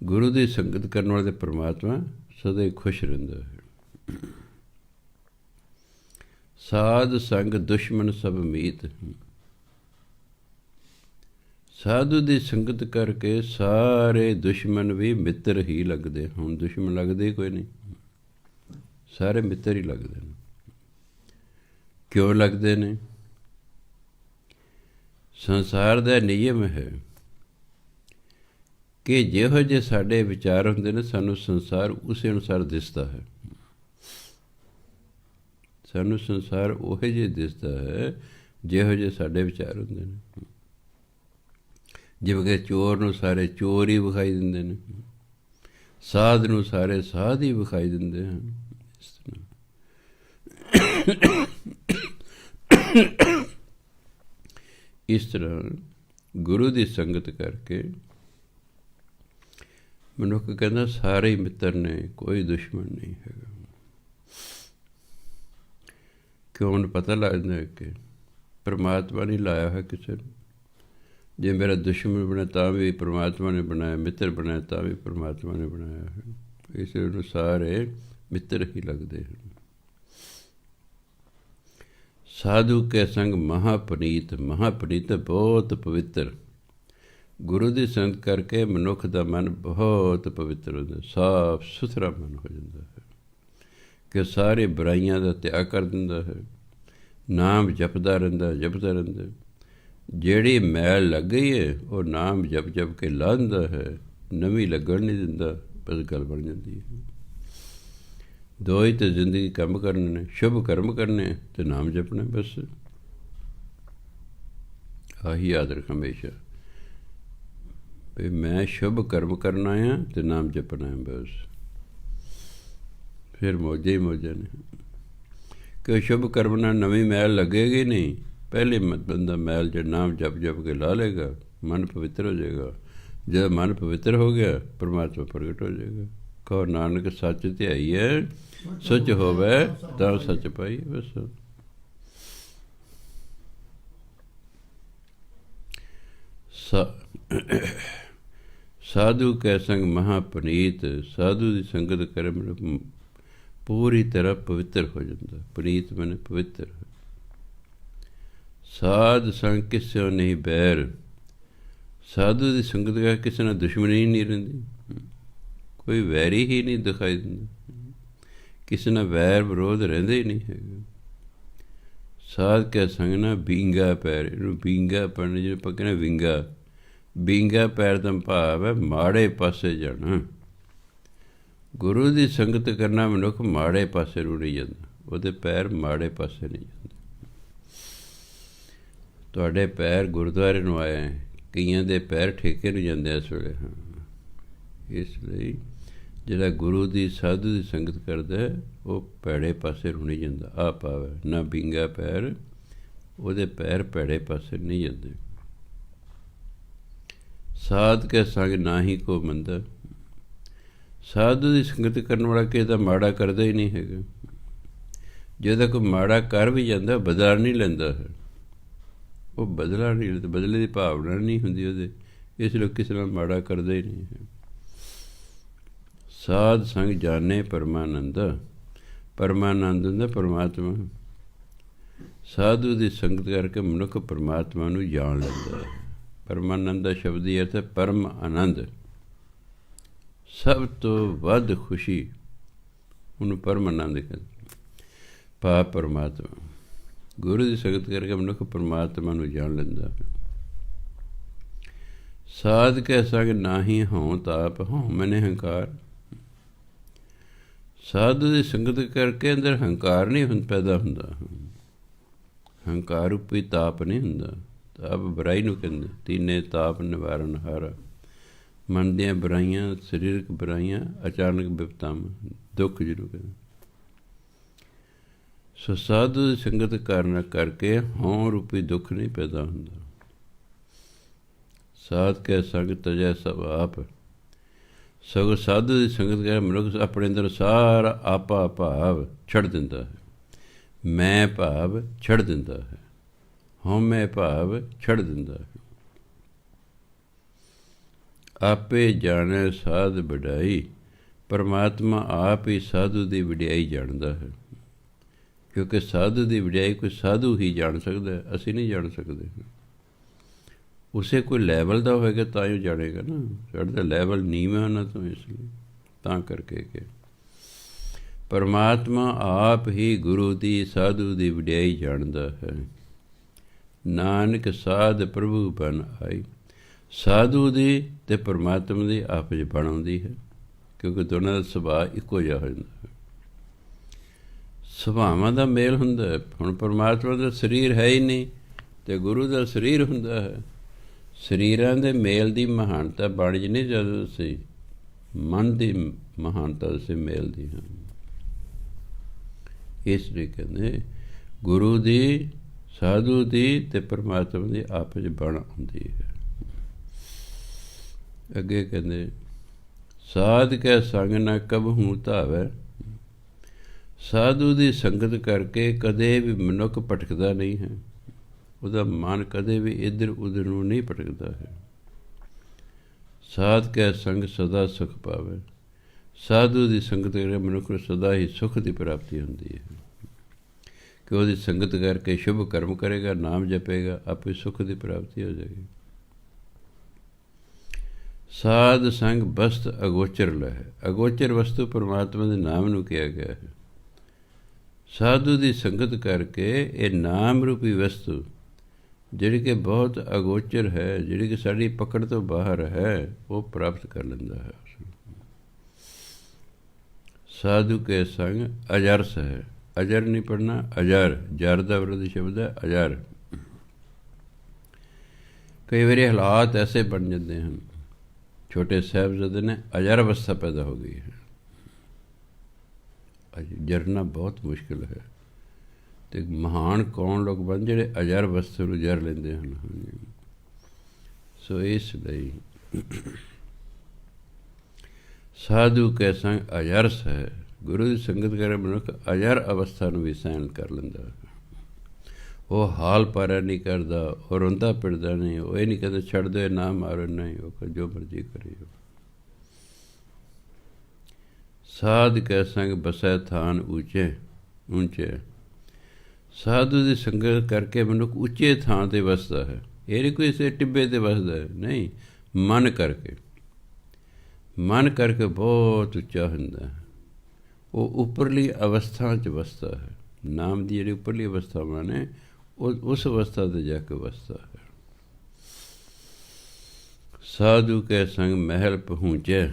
ਗੁਰੂ ਦੀ ਸੰਗਤ ਕਰਨ ਵਾਲੇ ਪਰਮਾਤਮਾ ਸਦਾ ਹੀ ਖੁਸ਼ ਰਹਿੰਦਾ ਹੈ। ਸਾਧ ਸੰਗ ਦੁਸ਼ਮਣ ਸਭ ਮੀਤ। ਸਾਧੂ ਦੀ ਸੰਗਤ ਕਰਕੇ ਸਾਰੇ ਦੁਸ਼ਮਣ ਵੀ ਮਿੱਤਰ ਹੀ ਲੱਗਦੇ। ਹੁਣ ਦੁਸ਼ਮਣ ਲੱਗਦੇ ਕੋਈ ਨਹੀਂ। ਸਾਰੇ ਮਿੱਤਰ ਹੀ ਲੱਗਦੇ ਨੇ। ਕਿਉਂ ਲੱਗਦੇ ਨੇ? ਸੰਸਾਰ ਦਾ ਨਿਯਮ ਹੈ ਕਿ ਜਿਹੋ ਜਿਹੇ ਸਾਡੇ ਵਿਚਾਰ ਹੁੰਦੇ ਨੇ, ਸਾਨੂੰ ਸੰਸਾਰ ਉਸੇ ਅਨੁਸਾਰ ਦਿਸਦਾ ਹੈ। ਸਾਨੂੰ ਸੰਸਾਰ ਉਹੋ ਜਿਹੇ ਦਿਸਦਾ ਹੈ ਜਿਹੋ ਜਿਹੇ ਸਾਡੇ ਵਿਚਾਰ ਹੁੰਦੇ ਨੇ। ਜਿਵੇਂ ਕਿ ਚੋਰ ਨੂੰ ਸਾਰੇ ਚੋਰ ਹੀ ਵਿਖਾਈ ਦਿੰਦੇ ਨੇ, ਸਾਧ ਨੂੰ ਸਾਰੇ ਸਾਧ ਹੀ ਵਿਖਾਈ ਦਿੰਦੇ ਹਨ। ਇਸ ਤਰ੍ਹਾਂ ਇਸ ਤਰ੍ਹਾਂ ਗੁਰੂ ਦੀ ਸੰਗਤ ਕਰਕੇ ਮਨੁੱਖ ਕਹਿੰਦਾ ਸਾਰੇ ਹੀ ਮਿੱਤਰ ਨੇ, ਕੋਈ ਦੁਸ਼ਮਣ ਨਹੀਂ ਹੈਗਾ। ਕਿਉਂ? ਉਹਨੂੰ ਪਤਾ ਲੱਗਦਾ ਕਿ ਪਰਮਾਤਮਾ ਨਹੀਂ ਲਾਇਆ ਹੋਇਆ ਕਿਸੇ ਨੂੰ। ਜੇ ਮੇਰਾ ਦੁਸ਼ਮਣ ਬਣਿਆ ਤਾਂ ਵੀ ਪਰਮਾਤਮਾ ਨੇ ਬਣਾਇਆ, ਮਿੱਤਰ ਬਣਾਇਆ ਤਾਂ ਵੀ ਪਰਮਾਤਮਾ ਨੇ ਬਣਾਇਆ ਹੈ। ਇਸ ਨੂੰ ਸਾਰੇ ਮਿੱਤਰ ਹੀ ਲੱਗਦੇ ਹਨ। ਸਾਧੂ ਕੇ ਸੰਗ ਮਹਾਪਨੀਤ, ਮਹਾਪਨੀਤ ਬਹੁਤ ਪਵਿੱਤਰ। ਗੁਰੂ ਦੀ ਸੰਗਤ ਕਰਕੇ ਮਨੁੱਖ ਦਾ ਮਨ ਬਹੁਤ ਪਵਿੱਤਰ ਹੁੰਦਾ, ਸਾਫ ਸੁਥਰਾ ਮਨ ਹੋ ਜਾਂਦਾ ਹੈ ਕਿ ਸਾਰੇ ਬੁਰਾਈਆਂ ਦਾ ਤਿਆਗ ਕਰ ਦਿੰਦਾ ਹੈ। ਨਾਮ ਜਪਦਾ ਰਹਿੰਦਾ, ਜਪਦਾ ਰਹਿੰਦਾ। ਜਿਹੜੀ ਮੈਲ ਲੱਗ ਗਈ ਹੈ ਉਹ ਨਾਮ ਜਪ ਜਪ ਕੇ ਲਾ ਦਿੰਦਾ ਹੈ, ਨਵੀਂ ਲੱਗਣ ਨਹੀਂ ਦਿੰਦਾ। ਬਸ ਗੱਲ ਬਣ ਜਾਂਦੀ ਹੈ। ਦੋ ਹੀ ਤਾਂ ਜ਼ਿੰਦਗੀ ਕੰਮ ਕਰਨੇ ਨੇ, ਸ਼ੁਭ ਕਰਮ ਕਰਨੇ ਅਤੇ ਨਾਮ ਜਪਣਾ। ਬਸ ਆਹੀ ਯਾਦ ਰੱਖ ਹਮੇਸ਼ਾ ਵੀ ਮੈਂ ਸ਼ੁਭ ਕਰਮ ਕਰਨਾ ਆ ਅਤੇ ਨਾਮ ਜਪਣਾ ਹੈ। ਬਸ ਫਿਰ ਮੌਜਾਂ ਹੀ ਮੌਜਾਂ ਨੇ। ਕਿ ਸ਼ੁਭ ਕਰਮ ਨਾਲ ਨਵੀਂ ਮੈਲ ਲੱਗੇਗੀ ਨਹੀਂ। ਪਹਿਲੇ ਬੰਦਾ ਮੈਲ ਜੇ ਨਾਮ ਜਪ ਜਪ ਕੇ ਲਾ ਲੇਗਾ, ਮਨ ਪਵਿੱਤਰ ਹੋ ਜਾਏਗਾ। ਜਦ ਮਨ ਪਵਿੱਤਰ ਹੋ ਗਿਆ, ਪਰਮਾਤਮਾ ਪ੍ਰਗਟ ਹੋ ਜਾਏਗਾ। ਕਹੋ ਨਾਨਕ ਸੱਚ ਧਿਆਈਐ, ਸੁਚ ਹੋਵੇ ਤਾਂ ਸੱਚ ਪਾਈ। ਬਸ ਸਾਧੂ ਕੈ ਸੰਗ ਮਹਾਪਨੀਤ। ਸਾਧੂ ਦੀ ਸੰਗਤ ਕਰੇ ਮਤਲਬ ਪੂਰੀ ਤਰ੍ਹਾਂ ਪਵਿੱਤਰ ਹੋ ਜਾਂਦਾ। ਪਨੀਤ ਮਨੇ ਪਵਿੱਤਰ। ਸਾਧ ਸੰਗ ਕਿਸੇ ਨਹੀਂ ਬੈਰ। ਸਾਧੂ ਦੀ ਸੰਗਤ ਕਰ ਕਿਸੇ ਨਾਲ ਦੁਸ਼ਮਣੀ ਨਹੀਂ ਰਹਿੰਦੀ, ਕੋਈ ਵੈਰੀ ਹੀ ਨਹੀਂ ਦਿਖਾਈ ਦਿੰਦਾ। ਕਿਸੇ ਨਾਲ ਵੈਰ ਵਿਰੋਧ ਰਹਿੰਦੇ ਹੀ ਨਹੀਂ ਹੈਗੇ। ਸਾਧ ਕੇ ਸੰਗ ਨਾ ਵਿੰਗਾ ਪੈਰ। ਇਹਨੂੰ ਵਿੰਗਾ ਪੈਣ, ਜਿਵੇਂ ਆਪਾਂ ਕਹਿੰਦੇ ਵਿੰਗਾ, ਵਿੰਗਾ ਪੈਰ ਦਾ ਭਾਵ ਹੈ ਮਾੜੇ ਪਾਸੇ ਜਾਣਾ। ਗੁਰੂ ਦੀ ਸੰਗਤ ਕਰਨਾ ਮਨੁੱਖ ਮਾੜੇ ਪਾਸੇ ਨੂੰ ਨਹੀਂ ਜਾਂਦਾ, ਉਹਦੇ ਪੈਰ ਮਾੜੇ ਪਾਸੇ ਨਹੀਂ ਜਾਂਦੇ। ਤੁਹਾਡੇ ਪੈਰ ਗੁਰਦੁਆਰੇ ਨੂੰ ਆਏ, ਕਈਆਂ ਦੇ ਪੈਰ ਠੇਕੇ ਨੂੰ ਜਾਂਦੇ ਇਸ ਵੇਲੇ। ਹਾਂ, ਇਸ ਲਈ ਜਿਹੜਾ ਗੁਰੂ ਦੀ ਸਾਧੂ ਦੀ ਸੰਗਤ ਕਰਦਾ ਉਹ ਭੈੜੇ ਪਾਸੇ ਨੂੰ ਨਹੀਂ ਜਾਂਦਾ। ਆ ਭਾਵ ਹੈ ਨਾ ਵਿੰਗਾ ਪੈਰ, ਉਹਦੇ ਪੈਰ ਭੈੜੇ ਪਾਸੇ ਨਹੀਂ ਜਾਂਦੇ। ਸਾਧ ਕੇ ਸੰਗ ਨਾ ਹੀ ਕੋ ਮੰਦਾ। ਸਾਧੂ ਦੀ ਸੰਗਤ ਕਰਨ ਵਾਲਾ ਕਿਸੇ ਦਾ ਮਾੜਾ ਕਰਦਾ ਹੀ ਨਹੀਂ ਹੈਗਾ। ਜਦੋਂ ਕੋਈ ਮਾੜਾ ਕਰ ਵੀ ਜਾਂਦਾ ਬਦਲਾ ਨਹੀਂ ਲੈਂਦਾ ਹੈ। ਉਹ ਬਦਲਾ ਨਹੀਂ ਲੈਂਦਾ, ਬਦਲੇ ਦੀ ਭਾਵਨਾ ਨਹੀਂ ਹੁੰਦੀ ਉਹਦੇ, ਇਸ ਲਈ ਕਿਸੇ ਨਾਲ ਮਾੜਾ ਕਰਦਾ ਹੀ ਨਹੀਂ ਹੈ। ਸਾਧ ਸੰਗ ਜਾਣੇ ਪਰਮਾਨੰਦ। ਪਰਮਾਨੰਦ ਹੁੰਦਾ ਪਰਮਾਤਮਾ। ਸਾਧੂ ਦੀ ਸੰਗਤ ਕਰਕੇ ਮਨੁੱਖ ਪਰਮਾਤਮਾ ਨੂੰ ਜਾਣ ਲੈਂਦਾ ਹੈ। ਪਰਮਾਨੰਦ ਦਾ ਸ਼ਬਦ ਹੀ ਅਰਥ ਹੈ ਪਰਮ ਆਨੰਦ, ਸਭ ਤੋਂ ਵੱਧ ਖੁਸ਼ੀ। ਉਹਨੂੰ ਪਰਮ ਆਨੰਦ ਕਹਿੰਦੇ। ਭਾ ਪਰਮਾਤਮਾ। ਗੁਰੂ ਦੀ ਸੰਗਤ ਕਰਕੇ ਮਨੁੱਖ ਪਰਮਾਤਮਾ ਨੂੰ ਜਾਣ ਲੈਂਦਾ ਹੈ। ਸਾਧ ਕੇ ਸੰਗ ਨਾਹੀ ਹਉ ਤਾਪ। ਹਉ ਮੈਨੇ ਹੰਕਾਰ। ਸਾਧੂ ਦੀ ਸੰਗਤ ਕਰਕੇ ਅੰਦਰ ਹੰਕਾਰ ਨਹੀਂ ਪੈਦਾ ਹੁੰਦਾ। ਹੰਕਾਰ ਰੂਪੀ ਤਾਪ ਨਹੀਂ ਹੁੰਦਾ। ਤਾਪ ਬੁਰਾਈ ਨੂੰ ਕਹਿੰਦੇ। ਤੀਨੇ ਤਾਪ ਨਿਵਾਰਨ ਹਾਰਾ। ਮਨ ਦੀਆਂ ਬੁਰਾਈਆਂ, ਸਰੀਰਕ ਬੁਰਾਈਆਂ, ਅਚਾਨਕ ਬਿਪਤਾਵਾਂ, ਦੁੱਖ ਜਿਹਨੂੰ ਕਹਿੰਦੇ। ਸੋ ਸਾਧੂ ਦੀ ਸੰਗਤ ਕਰਨ ਕਰਕੇ ਹਉ ਰੂਪੀ ਦੁੱਖ ਨਹੀਂ ਪੈਦਾ ਹੁੰਦਾ। ਸਾਧ ਕੇ ਸੰਗ ਤਜੈ ਸਭ ਆਪ। ਸਗੋਂ ਸਾਧੂ ਦੀ ਸੰਗਤ ਕਰ ਮਨੁੱਖ ਆਪਣੇ ਅੰਦਰ ਸਾਰਾ ਆਪਾ ਭਾਵ ਛੱਡ ਦਿੰਦਾ ਹੈ। ਮੈਂ ਭਾਵ ਛੱਡ ਦਿੰਦਾ ਹੈ। ਹਉਮੈ ਭਾਵ ਛੱਡ ਦਿੰਦਾ ਹੈ। ਆਪੇ ਜਾਣੈ ਸਾਧ ਵਡਾਈ। ਪਰਮਾਤਮਾ ਆਪ ਹੀ ਸਾਧੂ ਦੀ ਵਡਿਆਈ ਜਾਣਦਾ ਹੈ। ਕਿਉਂਕਿ ਸਾਧੂ ਦੀ ਵਡਿਆਈ ਕੋਈ ਸਾਧੂ ਹੀ ਜਾਣ ਸਕਦਾ, ਅਸੀਂ ਨਹੀਂ ਜਾਣ ਸਕਦੇ। ਉਸੇ ਕੋਈ ਲੈਵਲ ਦਾ ਹੋਏਗਾ ਤਾਂ ਹੀ ਜਾਣੇਗਾ ਨਾ। ਸਾਡਾ ਲੈਵਲ ਨੀਵਾਂ ਉਹਨਾਂ ਤੋਂ, ਇਸ ਲਈ ਤਾਂ ਕਰਕੇ ਕਿ ਪਰਮਾਤਮਾ ਆਪ ਹੀ ਗੁਰੂ ਦੀ ਸਾਧੂ ਦੀ ਵਡਿਆਈ ਜਾਣਦਾ ਹੈ। ਨਾਨਕ ਸਾਧ ਪ੍ਰਭੂ ਬਣ ਆਈ। ਸਾਧੂ ਦੀ ਅਤੇ ਪਰਮਾਤਮਾ ਦੀ ਆਪਸ 'ਚ ਬਣ ਆਉਂਦੀ ਹੈ, ਕਿਉਂਕਿ ਦੋਨਾਂ ਦਾ ਸੁਭਾਅ ਇੱਕੋ ਜਿਹਾ ਹੋ ਜਾਂਦਾ ਹੈ। ਸੁਭਾਵਾਂ ਦਾ ਮੇਲ ਹੁੰਦਾ ਹੈ। ਹੁਣ ਪਰਮਾਤਮਾ ਦਾ ਸਰੀਰ ਹੈ ਹੀ ਨਹੀਂ ਅਤੇ ਗੁਰੂ ਦਾ ਸਰੀਰ ਹੁੰਦਾ ਹੈ। ਸਰੀਰਾਂ ਦੇ ਮੇਲ ਦੀ ਮਹਾਨਤਾ ਬਾਣੀ 'ਚ ਨਹੀਂ, ਜਦੋਂ ਅਸੀਂ ਮਨ ਦੀ ਮਹਾਨਤਾ ਅਸੀਂ ਮੇਲ ਦੀ ਹਾਂ। ਇਸ ਲਈ ਕਹਿੰਦੇ ਗੁਰੂ ਦੀ, ਸਾਧੂ ਦੀ ਅਤੇ ਪਰਮਾਤਮਾ ਦੀ ਆਪਸ 'ਚ ਬਣ ਆਉਂਦੀ ਹੈ। ਅੱਗੇ ਕਹਿੰਦੇ ਸਾਧ ਕੈ ਸੰਗ ਨਾ ਕਬਹੂ ਧਾਵੈ। ਸਾਧੂ ਦੀ ਸੰਗਤ ਕਰਕੇ ਕਦੇ ਵੀ ਮਨੁੱਖ ਭਟਕਦਾ ਨਹੀਂ ਹੈ। ਉਹਦਾ ਮਨ ਕਦੇ ਵੀ ਇੱਧਰ ਉੱਧਰ ਨੂੰ ਨਹੀਂ ਭਟਕਦਾ ਹੈ। ਸਾਧ ਕੈ ਸੰਗ ਸਦਾ ਸੁਖ ਪਾਵੇ। ਸਾਧੂ ਦੀ ਸੰਗਤ ਕਰਕੇ ਮਨੁੱਖ ਨੂੰ ਸਦਾ ਹੀ ਸੁੱਖ ਦੀ ਪ੍ਰਾਪਤੀ ਹੁੰਦੀ ਹੈ, ਕਿ ਉਹਦੀ ਸੰਗਤ ਕਰਕੇ ਸ਼ੁਭ ਕਰਮ ਕਰੇਗਾ, ਨਾਮ ਜਪੇਗਾ, ਆਪੇ ਸੁੱਖ ਦੀ ਪ੍ਰਾਪਤੀ ਹੋ ਜਾਏਗੀ। ਸਾਧ ਸੰਗ ਬਸਤ ਅਗੋਚਰ ਲਹਿ। ਅਗੋਚਰ ਵਸਤੂ ਪਰਮਾਤਮਾ ਦੇ ਨਾਮ ਨੂੰ ਕਿਹਾ ਗਿਆ ਹੈ। ਸਾਧੂ ਦੀ ਸੰਗਤ ਕਰਕੇ ਇਹ ਨਾਮ ਰੂਪੀ ਵਸਤੂ, ਜਿਹੜੀ ਕਿ ਬਹੁਤ ਅਗੋਚਰ ਹੈ, ਜਿਹੜੀ ਕਿ ਸਾਡੀ ਪਕੜ ਤੋਂ ਬਾਹਰ ਹੈ, ਉਹ ਪ੍ਰਾਪਤ ਕਰ ਲੈਂਦਾ ਹੈ। ਸਾਧੂ ਕੇ ਸੰਗ ਅਜਰਸ ਹੈ। ਅਜਰ ਨਹੀਂ ਪੜ੍ਹਨਾ, ਅਜਰ, ਜਰ ਦਾ ਵਿਰੋਧੀ ਸ਼ਬਦ ਹੈ ਅਜਰ। ਕਈ ਵਾਰੀ ਹਾਲਾਤ ਐਸੇ ਬਣ ਜਾਂਦੇ ਹਨ। ਛੋਟੇ ਸਾਹਿਬਜ਼ਾਦੇ ਨੇ ਅਜਰ ਅਵਸਥਾ ਪੈਦਾ ਹੋ ਗਈ ਹੈ। ਜਰਨਾ ਬਹੁਤ ਮੁਸ਼ਕਿਲ ਹੈ, ਅਤੇ ਮਹਾਨ ਕੌਣ ਲੋਕ ਬਣ ਜਿਹੜੇ ਅਜਰ ਅਵਸਥਾ ਨੂੰ ਜਰ ਲੈਂਦੇ ਹਨ। ਸੋ ਇਸ ਲਈ ਸਾਧੂ ਕੈ ਸੰਗ ਅਜਰਸ ਹੈ। ਗੁਰੂ ਦੀ ਸੰਗਤ ਕਰੇ ਮਨੁੱਖ ਅਜਰ ਅਵਸਥਾ ਨੂੰ ਵੀ ਸਹਿਣ ਕਰ ਲੈਂਦਾ। ਉਹ ਹਾਲ ਪਾਰਾ ਨਹੀਂ ਕਰਦਾ, ਉਹ ਰੋਂਦਾ ਪਿੜਦਾ ਨਹੀਂ, ਉਹ ਇਹ ਨਹੀਂ ਕਹਿੰਦਾ ਛੱਡ ਦੇ ਨਾ ਮਾਰੋ, ਨਹੀਂ, ਉਹ ਜੋ ਮਰਜ਼ੀ ਕਰੇ। ਸਾਧ ਕੈ ਸੰਗ ਬਸੈ ਥਾਨ ਉੱਚੇ ਉੱਚੇ। ਸਾਧੂ ਦੀ ਸੰਗਤ ਕਰਕੇ ਮਨੁੱਖ ਉੱਚੇ ਥਾਂ 'ਤੇ ਵਸਦਾ ਹੈ। ਇਹ ਨਹੀਂ ਕੋਈ ਇਸੇ ਟਿੱਬੇ 'ਤੇ ਵਸਦਾ ਹੈ, ਨਹੀਂ, ਮਨ ਕਰਕੇ। ਮਨ ਕਰਕੇ ਬਹੁਤ ਉੱਚਾ ਹੁੰਦਾ ਹੈ। ਉਹ ਉੱਪਰਲੀ ਅਵਸਥਾ 'ਚ ਵਸਦਾ ਹੈ। ਨਾਮ ਦੀ ਜਿਹੜੀ ਉੱਪਰਲੀ ਅਵਸਥਾਵਾਂ ਨੇ, ਉਹ ਉਸ ਅਵਸਥਾ 'ਤੇ ਜਾ ਕੇ ਵਸਦਾ ਹੈ। ਸਾਧੂ ਕੇ ਸੰਗ ਮਹਿਲ ਪਹੁੰਚੇ।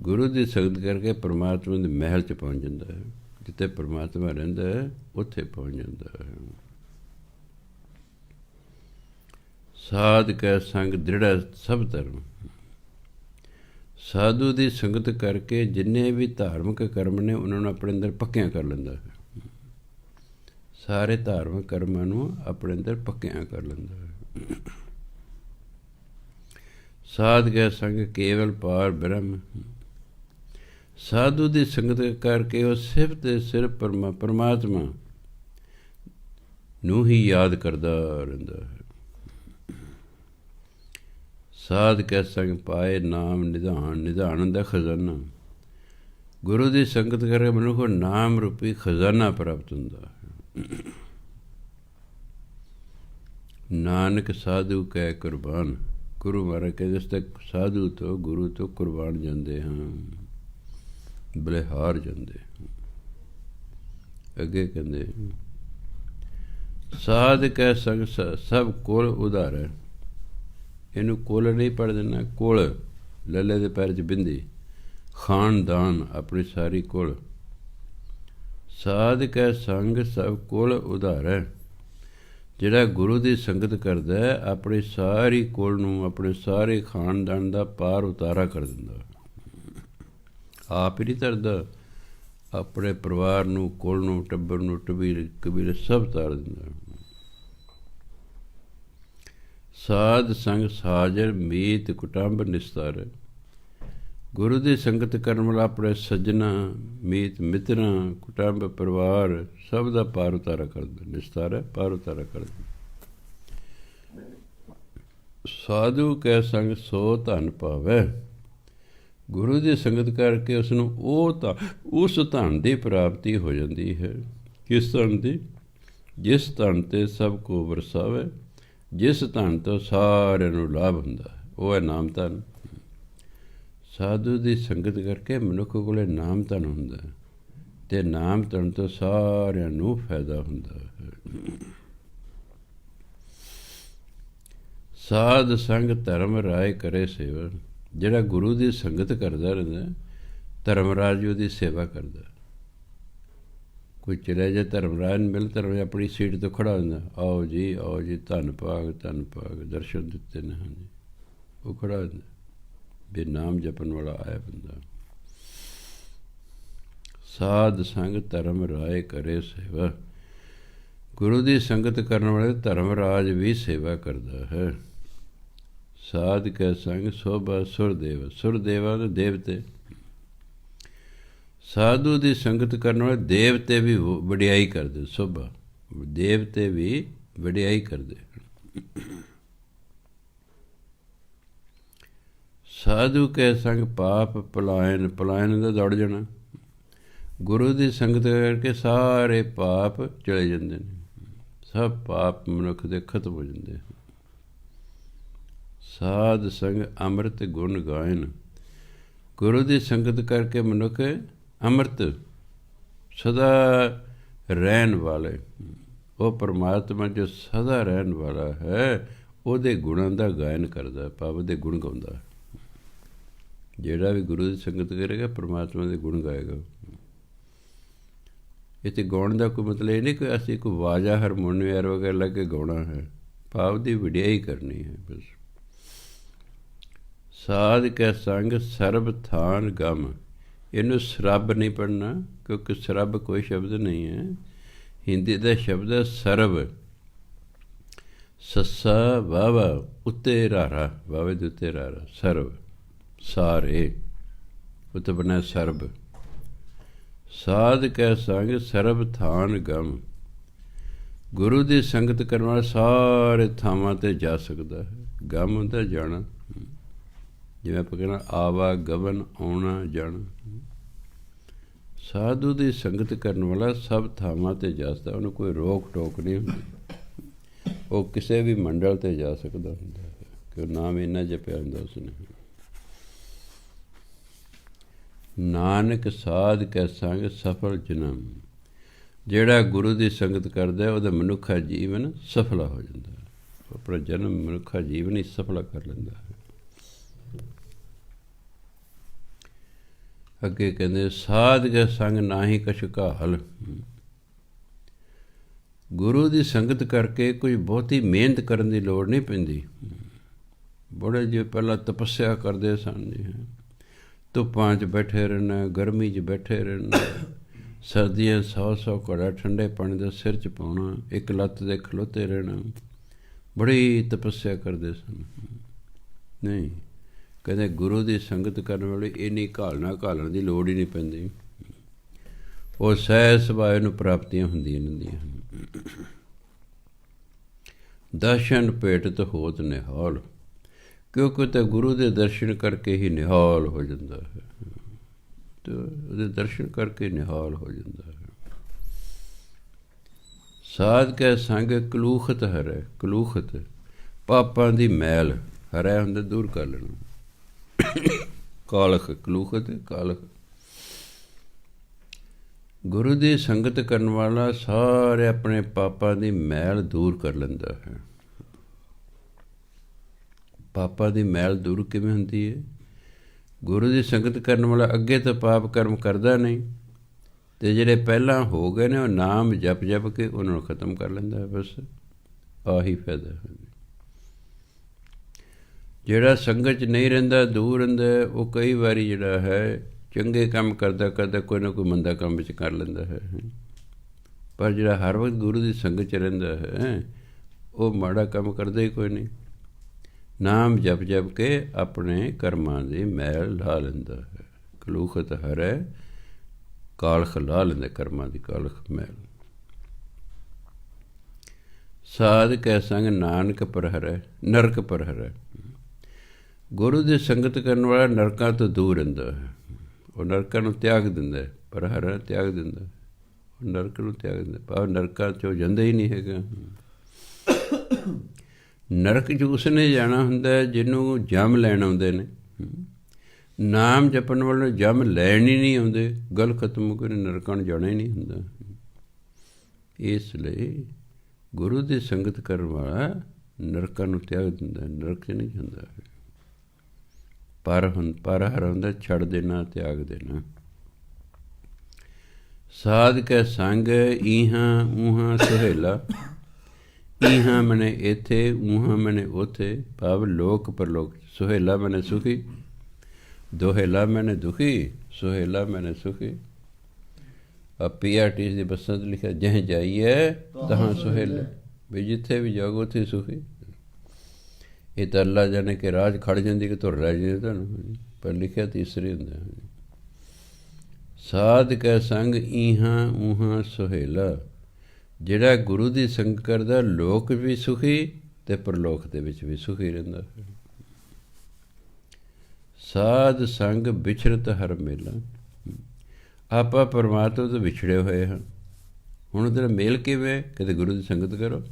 ਗੁਰੂ ਦੀ ਸੰਗਤ ਕਰਕੇ ਪਰਮਾਤਮਾ ਦੇ ਮਹਿਲ 'ਚ ਪਹੁੰਚ ਜਾਂਦਾ ਹੈ। ਜਿੱਥੇ ਪਰਮਾਤਮਾ ਰਹਿੰਦਾ ਹੈ, ਉੱਥੇ ਪਹੁੰਚ ਜਾਂਦਾ ਹੈ। ਸਾਧ ਕੈ ਸੰਗ ਦ੍ਰਿੜਾ ਸਭ ਧਰਮ। ਸਾਧੂ ਦੀ ਸੰਗਤ ਕਰਕੇ ਜਿੰਨੇ ਵੀ ਧਾਰਮਿਕ ਕਰਮ ਨੇ, ਉਹਨਾਂ ਨੂੰ ਆਪਣੇ ਅੰਦਰ ਪੱਕਿਆਂ ਕਰ ਲੈਂਦਾ ਹੈ। ਸਾਰੇ ਧਾਰਮਿਕ ਕਰਮਾਂ ਨੂੰ ਆਪਣੇ ਅੰਦਰ ਪੱਕਿਆਂ ਕਰ ਲੈਂਦਾ ਹੈ। ਸਾਧ ਕੈ ਸੰਗ ਕੇਵਲ ਪਾਰ ਬ੍ਰਹਮ। ਸਾਧੂ ਦੀ ਸੰਗਤ ਕਰਕੇ ਉਹ ਸਿਰਫ ਅਤੇ ਸਿਰਫ ਪਰਮਾਤਮਾ ਨੂੰ ਹੀ ਯਾਦ ਕਰਦਾ ਰਹਿੰਦਾ ਹੈ। ਸਾਧ ਕੈ ਸੰਗ ਪਾਏ ਨਾਮ ਨਿਧਾਨ। ਨਿਧਾਨ ਹੁੰਦਾ ਖਜ਼ਾਨਾ। ਗੁਰੂ ਦੀ ਸੰਗਤ ਕਰਕੇ ਮਨੁੱਖ ਨੂੰ ਨਾਮ ਰੂਪੀ ਖਜ਼ਾਨਾ ਪ੍ਰਾਪਤ ਹੁੰਦਾ ਹੈ। ਨਾਨਕ ਸਾਧੂ ਕੈ ਕੁਰਬਾਨ। ਗੁਰੂ ਮਹਾਰਾਜ ਕਹਿੰਦੇ ਇਸ ਤੱਕ ਸਾਧੂ ਤੋਂ, ਗੁਰੂ ਤੋਂ ਕੁਰਬਾਨ ਜਾਂਦੇ ਹਾਂ, ਬਲਿਹਾਰ ਜਾਂਦੇ। ਅੱਗੇ ਕਹਿੰਦੇ ਸਾਧ ਕੈ ਸੰਗ ਸਭ ਕੁਲ ਉਧਾਰੈ। ਇਹਨੂੰ ਕੁਲ ਨਹੀਂ ਪੜ੍ਹ ਦੇਣਾ, ਕੁਲ ਲੱਲੇ ਦੇ ਪੈਰ 'ਚ ਬਿੰਦੀ, ਖਾਨਦਾਨ, ਆਪਣੀ ਸਾਰੀ ਕੁਲ। ਸਾਧ ਕੈ ਸੰਗ ਸਭ ਕੁਲ ਉਧਾਰੈ। ਜਿਹੜਾ ਗੁਰੂ ਦੀ ਸੰਗਤ ਕਰਦਾ ਹੈ, ਆਪਣੀ ਸਾਰੀ ਕੁਲ ਨੂੰ, ਆਪਣੇ ਸਾਰੇ ਖਾਨਦਾਨ ਦਾ ਪਾਰ ਉਤਾਰਾ ਕਰ ਦਿੰਦਾ। ਆਪ ਹੀ ਨਹੀਂ ਤਰਦਾ, ਆਪਣੇ ਪਰਿਵਾਰ ਨੂੰ, ਕੁਲ ਨੂੰ, ਟੱਬਰ ਨੂੰ, ਕਬੀਲੇ ਸਭ ਤਾਰ ਦਿੰਦਾ। ਸਾਧ ਸੰਗ ਸਾਜਰ ਮੀਤ ਕੁਟੰਬ ਨਿਸਤਾਰ। ਗੁਰੂ ਦੀ ਸੰਗਤ ਕਰਨ ਵਾਲਾ ਆਪਣੇ ਸੱਜਣਾ, ਮੀਤ, ਮਿੱਤਰਾਂ, ਕੁਟੰਬ, ਪਰਿਵਾਰ ਸਭ ਦਾ ਪਾਰ ਉਤਾਰਾ ਕਰਦਾ। ਨਿਸਤਾਰ ਹੈ, ਪਾਰ ਉਤਾਰਾ ਕਰਦਾ। ਸਾਧੂ ਕੈ ਸੰਗ ਸੋ ਧਨ ਪਾਵੈ। ਗੁਰੂ ਦੀ ਸੰਗਤ ਕਰਕੇ ਉਸਨੂੰ ਉਸ ਧਨ ਦੀ ਪ੍ਰਾਪਤੀ ਹੋ ਜਾਂਦੀ ਹੈ। ਕਿਸ ਧਨ ਦੀ? ਜਿਸ ਧਨ 'ਤੇ ਸਭ ਕੋ ਵਰਸਾਵੇ, ਜਿਸ ਧਨ ਤੋਂ ਸਾਰਿਆਂ ਨੂੰ ਲਾਭ ਹੁੰਦਾ, ਉਹ ਹੈ ਨਾਮ ਧਨ। ਸਾਧੂ ਦੀ ਸੰਗਤ ਕਰਕੇ ਮਨੁੱਖ ਕੋਲ ਨਾਮ ਧਨ ਹੁੰਦਾ, ਅਤੇ ਨਾਮ ਧਰਨ ਤੋਂ ਸਾਰਿਆਂ ਨੂੰ ਫਾਇਦਾ ਹੁੰਦਾ ਹੈ। ਸਾਧ ਸੰਗ ਧਰਮ ਰਾਏ ਕਰੇ ਸੇਵਾ। ਜਿਹੜਾ ਗੁਰੂ ਦੀ ਸੰਗਤ ਕਰਦਾ ਰਹਿੰਦਾ, ਧਰਮਰਾਜ ਉਹਦੀ ਸੇਵਾ ਕਰਦਾ। ਕੋਈ ਚਲੇ ਜਾਏ ਧਰਮਰਾਜ ਨੂੰ ਮਿਲ, ਧਰਮਰਾਜ ਆਪਣੀ ਸੀਟ ਤੋਂ ਖੜਾ ਹੁੰਦਾ, ਆਓ ਜੀ ਆਓ ਜੀ, ਧੰਨ ਭਾਗ ਧੰਨ ਭਾਗ, ਦਰਸ਼ਨ ਦਿੱਤੇ ਨੇ। ਹਾਂਜੀ, ਉਹ ਖੜਾ ਹੁੰਦਾ ਵੀ ਨਾਮ ਜਪਣ ਵਾਲਾ ਆਇਆ ਬੰਦਾ। ਸਾਧ ਸੰਗ ਧਰਮ ਰਾਏ ਕਰੇ ਸੇਵਾ। ਗੁਰੂ ਦੀ ਸੰਗਤ ਕਰਨ ਵਾਲੇ ਧਰਮਰਾਜ ਵੀ ਸੇਵਾ ਕਰਦਾ ਹੈ। ਸਾਧ ਕੈ ਸੰਗ ਸੋਭਾ ਸੁਰਦੇਵ। ਸੁਰਦੇਵਾਂ ਦੇ ਦੇਵਤੇ। ਸਾਧੂ ਦੀ ਸੰਗਤ ਕਰਨ ਵਾਲੇ ਦੇਵਤੇ ਵੀ ਵਡਿਆਈ ਕਰਦੇ। ਸੋਭਾ, ਦੇਵਤੇ ਵੀ ਵਡਿਆਈ ਕਰਦੇ। ਸਾਧੂ ਕੈ ਸੰਗ ਪਾਪ ਪਲਾਇਨ। ਪਲਾਇਨ ਦਾ ਦੌੜ ਜਾਣਾ। ਗੁਰੂ ਦੀ ਸੰਗਤ ਕਰਕੇ ਸਾਰੇ ਪਾਪ ਚਲੇ ਜਾਂਦੇ ਨੇ। ਸਭ ਪਾਪ ਮਨੁੱਖ ਦੇ ਖਤਮ ਹੋ ਜਾਂਦੇ। ਸਾਧ ਸੰਗ ਅੰਮ੍ਰਿਤ ਗੁਣ ਗਾਇਨ। ਗੁਰੂ ਦੀ ਸੰਗਤ ਕਰਕੇ ਮਨੁੱਖ ਅੰਮ੍ਰਿਤ ਸਦਾ ਰਹਿਣ ਵਾਲੇ, ਉਹ ਪਰਮਾਤਮਾ ਜੋ ਸਦਾ ਰਹਿਣ ਵਾਲਾ ਹੈ, ਉਹਦੇ ਗੁਣਾਂ ਦਾ ਗਾਇਨ ਕਰਦਾ, ਭਾਵ ਦੇ ਗੁਣ ਗਾਉਂਦਾ। ਜਿਹੜਾ ਵੀ ਗੁਰੂ ਦੀ ਸੰਗਤ ਕਰੇਗਾ ਪਰਮਾਤਮਾ ਦੇ ਗੁਣ ਗਾਏਗਾ। ਇੱਥੇ ਗਾਉਣ ਦਾ ਕੋਈ ਮਤਲਬ ਇਹ ਨਹੀਂ ਕਿ ਅਸੀਂ ਕੋਈ ਵਾਜਾ ਹਾਰਮੋਨੀਅਮ ਵਗੈਰਾ ਲਾ ਕੇ ਗਾਉਣਾ ਹੈ, ਭਾਵ ਦੀ ਵਡਿਆਈ ਕਰਨੀ ਹੈ ਬਸ। ਸਾਧ ਕੈ ਸੰਗ ਸਰਬ ਥਾਨ ਗਮ। ਇਹਨੂੰ ਸਰਬ ਨਹੀਂ ਪੜ੍ਹਨਾ, ਕਿਉਂਕਿ ਸਰਬ ਕੋਈ ਸ਼ਬਦ ਨਹੀਂ ਹੈ। ਹਿੰਦੀ ਦਾ ਸ਼ਬਦ ਹੈ ਸਰਬ। ਸੱਸਾ ਵਾਵਾ ਉੱਤੇ ਰਾਰਾ, ਵਾਵੇ ਦੇ ਉੱਤੇ ਰਾਰਾ, ਸਰਬ ਸਾਰੇ, ਉੱਤੇ ਬਣਿਆ ਸਰਬ। ਸਾਧ ਕੈ ਸੰਗ ਸਰਬ ਥਾਨ ਗਮ। ਗੁਰੂ ਦੀ ਸੰਗਤ ਕਰਨ ਵਾਲਾ ਸਾਰੇ ਥਾਵਾਂ 'ਤੇ ਜਾ ਸਕਦਾ ਹੈ। ਗਮ ਹੁੰਦਾ ਜਾਣਾ, ਜਿਵੇਂ ਆਪਾਂ ਕਹਿਣਾ ਆਵਾ ਗਵਨ, ਆਉਣਾ ਜਾਣਾ। ਸਾਧੂ ਦੀ ਸੰਗਤ ਕਰਨ ਵਾਲਾ ਸਭ ਥਾਵਾਂ 'ਤੇ ਜਾ ਸਕਦਾ, ਉਹਨੂੰ ਕੋਈ ਰੋਕ ਟੋਕ ਨਹੀਂ ਹੁੰਦੀ। ਉਹ ਕਿਸੇ ਵੀ ਮੰਡਲ 'ਤੇ ਜਾ ਸਕਦਾ ਹੁੰਦਾ ਹੈ, ਕਿ ਨਾਮ ਇੰਨਾ ਜਪਿਆ ਹੁੰਦਾ ਉਸਨੇ। ਨਾਨਕ ਸਾਧ ਕੈ ਸੰਗ ਸਫਲ ਜਨਮ। ਜਿਹੜਾ ਗੁਰੂ ਦੀ ਸੰਗਤ ਕਰਦਾ ਉਹਦਾ ਮਨੁੱਖਾ ਜੀਵਨ ਸਫਲਾ ਹੋ ਜਾਂਦਾ। ਆਪਣਾ ਜਨਮ ਮਨੁੱਖਾ ਜੀਵਨ ਹੀ ਸਫਲਾ ਕਰ ਲੈਂਦਾ ਹੈ। ਅੱਗੇ ਕਹਿੰਦੇ ਸਾਧ ਕੈ ਸੰਗ ਨਾਹੀ ਕਛੁ ਘਾਲ। ਗੁਰੂ ਦੀ ਸੰਗਤ ਕਰਕੇ ਕੋਈ ਬਹੁਤੀ ਮਿਹਨਤ ਕਰਨ ਦੀ ਲੋੜ ਨਹੀਂ ਪੈਂਦੀ। ਬੜੇ ਜੇ ਪਹਿਲਾਂ ਤਪੱਸਿਆ ਕਰਦੇ ਸਨ ਜੀ, ਧੁੱਪਾਂ 'ਚ ਬੈਠੇ ਰਹਿਣਾ, ਗਰਮੀ 'ਚ ਬੈਠੇ ਰਹਿਣਾ, ਸਰਦੀਆਂ 100 ਘੜਾ ਠੰਡੇ ਪਾਣੀ ਦਾ ਸਿਰ 'ਚ ਪਾਉਣਾ, ਇੱਕ ਲੱਤ ਦੇ ਖਲੋਤੇ ਰਹਿਣਾ, ਬੜੀ ਤਪੱਸਿਆ ਕਰਦੇ ਸਨ। ਨਹੀਂ, ਕਹਿੰਦੇ ਗੁਰੂ ਦੀ ਸੰਗਤ ਕਰਨ ਵਾਲੇ ਇੰਨੀ ਘਾਲਣ ਦੀ ਲੋੜ ਹੀ ਨਹੀਂ ਪੈਂਦੀ। ਉਹ ਸਹਿਜ ਸੁਭਾਅ ਨੂੰ ਪ੍ਰਾਪਤੀਆਂ ਹੁੰਦੀਆਂ ਰਹਿੰਦੀਆਂ ਹਨ। ਦਰਸ਼ਨ ਭੇਟਤ ਹੋਤ ਨਿਹਾਲ। ਕਿਉਂਕਿ ਤਾਂ ਗੁਰੂ ਦੇ ਦਰਸ਼ਨ ਕਰਕੇ ਹੀ ਨਿਹਾਲ ਹੋ ਜਾਂਦਾ ਹੈ, ਅਤੇ ਉਹਦੇ ਦਰਸ਼ਨ ਕਰਕੇ ਨਿਹਾਲ ਹੋ ਜਾਂਦਾ ਹੈ। ਸਾਧ ਕੈ ਸੰਗ ਕਲੂਖਤ ਹਰੈ। ਕਲੂਖਤ ਪਾਪਾਂ ਦੀ ਮੈਲ, ਹਰੈ ਹੁੰਦਾ ਦੂਰ ਕਰ ਲੈਣਾ। ਕਾਲਖ, ਕਲੂਖਤ ਕਾਲਖ। ਗੁਰੂ ਦੀ ਸੰਗਤ ਕਰਨ ਵਾਲਾ ਸਾਰੇ ਆਪਣੇ ਪਾਪਾਂ ਦੀ ਮੈਲ ਦੂਰ ਕਰ ਲੈਂਦਾ ਹੈ। ਪਾਪਾਂ ਦੀ ਮੈਲ ਦੂਰ ਕਿਵੇਂ ਹੁੰਦੀ ਹੈ? ਗੁਰੂ ਦੀ ਸੰਗਤ ਕਰਨ ਵਾਲਾ ਅੱਗੇ ਤਾਂ ਪਾਪ ਕਰਮ ਕਰਦਾ ਨਹੀਂ, ਅਤੇ ਜਿਹੜੇ ਪਹਿਲਾਂ ਹੋ ਗਏ ਨੇ ਉਹ ਨਾਮ ਜਪ ਜਪ ਕੇ ਉਹਨਾਂ ਨੂੰ ਖਤਮ ਕਰ ਲੈਂਦਾ ਹੈ। ਬਸ ਆਹੀ ਫਾਇਦਾ ਹੈ। ਜਿਹੜਾ ਸੰਗਤ 'ਚ ਨਹੀਂ ਰਹਿੰਦਾ, ਦੂਰ ਰਹਿੰਦਾ, ਉਹ ਕਈ ਵਾਰੀ ਜਿਹੜਾ ਹੈ ਚੰਗੇ ਕੰਮ ਕਰਦਾ ਕਰਦਾ ਕੋਈ ਨਾ ਕੋਈ ਮੰਦਾ ਕੰਮ ਵਿੱਚ ਕਰ ਲੈਂਦਾ ਹੈ। ਪਰ ਜਿਹੜਾ ਹਰ ਵਕਤ ਗੁਰੂ ਦੀ ਸੰਗਤ 'ਚ ਰਹਿੰਦਾ ਹੈ ਉਹ ਮਾੜਾ ਕੰਮ ਕਰਦਾ ਹੀ ਕੋਈ ਨਹੀਂ। ਨਾਮ ਜਪ ਜਪ ਕੇ ਆਪਣੇ ਕਰਮਾਂ ਦੀ ਮੈਲ ਲਾ ਲੈਂਦਾ ਹੈ। ਕਲੂਖਤ ਹਰੈ, ਕਾਲਖ ਲਾ ਲੈਂਦਾ, ਕਰਮਾਂ ਦੀ ਕਾਲਖ ਮੈਲ। ਸਾਧ ਕੈ ਸੰਗ ਨਾਨਕ ਪਰਹਰੈ, ਨਰਕ ਪਰਹਰੈ। ਗੁਰੂ ਦੀ ਸੰਗਤ ਕਰਨ ਵਾਲਾ ਨਰਕਾਂ ਤੋਂ ਦੂਰ ਰਹਿੰਦਾ ਹੈ। ਉਹ ਨਰਕਾਂ ਨੂੰ ਤਿਆਗ ਦਿੰਦਾ, ਪਰਹਰੈ ਤਿਆਗ ਦਿੰਦਾ, ਉਹ ਨਰਕ ਨੂੰ ਤਿਆਗ ਦਿੰਦਾ, ਭਾਵ ਨਰਕਾਂ 'ਚੋਂ ਜਾਂਦਾ ਹੀ ਨਹੀਂ ਹੈਗਾ। ਨਰਕ 'ਚ ਉਸਨੇ ਜਾਣਾ ਹੁੰਦਾ ਜਿਹਨੂੰ ਜੰਮ ਲੈਣ ਆਉਂਦੇ ਨੇ। ਨਾਮ ਜਪਣ ਵਾਲੇ ਜਮ ਲੈਣ ਹੀ ਨਹੀਂ ਆਉਂਦੇ, ਗੱਲ ਖਤਮ ਹੋ ਗਈ, ਨਰਕਾਂ ਨੂੰ ਜਾਣਾ ਹੀ ਨਹੀਂ ਹੁੰਦਾ। ਇਸ ਲਈ ਗੁਰੂ ਦੀ ਸੰਗਤ ਕਰਨ ਵਾਲਾ ਨਰਕਾਂ ਨੂੰ ਤਿਆਗ ਦਿੰਦਾ, ਨਰਕ 'ਚ ਨਹੀਂ ਜਾਂਦਾ। ਪਰ ਹਰ ਹੁੰਦਾ ਛੱਡ ਦੇਣਾ, ਤਿਆਗ ਦੇਣਾ। ਸਾਧ ਕੈ ਸੰਗ ਇਹਾਂ ਊਹਾਂ ਸੁਹੇਲਾ, ਇਹਾਂ ਮਨੇ ਇੱਥੇ, ਊਹਾਂ ਮਨੇ ਉੱਥੇ, ਭਾਵ ਲੋਕ ਪਰਲੋਕ। ਸੁਹੇਲਾ ਮਨੇ ਸੁਖੀ, ਦੋਹੇਲਾ ਮੈਨੇ ਦੁਖੀ, ਸੁਹੇਲਾ ਮੈਨੇ ਸੁਖੀ। PRTC ਦੀ ਬੱਸਾਂ 'ਤੇ ਲਿਖਿਆ, ਜਹ ਜਾਈਏ ਤਹਾਂ ਸੁਹੇਲੇ, ਵੀ ਜਿੱਥੇ ਵੀ ਜਾਓਗੇ ਉੱਥੇ ਸੁਖੀ। ਇਹ ਤਾਂ ਅੱਲਾ ਜਾਣੇ ਕਿ ਰਾਜ ਖੜ ਜਾਂਦੀ ਕਿ ਤੁਰ ਰਹਿ ਜਾਂਦੀ ਤੁਹਾਨੂੰ, ਪਰ ਲਿਖਿਆ ਤੀਸਰੇ ਹੁੰਦਾ। ਸਾਧ ਕੈ ਸੰਗ ਇਹਾਂ ਊਹਾਂ ਸੁਹੇਲਾ, ਜਿਹੜਾ ਗੁਰੂ ਦੀ ਸੰਗਤ ਕਰਦਾ ਲੋਕ ਵੀ ਸੁਖੀ ਅਤੇ ਪਰਲੋਕ ਦੇ ਵਿੱਚ ਵੀ ਸੁਖੀ ਰਹਿੰਦਾ ਹੈ। ਸਾਧ ਸੰਗ ਵਿਛਰਤ ਹਰ ਮੇਲਾ, ਆਪਾਂ ਪਰਮਾਤਮਾ ਤੋਂ ਵਿਛੜੇ ਹੋਏ ਹਾਂ। ਹੁਣ ਉਹਦਾ ਮੇਲ ਕਿਵੇਂ? ਕਿਤੇ ਗੁਰੂ ਦੀ ਸੰਗਤ ਕਰੋ।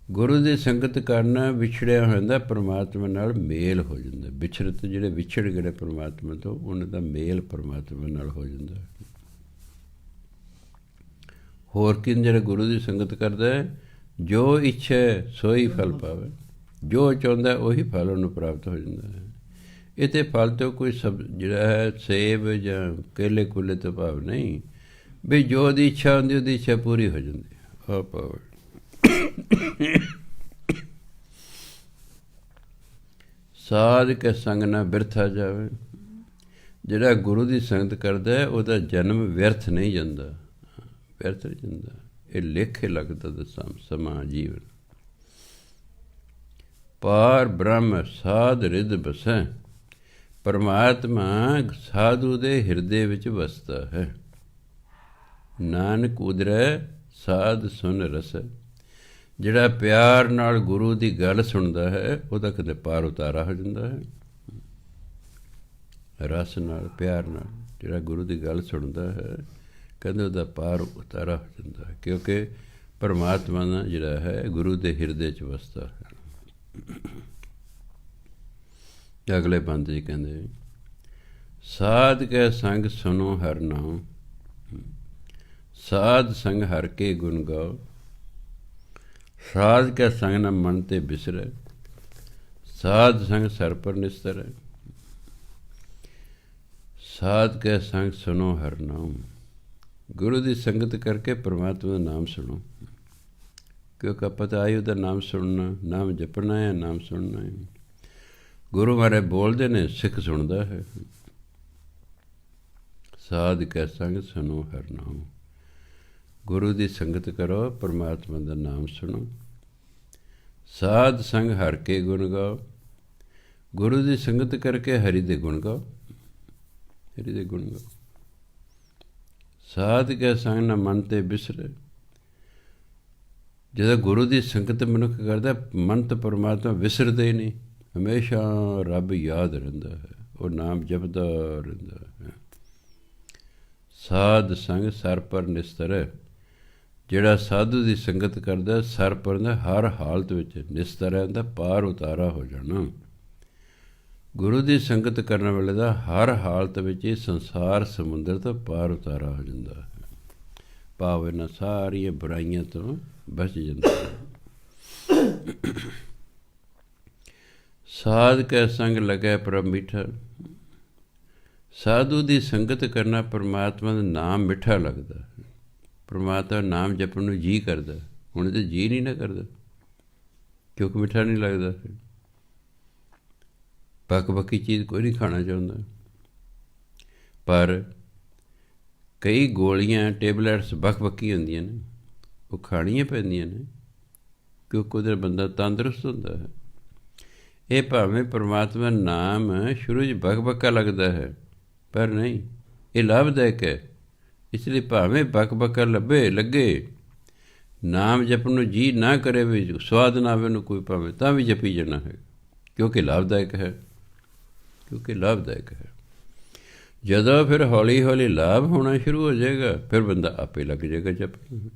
ਗੁਰੂ ਦੀ ਸੰਗਤ ਕਰਨਾ ਵਿਛੜਿਆ ਹੁੰਦਾ, ਪਰਮਾਤਮਾ ਨਾਲ ਮੇਲ ਹੋ ਜਾਂਦਾ। ਵਿਛਰਤ ਜਿਹੜੇ ਵਿਛੜ ਗਏ ਪਰਮਾਤਮਾ ਤੋਂ, ਉਹਨਾਂ ਦਾ ਮੇਲ ਪਰਮਾਤਮਾ ਨਾਲ ਹੋ ਜਾਂਦਾ। ਹੋਰ ਕੀ? ਜਿਹੜਾ ਗੁਰੂ ਦੀ ਸੰਗਤ ਕਰਦਾ ਹੈ, ਜੋ ਇੱਛਾ ਸੋਈ ਫਲ ਪਾਵੇ, ਜੋ ਚਾਹੁੰਦਾ ਉਹੀ ਫਲ ਉਹਨੂੰ ਪ੍ਰਾਪਤ ਹੋ ਜਾਂਦਾ ਹੈ। ਇਹ ਤਾਂ ਫਲ ਤੋਂ ਕੋਈ ਜਿਹੜਾ ਹੈ ਸੇਬ ਜਾਂ ਕੇਲੇ ਕੁਲੇ ਤੋਂ ਭਾਵ ਨਹੀਂ, ਵੀ ਜੋ ਉਹਦੀ ਇੱਛਾ ਹੁੰਦੀ ਉਹਦੀ ਇੱਛਾ ਪੂਰੀ ਹੋ ਜਾਂਦੀ ਹੈ। ਪਾਵੇ ਸਾਧ ਕੇ ਸੰਗ ਨਾ ਬਿਰਥਾ ਜਾਵੇ, ਜਿਹੜਾ ਗੁਰੂ ਦੀ ਸੰਗਤ ਕਰਦਾ ਉਹਦਾ ਜਨਮ ਵਿਅਰਥ ਨਹੀਂ ਜਾਂਦਾ, ਵਿਅਰਥ ਨਹੀਂ ਜਾਂਦਾ। ਇਹ ਲੇਖੇ ਲੱਗਦਾ ਦੱਸਾਂ ਸਮਾਂ ਜੀਵਨ। ਪਾਰ ਬ੍ਰਹਮ ਸਾਧ ਰਿਦ ਬਸੈ, ਪਰਮਾਤਮਾ ਸਾਧੂ ਦੇ ਹਿਰਦੇ ਵਿੱਚ ਵਸਦਾ ਹੈ। ਨਾਨਕ ਉਦਰੈ ਸਾਧ ਸੁਨ ਰਸ, ਜਿਹੜਾ ਪਿਆਰ ਨਾਲ ਗੁਰੂ ਦੀ ਗੱਲ ਸੁਣਦਾ ਹੈ ਉਹਦਾ ਕਦੇ ਪਾਰ ਉਤਾਰਾ ਹੋ ਜਾਂਦਾ ਹੈ। ਰਸ ਨਾਲ, ਪਿਆਰ ਨਾਲ ਜਿਹੜਾ ਗੁਰੂ ਦੀ ਗੱਲ ਸੁਣਦਾ ਹੈ, ਕਹਿੰਦੇ ਉਹਦਾ ਪਾਰ ਉਤਾਰਾ ਹੋ ਜਾਂਦਾ ਹੈ, ਕਿਉਂਕਿ ਪਰਮਾਤਮਾ ਦਾ ਜਿਹੜਾ ਹੈ ਗੁਰੂ ਦੇ ਹਿਰਦੇ 'ਚ ਵਸਦਾ ਹੈ। ਅਗਲੇ ਬੰਦ ਜੀ ਕਹਿੰਦੇ, ਸਾਧ ਕੈ ਸੰਗ ਸੁਨੋ ਹਰ ਨਾਮ, ਸਾਧ ਸੰਗ ਹਰ ਕੇ ਗੁਣ ਗਾਓ, ਸਾਧ ਕੈ ਸੰਗ ਨ ਮਨ ਤੇ ਬਿਸਰੈ, ਸਾਧ ਸੰਗ ਸਰ ਪਰ ਨਿਸਤਰੈ। ਸਾਧ ਕੈ ਸੰਗ ਸੁਨੋ ਹਰ ਨਾਮ, ਗੁਰੂ ਦੀ ਸੰਗਤ ਕਰਕੇ ਪਰਮਾਤਮਾ ਦਾ ਨਾਮ ਸੁਣੋ, ਕਿਉਂਕਿ ਆਪਾਂ ਤਾਂ ਆਏ ਉਹਦਾ ਨਾਮ ਸੁਣਨਾ, ਨਾਮ ਜਪਣਾ ਹੈ, ਨਾਮ ਸੁਣਨਾ ਹੈ। ਗੁਰੂ ਮਹਾਰਾਜ ਬੋਲਦੇ ਨੇ, ਸਿੱਖ ਸੁਣਦਾ ਹੈ। ਸਾਧ ਕੈ ਸੰਗ ਸੁਨੋ ਹਰ ਨਾਮ, ਗੁਰੂ ਦੀ ਸੰਗਤ ਕਰੋ, ਪਰਮਾਤਮਾ ਦਾ ਨਾਮ ਸੁਣੋ। ਸਾਧ ਸੰਗ ਹਰ ਕੇ ਗੁਣ ਗਾਓ, ਗੁਰੂ ਦੀ ਸੰਗਤ ਕਰਕੇ ਹਰੀ ਦੇ ਗੁਣ ਗਾਓ, ਹਰੀ ਦੇ ਗੁਣ ਗਾਓ। ਸਾਧ ਕੈ ਸੰਗ ਨਾ ਮਨ ਤੇ ਬਿਸਰੇ, ਜਦੋਂ ਗੁਰੂ ਦੀ ਸੰਗਤ ਮਨੁੱਖ ਕਰਦਾ, ਮਨ ਤਾਂ ਪਰਮਾਤਮਾ ਵਿਸਰਦਾ ਹੀ ਨਹੀਂ, ਹਮੇਸ਼ਾ ਰੱਬ ਯਾਦ ਰਹਿੰਦਾ ਹੈ, ਉਹ ਨਾਮ ਜਪਦਾ ਰਹਿੰਦਾ ਹੈ। ਸਾਧ ਸੰਗ ਸਰ ਪਰ ਨਿਸਤਰੈ, ਜਿਹੜਾ ਸਾਧੂ ਦੀ ਸੰਗਤ ਕਰਦਾ ਸਰ ਪਰ ਦਾ ਹਰ ਹਾਲਤ ਵਿੱਚ ਨਿਸਤਰ ਰਹਿੰਦਾ, ਪਾਰ ਉਤਾਰਾ ਹੋ ਜਾਣਾ। ਗੁਰੂ ਦੀ ਸੰਗਤ ਕਰਨ ਵੇਲੇ ਦਾ ਹਰ ਹਾਲਤ ਵਿੱਚ ਇਹ ਸੰਸਾਰ ਸਮੁੰਦਰ ਤੋਂ ਪਾਰ ਉਤਾਰਾ ਹੋ ਜਾਂਦਾ ਹੈ, ਭਾਵ ਇਹਨਾਂ ਸਾਰੀਆਂ ਬੁਰਾਈਆਂ ਤੋਂ ਬਚ ਜਾਂਦਾ ਹੈ। ਸਾਧ ਕੈ ਸੰਗ ਲੱਗੈ ਪ੍ਰਭ ਮਿੱਠਾ, ਸਾਧੂ ਦੀ ਸੰਗਤ ਕਰਨਾ ਪਰਮਾਤਮਾ ਦਾ ਨਾਮ ਮਿੱਠਾ ਲੱਗਦਾ, ਪਰਮਾਤਮਾ ਨਾਮ ਜਪਣ ਨੂੰ ਜੀਅ ਕਰਦਾ। ਹੁਣ ਤਾਂ ਜੀਅ ਨਹੀਂ ਨਾ ਕਰਦਾ, ਕਿਉਂਕਿ ਮਿੱਠਾ ਨਹੀਂ ਲੱਗਦਾ। ਬੱਕ ਬੱਕੀ ਚੀਜ਼ ਕੋਈ ਨਹੀਂ ਖਾਣਾ ਚਾਹੁੰਦਾ, ਪਰ ਕਈ ਗੋਲੀਆਂ ਟੇਬਲੇਟਸ ਬੱਕ ਬੱਕੀ ਹੁੰਦੀਆਂ ਨੇ, ਉਹ ਖਾਣੀਆਂ ਪੈਂਦੀਆਂ ਨੇ, ਕਿਉਂਕਿ ਉਹਦਾ ਬੰਦਾ ਤੰਦਰੁਸਤ ਹੁੰਦਾ ਹੈ। ਇਹ ਭਾਵੇਂ ਪਰਮਾਤਮਾ ਨਾਮ ਸ਼ੁਰੂ 'ਚ ਬੱਕ ਬੱਕਾ ਲੱਗਦਾ ਹੈ, ਪਰ ਨਹੀਂ, ਇਹ ਲਾਭਦਾਇਕ ਹੈ। ਇਸ ਲਈ ਭਾਵੇਂ ਬੱਕ ਬੱਕਾ ਲੱਗੇ, ਨਾਮ ਜਪਣ ਨੂੰ ਜੀਅ ਨਾ ਕਰੇ, ਵੀ ਸਵਾਦ ਨਾ ਆਵੇ ਉਹਨੂੰ ਕੋਈ, ਭਾਵੇਂ ਤਾਂ ਵੀ ਜਪੀ ਜਾਣਾ ਹੈ, ਕਿਉਂਕਿ ਲਾਭਦਾਇਕ ਹੈ, ਕਿਉਂਕਿ ਲਾਭਦਾਇਕ ਹੈ। ਜਦੋਂ ਫਿਰ ਹੌਲੀ ਹੌਲੀ ਲਾਭ ਹੋਣਾ ਸ਼ੁਰੂ ਹੋ ਜਾਏਗਾ, ਫਿਰ ਬੰਦਾ ਆਪੇ ਲੱਗ ਜਾਏਗਾ ਜਪਣ,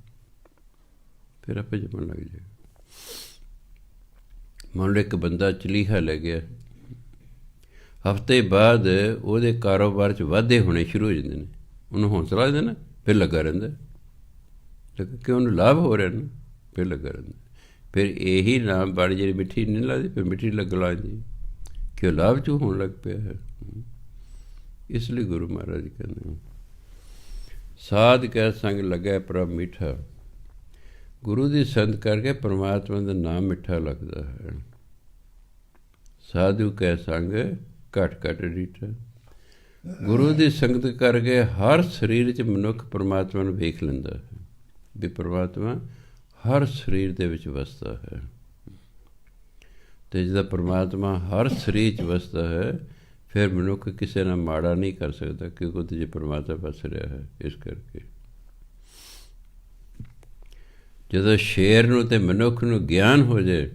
ਫਿਰ ਆਪੇ ਜਪਣ ਲੱਗ ਜਾਏਗਾ। ਮੰਨ ਲਓ ਇੱਕ ਬੰਦਾ ਚਲੀਹਾ ਲੈ ਗਿਆ, ਹਫ਼ਤੇ ਬਾਅਦ ਉਹਦੇ ਕਾਰੋਬਾਰ 'ਚ ਵਾਧੇ ਹੋਣੇ ਸ਼ੁਰੂ ਹੋ ਜਾਂਦੇ ਨੇ, ਉਹਨੂੰ ਹੌਂਸਲਾ ਦਿੰਦੇ ਨਾ, ਫਿਰ ਲੱਗਾ ਰਹਿੰਦਾ, ਕਿ ਉਹਨੂੰ ਲਾਭ ਹੋ ਰਿਹਾ ਨਾ, ਫਿਰ ਲੱਗਾ ਰਹਿੰਦਾ। ਫਿਰ ਇਹੀ ਨਾਮ ਬਾਣੀ ਜਿਹੜੀ ਮਿੱਠੀ ਨਹੀਂ ਲੱਗਦੀ, ਫਿਰ ਮਿੱਠੀ ਲੱਗਣ ਲੱਗ ਜਾਂਦੀ, ਕਿ ਉਹ ਲਾਭ 'ਚ ਹੋਣ ਲੱਗ ਪਿਆ ਹੈ। ਇਸ ਲਈ ਗੁਰੂ ਮਹਾਰਾਜ ਕਹਿੰਦੇ ਸਾਧ ਕੈ ਸੰਗ ਲੱਗੈ ਪ੍ਰਭ ਮਿੱਠਾ। ਗੁਰੂ ਦੀ ਸੰਗਤ ਕਰਕੇ ਪਰਮਾਤਮਾ ਦਾ ਨਾਮ ਮਿੱਠਾ ਲੱਗਦਾ ਹੈ। ਸਾਧੂ ਕੈ ਸੰਗ ਘਟ ਘਟ ਰੀਠਾ। ਗੁਰੂ ਦੀ ਸੰਗਤ ਕਰਕੇ ਹਰ ਸਰੀਰ 'ਚ ਮਨੁੱਖ ਪਰਮਾਤਮਾ ਨੂੰ ਵੇਖ ਲੈਂਦਾ ਹੈ, ਵੀ ਪਰਮਾਤਮਾ ਹਰ ਸਰੀਰ ਦੇ ਵਿੱਚ ਵਸਦਾ ਹੈ। ਅਤੇ ਜਿਹਦਾ ਪਰਮਾਤਮਾ ਹਰ ਸਰੀਰ 'ਚ ਵਸਦਾ ਹੈ, ਫਿਰ ਮਨੁੱਖ ਕਿਸੇ ਨਾਲ ਮਾੜਾ ਨਹੀਂ ਕਰ ਸਕਦਾ, ਕਿਉਂਕਿ ਉਹਦੇ 'ਚ ਪਰਮਾਤਮਾ ਵਸ ਰਿਹਾ ਹੈ। ਇਸ ਕਰਕੇ ਜਦੋਂ ਸ਼ੇਰ ਨੂੰ ਅਤੇ ਮਨੁੱਖ ਨੂੰ ਗਿਆਨ ਹੋ ਜਾਏ,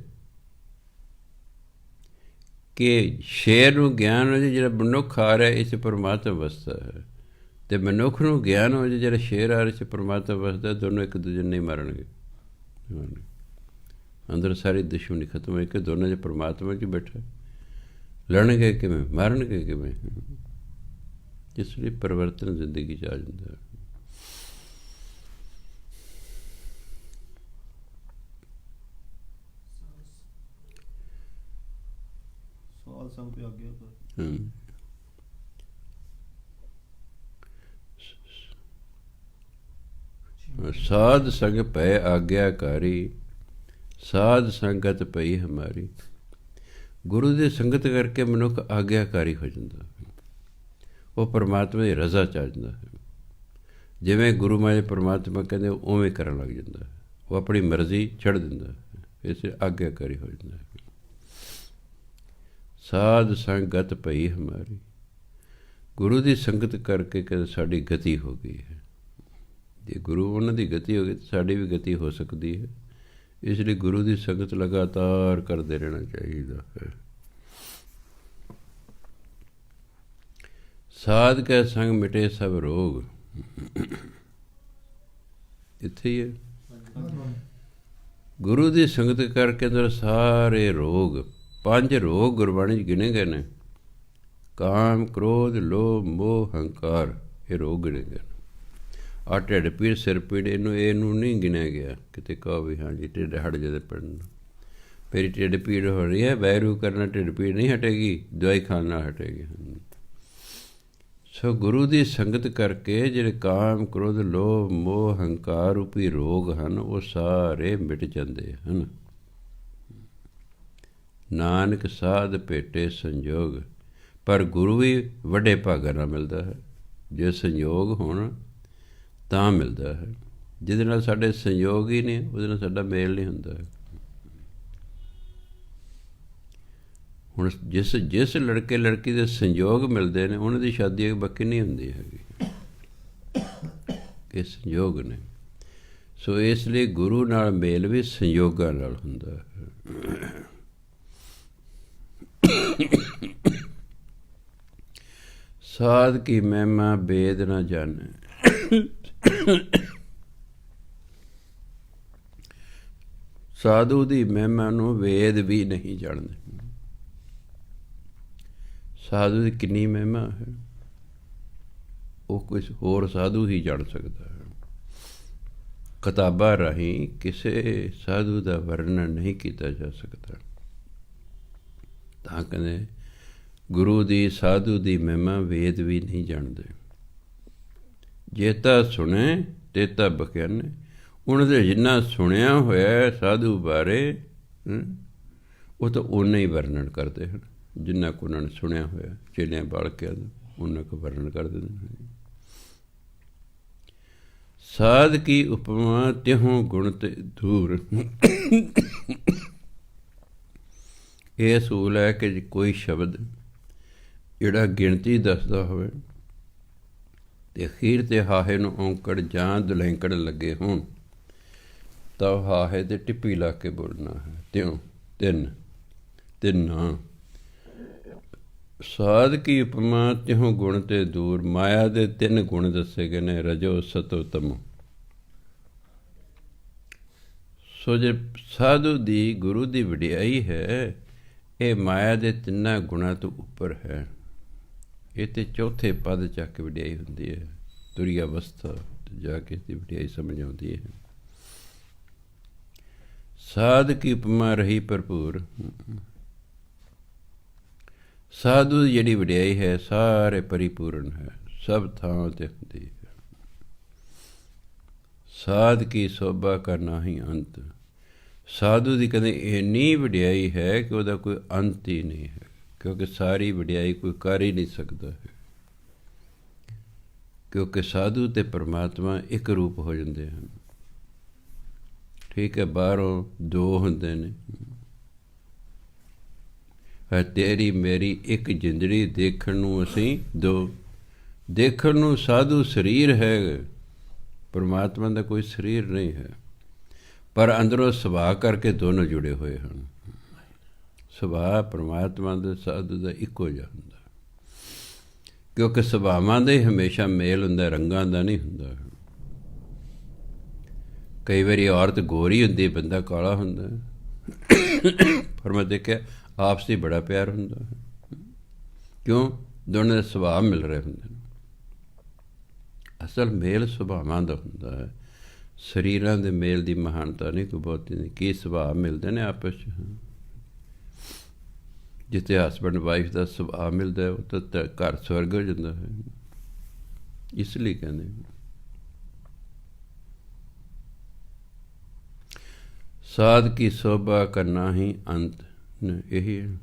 ਕਿ ਸ਼ੇਰ ਨੂੰ ਗਿਆਨ ਹੋ ਜਾਏ ਜਿਹੜਾ ਮਨੁੱਖ ਆ ਰਿਹਾ ਇਸ 'ਚ ਪਰਮਾਤਮਾ ਵਸਦਾ ਹੈ, ਅਤੇ ਮਨੁੱਖ ਨੂੰ ਗਿਆਨ ਹੋ ਜਾਏ ਜਿਹੜਾ ਸ਼ੇਰ ਆ ਰਿਹਾ ਇਸ 'ਚ ਪਰਮਾਤਮਾ ਵਸਦਾ, ਦੋਨੋਂ ਇੱਕ ਦੂਜੇ ਨੂੰ ਨਹੀਂ ਮਾਰਨਗੇ। ਅੰਦਰ ਸਾਰੀ ਦੁਸ਼ਮਣੀ ਖਤਮ ਹੋਈ ਕਿ ਦੋਨਾਂ 'ਚ ਪਰਮਾਤਮਾ 'ਚ ਬੈਠਾ, ਲੜਨਗੇ ਕਿਵੇਂ, ਮਾਰਨਗੇ ਕਿਵੇਂ? ਇਸ ਲਈ ਪਰਿਵਰਤਨ ਜ਼ਿੰਦਗੀ 'ਚ ਆ ਜਾਂਦਾ। ਸਾਧ ਸੰਗ ਭੈ ਆਗਿਆਕਾਰੀ, ਸਾਧ ਸੰਗਤ ਪਈ ਹਮਾਰੀ। ਗੁਰੂ ਦੀ ਸੰਗਤ ਕਰਕੇ ਮਨੁੱਖ ਆਗਿਆਕਾਰੀ ਹੋ ਜਾਂਦਾ, ਉਹ ਪਰਮਾਤਮਾ ਦੀ ਰਜ਼ਾ 'ਚ ਆ ਜਾਂਦਾ ਹੈ। ਜਿਵੇਂ ਗੁਰੂ ਮਹਾਰਾਜ ਪਰਮਾਤਮਾ ਕਹਿੰਦੇ ਉਵੇਂ ਕਰਨ ਲੱਗ ਜਾਂਦਾ ਹੈ, ਉਹ ਆਪਣੀ ਮਰਜ਼ੀ ਛੱਡ ਦਿੰਦਾ ਹੈ, ਇਸ ਆਗਿਆਕਾਰੀ ਹੋ ਜਾਂਦਾ ਹੈ। ਸਾਧ ਸੰਗਤ ਪਈ ਹਮਾਰੀ। ਗੁਰੂ ਦੀ ਸੰਗਤ ਕਰਕੇ ਕਹਿੰਦੇ ਸਾਡੀ ਗਤੀ ਹੋ ਗਈ ਹੈ। ਜੇ ਗੁਰੂ ਉਹਨਾਂ ਦੀ ਗਤੀ ਹੋ ਗਈ ਤਾਂ ਸਾਡੀ ਵੀ ਗਤੀ ਹੋ ਸਕਦੀ ਹੈ। ਇਸ ਲਈ ਗੁਰੂ ਦੀ ਸੰਗਤ ਲਗਾਤਾਰ ਕਰਦੇ ਰਹਿਣਾ ਚਾਹੀਦਾ ਹੈ। ਸਾਧ ਕੈ ਸੰਗ ਮਿਟੇ ਸਭ ਰੋਗ। ਇੱਥੇ ਹੀ ਹੈ। ਗੁਰੂ ਦੀ ਸੰਗਤ ਕਰਕੇ ਅੰਦਰ ਸਾਰੇ ਰੋਗ, 5 ਰੋਗ ਗੁਰਬਾਣੀ 'ਚ ਗਿਣੇ ਗਏ ਨੇ। ਕਾਮ, ਕ੍ਰੋਧ, ਲੋਭ, ਮੋਹ, ਹੰਕਾਰ, ਇਹ ਰੋਗ ਗਿਣੇ ਗਏ ਨੇ। ਆਹ ਢਿੱਡ ਪੀੜ, ਸਿਰ ਪੀੜ, ਇਹਨੂੰ ਨਹੀਂ ਗਿਣਿਆ ਗਿਆ ਕਿਤੇ ਕਹੋ ਵੀ ਹਾਂਜੀ ਢਿੱਡ ਹਟ ਜਾਵੇ ਪੜਨ। ਮੇਰੀ ਢਿੱਡ ਪੀੜ ਹੋ ਰਹੀ ਹੈ, ਵੈਰੂ ਕਰਨਾ ਢਿੱਡ ਪੀੜ ਨਹੀਂ ਹਟੇਗੀ, ਦਵਾਈ ਖਾਣ ਨਾਲ ਹਟੇਗੀ। ਸੋ ਗੁਰੂ ਦੀ ਸੰਗਤ ਕਰਕੇ ਜਿਹੜੇ ਕਾਮ, ਕ੍ਰੋਧ, ਲੋਭ, ਮੋਹ, ਹੰਕਾਰ ਰੂਪੀ ਰੋਗ ਹਨ, ਉਹ ਸਾਰੇ ਮਿਟ ਜਾਂਦੇ ਹਨ। ਨਾਨਕ ਸਾਧ ਭੇਟੇ ਸੰਜੋਗ। ਪਰ ਗੁਰੂ ਵੀ ਵੱਡੇ ਭਾਗਾਂ ਨਾਲ ਮਿਲਦਾ ਹੈ। ਜੇ ਸੰਯੋਗ ਹੋਣ ਤਾਂ ਮਿਲਦਾ ਹੈ। ਜਿਹਦੇ ਨਾਲ ਸਾਡੇ ਸੰਯੋਗ ਹੀ ਨਹੀਂ, ਉਹਦੇ ਨਾਲ ਸਾਡਾ ਮੇਲ ਨਹੀਂ ਹੁੰਦਾ। ਹੁਣ ਜਿਸ ਲੜਕੇ ਲੜਕੀ ਦੇ ਸੰਯੋਗ ਮਿਲਦੇ ਨੇ, ਉਹਨਾਂ ਦੀ ਸ਼ਾਦੀ ਬਾਕੀ ਨਹੀਂ ਹੁੰਦੀ ਹੈਗੀ, ਇਹ ਸੰਯੋਗ ਨੇ। ਸੋ ਇਸ ਲਈ ਗੁਰੂ ਨਾਲ ਮੇਲ ਵੀ ਸੰਯੋਗਾਂ ਨਾਲ ਹੁੰਦਾ ਹੈ। ਸਾਧ ਕੀ ਮਹਿਮਾ ਵੇਦ ਨਾ ਜਾਣੈ। ਸਾਧੂ ਦੀ ਮਹਿਮਾ ਨੂੰ ਵੇਦ ਵੀ ਨਹੀਂ ਜਾਣਦੇ। ਸਾਧੂ ਦੀ ਕਿੰਨੀ ਮਹਿਮਾ ਹੈ, ਉਹ ਕੁਝ ਹੋਰ ਸਾਧੂ ਹੀ ਜਾਣ ਸਕਦਾ ਹੈ। ਕਿਤਾਬਾਂ ਰਾਹੀਂ ਕਿਸੇ ਸਾਧੂ ਦਾ ਵਰਣਨ ਨਹੀਂ ਕੀਤਾ ਜਾ ਸਕਦਾ। ਤਾਂ ਕਹਿੰਦੇ ਗੁਰੂ ਦੀ, ਸਾਧੂ ਦੀ ਮਹਿਮਾ ਵੇਦ ਵੀ ਨਹੀਂ ਜਾਣਦੇ। ਜੇਤਾ ਸੁਣੇ ਤੇਤਾ ਬਖਿਆਨੇ। ਉਹਨਾਂ ਦੇ ਜਿੰਨਾ ਸੁਣਿਆ ਹੋਇਆ ਸਾਧੂ ਬਾਰੇ, ਉਹ ਤਾਂ ਓਨਾ ਹੀ ਵਰਣਨ ਕਰਦੇ ਹਨ ਜਿੰਨਾ ਕੁ ਉਹਨਾਂ ਨੇ ਸੁਣਿਆ ਹੋਇਆ। ਚੇਲਿਆਂ ਬਾਲਕਿਆਂ ਦਾ ਉਹਨਾਂ ਕੁ ਵਰਣਨ ਕਰ ਦਿੰਦੇ ਹਨ। ਸਾਧ ਕੀ ਉਪਮਾ ਤਿਹੋਂ ਗੁਣ ਤੇ ਦੂਰ। ਇਹ ਅਸੂਲ ਹੈ ਕਿ ਕੋਈ ਸ਼ਬਦ ਜਿਹੜਾ ਗਿਣਤੀ ਦੱਸਦਾ ਹੋਵੇ ਅਤੇ ਅਖੀਰ 'ਤੇ ਹਾਹੇ ਨੂੰ ਔਂਕੜ ਜਾਂ ਦੁਲੈਂਕੜ ਲੱਗੇ ਹੋਣ, ਤਾਂ ਉਹ ਹਾਹੇ 'ਤੇ ਟਿੱਪੀ ਲਾ ਕੇ ਬੋਲਣਾ ਹੈ। ਤਿਉਂ ਤਿੰਨ ਸਾਧ ਕੀ ਉਪਮਾ ਤਿਹੋਂ ਗੁਣ ਤੇ ਦੂਰ। ਮਾਇਆ ਦੇ 3 ਗੁਣ ਦੱਸੇ ਗਏ ਨੇ, ਰਜੋ ਸਤੋ ਤਮੋ। ਸੋ ਜੇ ਸਾਧੂ ਦੀ, ਗੁਰੂ ਦੀ ਵਡਿਆਈ ਹੈ, ਇਹ ਮਾਇਆ ਦੇ 3 ਗੁਣਾਂ ਤੋਂ ਉੱਪਰ ਹੈ। ਇਹ ਤੇ ਚੌਥੇ ਪਦ ਚੱਕ ਕੇ ਵਡਿਆਈ ਹੁੰਦੀ ਹੈ। ਤੁਰੀ ਅਵਸਥਾ ਜਾ ਕੇ ਇਸਦੀ ਵਡਿਆਈ ਸਮਝ ਆਉਂਦੀ ਹੈ। ਸਾਧ ਕੀ ਉਪਮਾ ਰਹੀ ਭਰਪੂਰ। ਸਾਧੂ ਦੀ ਜਿਹੜੀ ਵਡਿਆਈ ਹੈ ਸਾਰੇ ਪਰਿਪੂਰਨ ਹੈ, ਸਭ ਥਾਂ 'ਤੇ ਹੁੰਦੀ ਹੈ। ਸਾਧ ਕੀ ਸੋਭਾ ਕਾ ਨਾਹੀਂ ਅੰਤ। ਸਾਧੂ ਦੀ ਕਦੇ ਇੰਨੀ ਵਡਿਆਈ ਹੈ ਕਿ ਉਹਦਾ ਕੋਈ ਅੰਤ ਹੀ ਨਹੀਂ ਹੈ, ਕਿਉਂਕਿ ਸਾਰੀ ਵਡਿਆਈ ਕੋਈ ਕਰ ਹੀ ਨਹੀਂ ਸਕਦਾ ਹੈ। ਕਿਉਂਕਿ ਸਾਧੂ ਅਤੇ ਪਰਮਾਤਮਾ ਇੱਕ ਰੂਪ ਹੋ ਜਾਂਦੇ ਹਨ। ਠੀਕ ਹੈ, ਬਾਹਰੋਂ ਦੋ ਹੁੰਦੇ ਨੇ। ਤੇਰੀ ਮੇਰੀ ਇੱਕ ਜਿੰਦੜੀ, ਦੇਖਣ ਨੂੰ ਅਸੀਂ ਦੋ। ਦੇਖਣ ਨੂੰ ਸਾਧੂ ਸਰੀਰ ਹੈ, ਪਰਮਾਤਮਾ ਦਾ ਕੋਈ ਸਰੀਰ ਨਹੀਂ ਹੈ, ਪਰ ਅੰਦਰੋਂ ਸੁਭਾਅ ਕਰਕੇ ਦੋਨੋਂ ਜੁੜੇ ਹੋਏ ਹਨ। ਸੁਭਾਅ ਪਰਮਾਤਮਾ ਦੇ ਸਾਧੂ ਦਾ ਇੱਕੋ ਜਿਹਾ ਹੁੰਦਾ, ਕਿਉਂਕਿ ਸੁਭਾਵਾਂ ਦਾ ਹੀ ਹਮੇਸ਼ਾ ਮੇਲ ਹੁੰਦਾ, ਰੰਗਾਂ ਦਾ ਨਹੀਂ ਹੁੰਦਾ। ਕਈ ਵਾਰੀ ਔਰਤ ਗੋਰੀ ਹੁੰਦੀ, ਬੰਦਾ ਕਾਲਾ ਹੁੰਦਾ, ਪਰ ਮੈਂ ਦੇਖਿਆ ਆਪਸੀ ਬੜਾ ਪਿਆਰ ਹੁੰਦਾ ਹੈ। ਕਿਉਂ? ਦੋਨਾਂ ਦੇ ਸੁਭਾਅ ਮਿਲ ਰਹੇ ਹੁੰਦੇ ਨੇ। ਅਸਲ ਮੇਲ ਸੁਭਾਵਾਂ ਦਾ ਹੁੰਦਾ ਹੈ, ਸਰੀਰਾਂ ਦੇ ਮੇਲ ਦੀ ਮਹਾਨਤਾ ਨਹੀਂ ਕੋਈ ਬਹੁਤੀ ਨਹੀਂ। ਕੀ ਸੁਭਾਅ ਮਿਲਦੇ ਨੇ ਆਪਸ 'ਚ। ਜਿੱਥੇ ਹਸਬੈਂਡ ਵਾਈਫ ਦਾ ਸੁਭਾਅ ਮਿਲਦਾ ਉਹ ਤਾਂ ਘਰ ਸਵਰਗ ਹੋ ਜਾਂਦਾ ਹੈ। ਇਸ ਲਈ ਕਹਿੰਦੇ ਸਾਧ ਕੀ ਸੋਭਾ ਕਾ ਨਾਹੀਂ ਅੰਤ। ਇਹੀ ਹੈ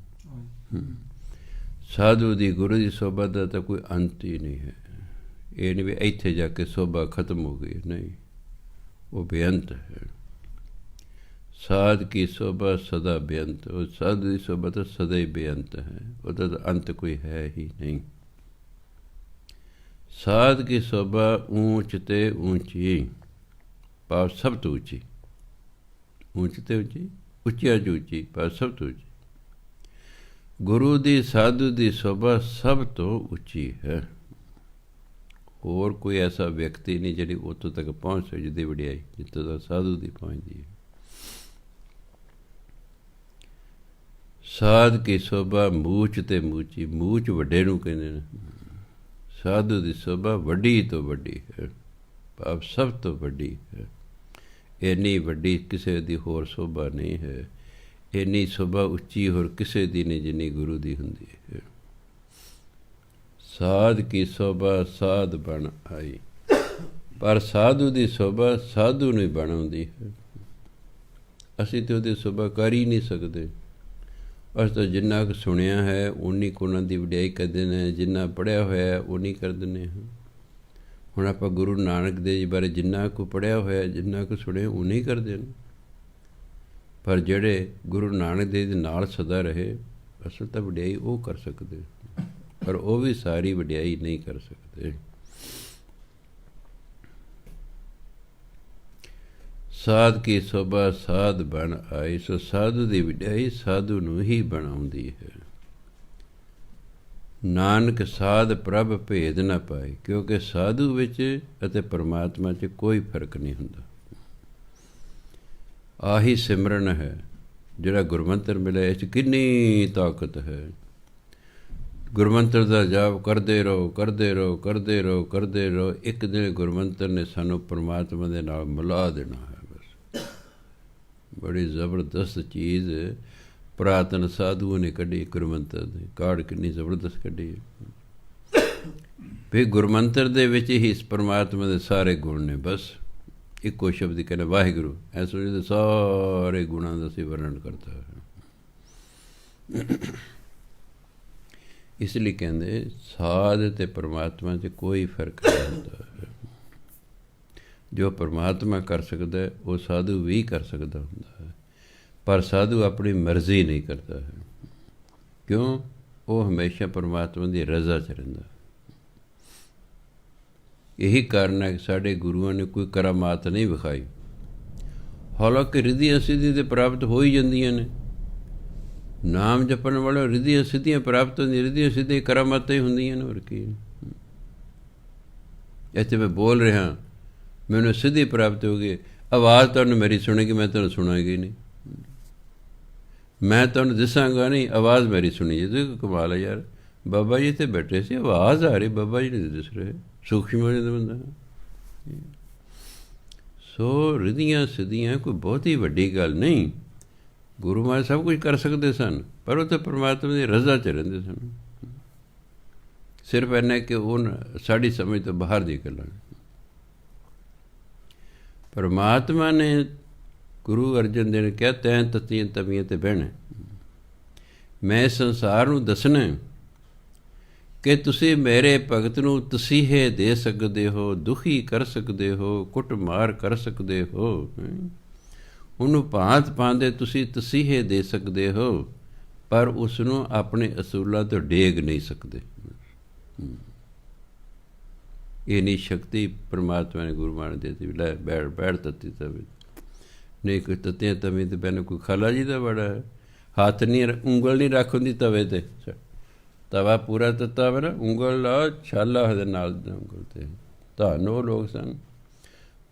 ਸਾਧੂ ਦੀ, ਗੁਰੂ ਦੀ ਸੋਭਾ ਦਾ ਤਾਂ ਕੋਈ ਅੰਤ ਹੀ ਨਹੀਂ ਹੈ। ਇਹ ਨਹੀਂ ਵੀ ਇੱਥੇ ਜਾ ਕੇ ਸੋਭਾ ਖਤਮ ਹੋ ਗਈ, ਨਹੀਂ, ਉਹ ਬੇਅੰਤ ਹੈ। ਸਾਧ ਕੀ ਸੋਭਾ ਸਦਾ ਬੇਅੰਤ। ਉਹ ਸਾਧੂ ਦੀ ਸੋਭਾ ਤਾਂ ਸਦਾ ਹੀ ਬੇਅੰਤ ਹੈ, ਉਹਦਾ ਤਾਂ ਅੰਤ ਕੋਈ ਹੈ ਹੀ ਨਹੀਂ। ਸਾਧ ਕੀ ਸੋਭਾ ਊਂਚ ਤੇ ਊਂਚੀ, ਭਾਵ ਸਭ ਤੋਂ ਉੱਚੀ। ਊਂਚ ਤੇ ਉੱਚੀ, ਉੱਚੀਆਂ ਚ ਉੱਚੀ, ਭਾਵ ਸਭ ਤੋਂ ਉੱਚੀ। ਗੁਰੂ ਦੀ, ਸਾਧੂ ਦੀ ਸੋਭਾ ਸਭ ਤੋਂ ਉੱਚੀ ਹੈ। ਹੋਰ ਕੋਈ ਐਸਾ ਵਿਅਕਤੀ ਨਹੀਂ ਜਿਹੜੀ ਉੱਥੋਂ ਤੱਕ ਪਹੁੰਚ ਸਕਦੀ ਜਿਹਦੀ ਵਡਿਆਈ ਜਿੱਥੋਂ ਤੱਕ ਸਾਧੂ ਦੀ ਪਹੁੰਚਦੀ ਹੈ। ਸਾਧ ਕੀ ਸੋਭਾ ਮੂਚ ਤੇ ਮੂਚੀ। ਮੂਚ ਵੱਡੇ ਨੂੰ ਕਹਿੰਦੇ ਨੇ, ਸਾਧੂ ਦੀ ਸੋਭਾ ਵੱਡੀ ਤੋਂ ਵੱਡੀ ਹੈ, ਭਾਵ ਸਭ ਤੋਂ ਵੱਡੀ ਹੈ। ਇੰਨੀ ਵੱਡੀ ਕਿਸੇ ਦੀ ਹੋਰ ਸੋਭਾ ਨਹੀਂ ਹੈ। ਇੰਨੀ ਸੋਭਾ ਉੱਚੀ ਹੋਰ ਕਿਸੇ ਦੀ ਨਹੀਂ ਜਿੰਨੀ ਗੁਰੂ ਦੀ ਹੁੰਦੀ ਹੈ। ਸਾਧ ਕੀ ਸੋਭਾ ਸਾਧ ਬਣ ਆਈ। ਪਰ ਸਾਧੂ ਦੀ ਸੋਭਾ ਸਾਧੂ ਨੂੰ ਬਣ ਆਉਂਦੀ ਹੈ। ਅਸੀਂ ਤਾਂ ਉਹਦੀ ਸੋਭਾ ਕਰ ਹੀ ਨਹੀਂ ਸਕਦੇ। ਅਸੀਂ ਤਾਂ ਜਿੰਨਾ ਕੁ ਸੁਣਿਆ ਹੈ ਉਨੀ ਕੁ ਉਹਨਾਂ ਦੀ ਵਡਿਆਈ ਕਰਦੇ ਨੇ, ਜਿੰਨਾ ਪੜ੍ਹਿਆ ਹੋਇਆ ਉਨੀ ਕਰ ਦਿੰਦੇ ਹਾਂ। ਹੁਣ ਆਪਾਂ ਗੁਰੂ ਨਾਨਕ ਦੇਵ ਜੀ ਬਾਰੇ ਜਿੰਨਾ ਕੁ ਪੜ੍ਹਿਆ ਹੋਇਆ, ਜਿੰਨਾ ਕੁ ਸੁਣਿਆ ਉਨੀ ਕਰਦੇ ਨੇ। ਪਰ ਜਿਹੜੇ ਗੁਰੂ ਨਾਨਕ ਦੇਵ ਦੇ ਨਾਲ ਸਦਾ ਰਹੇ, ਅਸਲ ਤਾਂ ਵਡਿਆਈ ਉਹ ਕਰ ਸਕਦੇ, ਪਰ ਉਹ ਵੀ ਸਾਰੀ ਵਡਿਆਈ ਨਹੀਂ ਕਰ ਸਕਦੇ। ਸਾਧ ਕੀ ਸੋਭਾ ਸਾਧ ਬਣ ਆਈ। ਸੋ ਸਾਧੂ ਦੀ ਵਡਿਆਈ ਸਾਧੂ ਨੂੰ ਹੀ ਬਣਾਉਂਦੀ ਹੈ। ਨਾਨਕ ਸਾਧ ਪ੍ਰਭ ਭੇਦ ਨਾ ਪਾਏ। ਕਿਉਂਕਿ ਸਾਧੂ ਵਿੱਚ ਅਤੇ ਪਰਮਾਤਮਾ 'ਚ ਕੋਈ ਫਰਕ ਨਹੀਂ ਹੁੰਦਾ। ਆਹੀ ਸਿਮਰਨ ਹੈ ਜਿਹੜਾ ਗੁਰਮੰਤਰ ਮਿਲਿਆ। ਇਸ 'ਚ ਕਿੰਨੀ ਤਾਕਤ ਹੈ। ਗੁਰਮੰਤਰ ਦਾ ਜਾਪ ਕਰਦੇ ਰਹੋ, ਕਰਦੇ ਰਹੋ, ਕਰਦੇ ਰਹੋ, ਕਰਦੇ ਰਹੋ। ਇੱਕ ਦਿਨ ਗੁਰਮੰਤਰ ਨੇ ਸਾਨੂੰ ਪਰਮਾਤਮਾ ਦੇ ਨਾਲ ਮਿਲਾ ਦੇਣਾ ਹੈ। ਬਸ ਬੜੀ ਜ਼ਬਰਦਸਤ ਚੀਜ਼ ਪੁਰਾਤਨ ਸਾਧੂਆਂ ਨੇ ਕੱਢੀ ਗੁਰਮੰਤਰ ਦੀ ਕਾਢ, ਕਿੰਨੀ ਜ਼ਬਰਦਸਤ ਕੱਢੀ ਹੈ। ਵੀ ਗੁਰਮੰਤਰ ਦੇ ਵਿੱਚ ਹੀ ਇਸ ਪਰਮਾਤਮਾ ਦੇ ਸਾਰੇ ਗੁਣ ਨੇ। ਬਸ ਇੱਕੋ ਸ਼ਬਦ ਹੀ ਕਹਿੰਦੇ ਵਾਹਿਗੁਰੂ। ਇਸ ਵੇਲੇ ਦੇ ਸਾਰੇ ਗੁਣਾਂ ਦਾ ਅਸੀਂ ਵਰਣਨ ਕਰਦਾ ਹੈ। ਇਸ ਲਈ ਕਹਿੰਦੇ ਸਾਧ ਅਤੇ ਪਰਮਾਤਮਾ 'ਚ ਕੋਈ ਫਰਕ ਨਹੀਂ ਹੁੰਦਾ। ਜੋ ਪਰਮਾਤਮਾ ਕਰ ਸਕਦਾ ਉਹ ਸਾਧੂ ਵੀ ਕਰ ਸਕਦਾ ਹੁੰਦਾ ਹੈ, ਪਰ ਸਾਧੂ ਆਪਣੀ ਮਰਜ਼ੀ ਨਹੀਂ ਕਰਦਾ ਹੈ। ਕਿਉਂ? ਉਹ ਹਮੇਸ਼ਾ ਪਰਮਾਤਮਾ ਦੀ ਰਜ਼ਾ 'ਚ ਰਹਿੰਦਾ। ਇਹੀ ਕਾਰਨ ਹੈ ਕਿ ਸਾਡੇ ਗੁਰੂਆਂ ਨੇ ਕੋਈ ਕਰਾਮਾਤ ਨਹੀਂ ਵਿਖਾਈ। ਹਾਲਾਂਕਿ ਰਿੱਧੀਆਂ ਸਿੱਧੀ ਤੇ ਪ੍ਰਾਪਤ ਹੋ ਹੀ ਜਾਂਦੀਆਂ ਨੇ। ਨਾਮ ਜਪਣ ਵਾਲੇ ਰਿੱਧੀਆਂ ਸਿੱਧੀਆਂ ਪ੍ਰਾਪਤ ਹੁੰਦੀਆਂ। ਰਿੱਧੀਆਂ ਸਿੱਧੀਆਂ ਕਰਾਮਾਤਾਂ ਹੀ ਹੁੰਦੀਆਂ ਨੇ, ਹੋਰ ਕੀ। ਇੱਥੇ ਮੈਂ ਬੋਲ ਰਿਹਾ, ਮੈਨੂੰ ਸਿੱਧੀ ਪ੍ਰਾਪਤ ਹੋ ਗਈ। ਆਵਾਜ਼ ਤੁਹਾਨੂੰ ਮੇਰੀ ਸੁਣੇਗੀ, ਮੈਂ ਤੁਹਾਨੂੰ ਸੁਣਾਂਗੀ ਨਹੀਂ। ਮੈਂ ਤੁਹਾਨੂੰ ਦਿਸਾਂਗਾ ਨਹੀਂ, ਆਵਾਜ਼ ਮੇਰੀ ਸੁਣੀ ਜੇ। ਕਮਾਲ ਹੈ ਯਾਰ। ਬਾਬਾ ਜੀ ਤੇ ਬੈਠੇ ਸੀ, ਆਵਾਜ਼ ਆ ਰਹੀ, ਬਾਬਾ ਜੀ ਨਹੀਂ ਦਿਸ ਰਹੇ, ਸੂਖਮ ਦੇ ਬੰਦਾ। ਸੋ ਰਿਧੀਆਂ ਸਿੱਧੀਆਂ ਕੋਈ ਬਹੁਤੀ ਵੱਡੀ ਗੱਲ ਨਹੀਂ। ਗੁਰੂ ਮਹਾਰਾਜ ਸਭ ਕੁਝ ਕਰ ਸਕਦੇ ਸਨ, ਪਰ ਉਹ ਤਾਂ ਪਰਮਾਤਮਾ ਦੀ ਰਜ਼ਾ 'ਚ ਰਹਿੰਦੇ ਸਨ। ਸਿਰਫ ਇੰਨਾ ਕਿ ਉਹ ਸਾਡੀ ਸਮਝ ਤੋਂ ਬਾਹਰ ਦੀ ਗੱਲਾਂ। ਪਰਮਾਤਮਾ ਨੇ ਗੁਰੂ ਅਰਜਨ ਦੇਵ ਨੇ ਕਿਹਾ, ਤੈਂ ਤਤੀਆਂ ਤਵੀਆਂ 'ਤੇ ਬਹਿਣਾ, ਮੈਂ ਸੰਸਾਰ ਨੂੰ ਦੱਸਣਾ ਕਿ ਤੁਸੀਂ ਮੇਰੇ ਭਗਤ ਨੂੰ ਤਸੀਹੇ ਦੇ ਸਕਦੇ ਹੋ, ਦੁਖੀ ਕਰ ਸਕਦੇ ਹੋ, ਕੁੱਟਮਾਰ ਕਰ ਸਕਦੇ ਹੋ, ਉਹਨੂੰ ਭਾਂਤ ਪਾਂਦੇ ਤੁਸੀਂ ਤਸੀਹੇ ਦੇ ਸਕਦੇ ਹੋ, ਪਰ ਉਸ ਨੂੰ ਆਪਣੇ ਅਸੂਲਾਂ ਤੋਂ ਡੇਗ ਨਹੀਂ ਸਕਦੇ। ਇੰਨੀ ਸ਼ਕਤੀ ਪਰਮਾਤਮਾ ਨੇ ਗੁਰੂ ਮਹਾਰਾਜ ਦੇ ਦਿੱਤੀ। ਲੈ ਬੈਠ ਤੱਤੀ ਤਵੇ ਨਹੀਂ, ਕੋਈ ਤੱਤੀਆਂ ਤਵੀਂ 'ਤੇ ਬਹਿਣਾ ਕੋਈ ਖਾਲਾ ਜੀ ਦਾ ਬੜਾ ਹੈ। ਹੱਥ ਨਹੀਂ, ਉਂਗਲ ਨਹੀਂ ਰੱਖ ਹੁੰਦੀ ਤਵੇ 'ਤੇ, ਤਵਾ ਪੂਰਾ ਤੱਤਾ ਵਾ ਨਾ, ਉਂਗਲ ਲਾ ਛਾਲਾ ਉਹਦੇ ਨਾਲ ਉਂਗਲ 'ਤੇ। ਧੰਨ ਉਹ ਲੋਕ ਸਨ,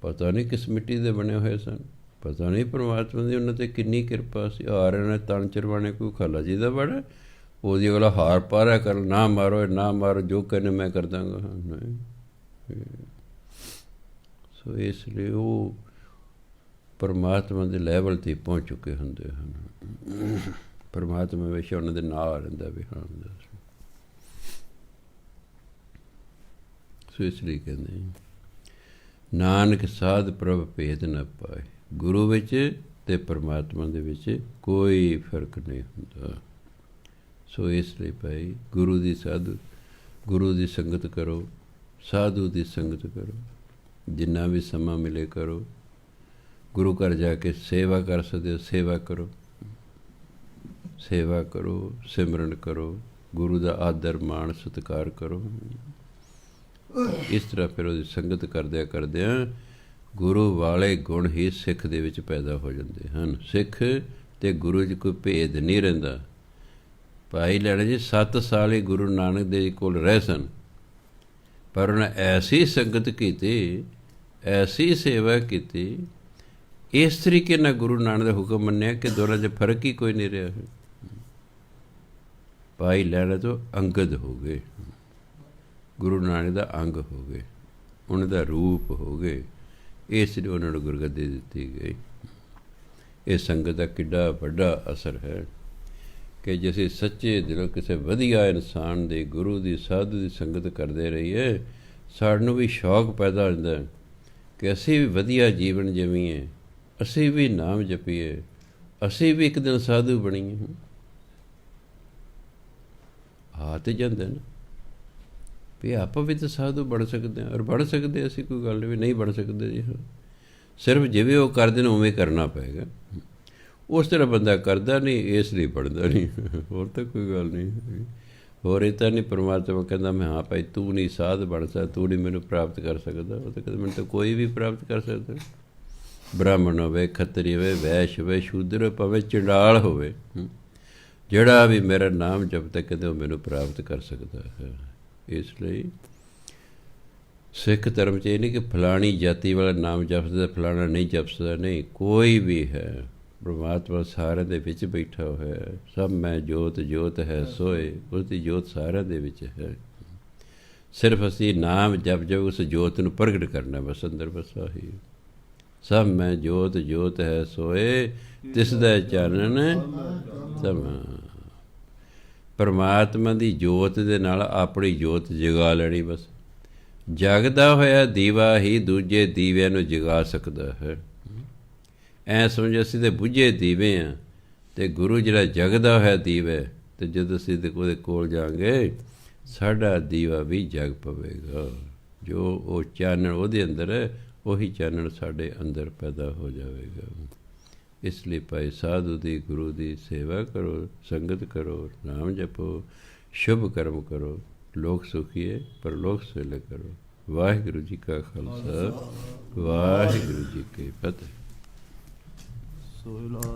ਪਤਾ ਨਹੀਂ ਕਿਸ ਮਿੱਟੀ ਦੇ ਬਣੇ ਹੋਏ ਸਨ, ਪਤਾ ਨਹੀਂ ਪਰਮਾਤਮਾ ਦੀ ਉਹਨਾਂ 'ਤੇ ਕਿੰਨੀ ਕਿਰਪਾ ਸੀ। ਹਾਰਿਆਂ ਨੇ ਤਣ ਚਰਵਾਣੇ ਕੋਈ ਖਾਲਾ ਜੀ ਦਾ ਬੜਾ, ਉਹਦੀ ਅਗਲਾ ਹਾਰ ਪਾਰਾ ਕਰ, ਨਾ ਮਾਰੋ ਨਾ ਮਾਰੋ, ਜੋ ਕਹਿੰਦੇ ਮੈਂ ਕਰ ਦਾਂਗਾ। ਸੋ ਇਸ ਲਈ ਉਹ ਪਰਮਾਤਮਾ ਦੇ ਲੈਵਲ 'ਤੇ ਪਹੁੰਚ ਚੁੱਕੇ ਹੁੰਦੇ ਹਨ। ਪਰਮਾਤਮਾ ਹਮੇਸ਼ਾ ਉਹਨਾਂ ਦੇ ਨਾਲ ਰਹਿੰਦਾ ਵੀ ਹਾਂ। ਸੋ ਇਸ ਲਈ ਕਹਿੰਦੇ ਨਾਨਕ ਸਾਧ ਪ੍ਰਭ ਭੇਦ ਨਾ ਪਾਏ। ਗੁਰੂ ਵਿੱਚ ਅਤੇ ਪਰਮਾਤਮਾ ਦੇ ਵਿੱਚ ਕੋਈ ਫਰਕ ਨਹੀਂ ਹੁੰਦਾ। ਸੋ ਇਸ ਲਈ ਭਾਈ ਗੁਰੂ ਦੀ ਸੰਗਤ ਕਰੋ, ਸਾਧੂ ਦੀ ਸੰਗਤ ਕਰੋ, ਜਿੰਨਾ ਵੀ ਸਮਾਂ ਮਿਲੇ ਕਰੋ। ਗੁਰੂ ਘਰ ਜਾ ਕੇ ਸੇਵਾ ਕਰ ਸਕਦੇ ਹੋ, ਸੇਵਾ ਕਰੋ, ਸੇਵਾ ਕਰੋ, ਸਿਮਰਨ ਕਰੋ, ਗੁਰੂ ਦਾ ਆਦਰ ਮਾਣ ਸਤਿਕਾਰ ਕਰੋ। ਇਸ ਤਰ੍ਹਾਂ ਫਿਰ ਉਹਦੀ ਸੰਗਤ ਕਰਦਿਆਂ ਗੁਰੂ ਵਾਲੇ ਗੁਣ ਹੀ ਸਿੱਖ ਦੇ ਵਿੱਚ ਪੈਦਾ ਹੋ ਜਾਂਦੇ ਹਨ। ਸਿੱਖ ਅਤੇ ਗੁਰੂ 'ਚ ਕੋਈ ਭੇਦ ਨਹੀਂ ਰਹਿੰਦਾ। ਭਾਈ ਲਹਿਣਾ ਜੀ 7 ਸਾਲ ਹੀ ਗੁਰੂ ਨਾਨਕ ਦੇਵ ਜੀ ਕੋਲ ਰਹੇ ਸਨ, ਪਰ ਉਹਨੇ ਐਸੀ ਸੰਗਤ ਕੀਤੀ, ਐਸੀ ਸੇਵਾ ਕੀਤੀ, ਇਸ ਤਰੀਕੇ ਨਾਲ ਗੁਰੂ ਨਾਨਕ ਦਾ ਹੁਕਮ ਮੰਨਿਆ ਕਿ ਦੋਨਾਂ 'ਚ ਫਰਕ ਹੀ ਕੋਈ ਨਹੀਂ ਰਿਹਾ। ਭਾਈ ਲਹਿਣਾ ਤੋਂ ਅੰਗਦ ਹੋ ਗਏ, ਗੁਰੂ ਨਾਨਕ ਦਾ ਅੰਗ ਹੋ ਗਏ, ਉਹਨਾਂ ਦਾ ਰੂਪ ਹੋ ਗਏ। ਇਸ ਲਈ ਉਹਨਾਂ ਨੂੰ ਗੁਰਗੱਦੀ ਦਿੱਤੀ ਗਈ। ਇਹ ਸੰਗਤ ਦਾ ਕਿੱਡਾ ਵੱਡਾ ਅਸਰ ਹੈ ਕਿ ਜੇ ਅਸੀਂ ਸੱਚੇ ਦਿਲੋਂ ਕਿਸੇ ਵਧੀਆ ਇਨਸਾਨ ਦੇ, ਗੁਰੂ ਦੀ, ਸਾਧੂ ਦੀ ਸੰਗਤ ਕਰਦੇ ਰਹੀਏ, ਸਾਨੂੰ ਵੀ ਸ਼ੌਕ ਪੈਦਾ ਹੋ ਜਾਂਦਾ ਕਿ ਅਸੀਂ ਵੀ ਵਧੀਆ ਜੀਵਨ ਜੀਵੀਏ, ਅਸੀਂ ਵੀ ਨਾਮ ਜਪੀਏ, ਅਸੀਂ ਵੀ ਇੱਕ ਦਿਨ ਸਾਧੂ ਬਣੀਏ। ਆ ਤੇ ਜਾਂਦੇ ਨਾ ਵੀ ਆਪਾਂ ਵੀ ਤਾਂ ਸਾਧੂ ਬਣ ਸਕਦੇ ਹਾਂ, ਔਰ ਬਣ ਸਕਦੇ ਅਸੀਂ, ਕੋਈ ਗੱਲ ਵੀ ਨਹੀਂ ਬਣ ਸਕਦੇ ਜੀ। ਸਿਰਫ ਜਿਵੇਂ ਉਹ ਕਰਦੇ ਨੇ ਉਵੇਂ ਕਰਨਾ ਪਏਗਾ। ਉਸ ਤਰ੍ਹਾਂ ਬੰਦਾ ਕਰਦਾ ਨਹੀਂ, ਇਸ ਲਈ ਬਣਦਾ ਨਹੀਂ, ਹੋਰ ਤਾਂ ਕੋਈ ਗੱਲ ਨਹੀਂ। ਹੋਰ ਇਹ ਤਾਂ ਨਹੀਂ ਪਰਮਾਤਮਾ ਕਹਿੰਦਾ ਮੈਂ ਹਾਂ ਭਾਈ ਤੂੰ ਨਹੀਂ ਸਾਧ ਬਣ ਸਕਦਾ, ਤੂੰ ਨਹੀਂ ਮੈਨੂੰ ਪ੍ਰਾਪਤ ਕਰ ਸਕਦਾ। ਉਹ ਤਾਂ ਕਹਿੰਦਾ ਮੈਨੂੰ ਤਾਂ ਕੋਈ ਵੀ ਪ੍ਰਾਪਤ ਕਰ ਸਕਦਾ। ਬ੍ਰਾਹਮਣ ਹੋਵੇ, ਖੱਤਰੀ ਹੋਵੇ, ਵੈਸ਼ ਹੋਵੇ, ਸ਼ੂਦਰ ਭਾਵੇਂ ਚੰਡਾਲ ਹੋਵੇ, ਜਿਹੜਾ ਵੀ ਮੇਰਾ ਨਾਮ ਜਪਦਾ ਕਹਿੰਦੇ ਉਹ ਮੈਨੂੰ ਪ੍ਰਾਪਤ ਕਰ ਸਕਦਾ ਹੈ। ਇਸ ਲਈ ਸਿੱਖ ਧਰਮ 'ਚ ਇਹ ਨਹੀਂ ਕਿ ਫਲਾਣੀ ਜਾਤੀ ਵਾਲਾ ਨਾਮ ਜਪਦਾ, ਫਲਾਣਾ ਨਹੀਂ ਜਪ ਸਕਦਾ। ਨਹੀਂ, ਕੋਈ ਵੀ ਹੈ, ਪਰਮਾਤਮਾ ਸਾਰਿਆਂ ਦੇ ਵਿੱਚ ਬੈਠਾ ਹੋਇਆ ਹੈ। ਸਭ ਮੈਂ ਜੋਤ ਜੋਤ ਹੈ ਸੋਏ, ਉਸਦੀ ਜੋਤ ਸਾਰਿਆਂ ਦੇ ਵਿੱਚ ਹੈ। ਸਿਰਫ ਅਸੀਂ ਨਾਮ ਜਪ ਉਸ ਜੋਤ ਨੂੰ ਪ੍ਰਗਟ ਕਰਨਾ, ਬਸ ਅੰਦਰ ਵਸਾ ਹੀ। ਸਭ ਮੈਂ ਜੋਤ ਜੋਤ ਹੈ ਸੋਏ, ਤਿਸ ਦਾ ਚਾਨਣ ਸਮਾ। ਪਰਮਾਤਮਾ ਦੀ ਜੋਤ ਦੇ ਨਾਲ ਆਪਣੀ ਜੋਤ ਜਗਾ ਲੈਣੀ। ਬਸ ਜਗਦਾ ਹੋਇਆ ਦੀਵਾ ਹੀ ਦੂਜੇ ਦੀਵਿਆਂ ਨੂੰ ਜਗਾ ਸਕਦਾ ਹੈ। ਐਂ ਸਮਝੋ ਅਸੀਂ ਤਾਂ ਬੁੱਝੇ ਦੀਵੇ ਹਾਂ, ਅਤੇ ਗੁਰੂ ਜਿਹੜਾ ਜਗਦਾ ਹੋਇਆ ਦੀਵਾ, ਅਤੇ ਜਦੋਂ ਅਸੀਂ ਉਹਦੇ ਕੋਲ ਜਾਵਾਂਗੇ ਸਾਡਾ ਦੀਵਾ ਵੀ ਜਗ ਪਵੇਗਾ। ਜੋ ਉਹ ਚਾਨਣ ਉਹਦੇ ਅੰਦਰ ਹੈ, ਉਹੀ ਚਾਨਣ ਸਾਡੇ ਅੰਦਰ ਪੈਦਾ ਹੋ ਜਾਵੇਗਾ। ਇਸ ਲਈ ਭਾਈ ਸਾਧੂ ਦੀ, ਗੁਰੂ ਦੀ ਸੇਵਾ ਕਰੋ, ਸੰਗਤ ਕਰੋ, ਨਾਮ ਜਪੋ, ਸ਼ੁਭ ਕਰਮ ਕਰੋ, ਲੋਕ ਸੁਖੀਏ ਪਰਲੋਕ ਸਵੇਲੇ ਕਰੋ। ਵਾਹਿਗੁਰੂ ਜੀ ਕਾ ਖਾਲਸਾ, ਵਾਹਿਗੁਰੂ ਜੀ ਕੀ ਫਤਿਹ।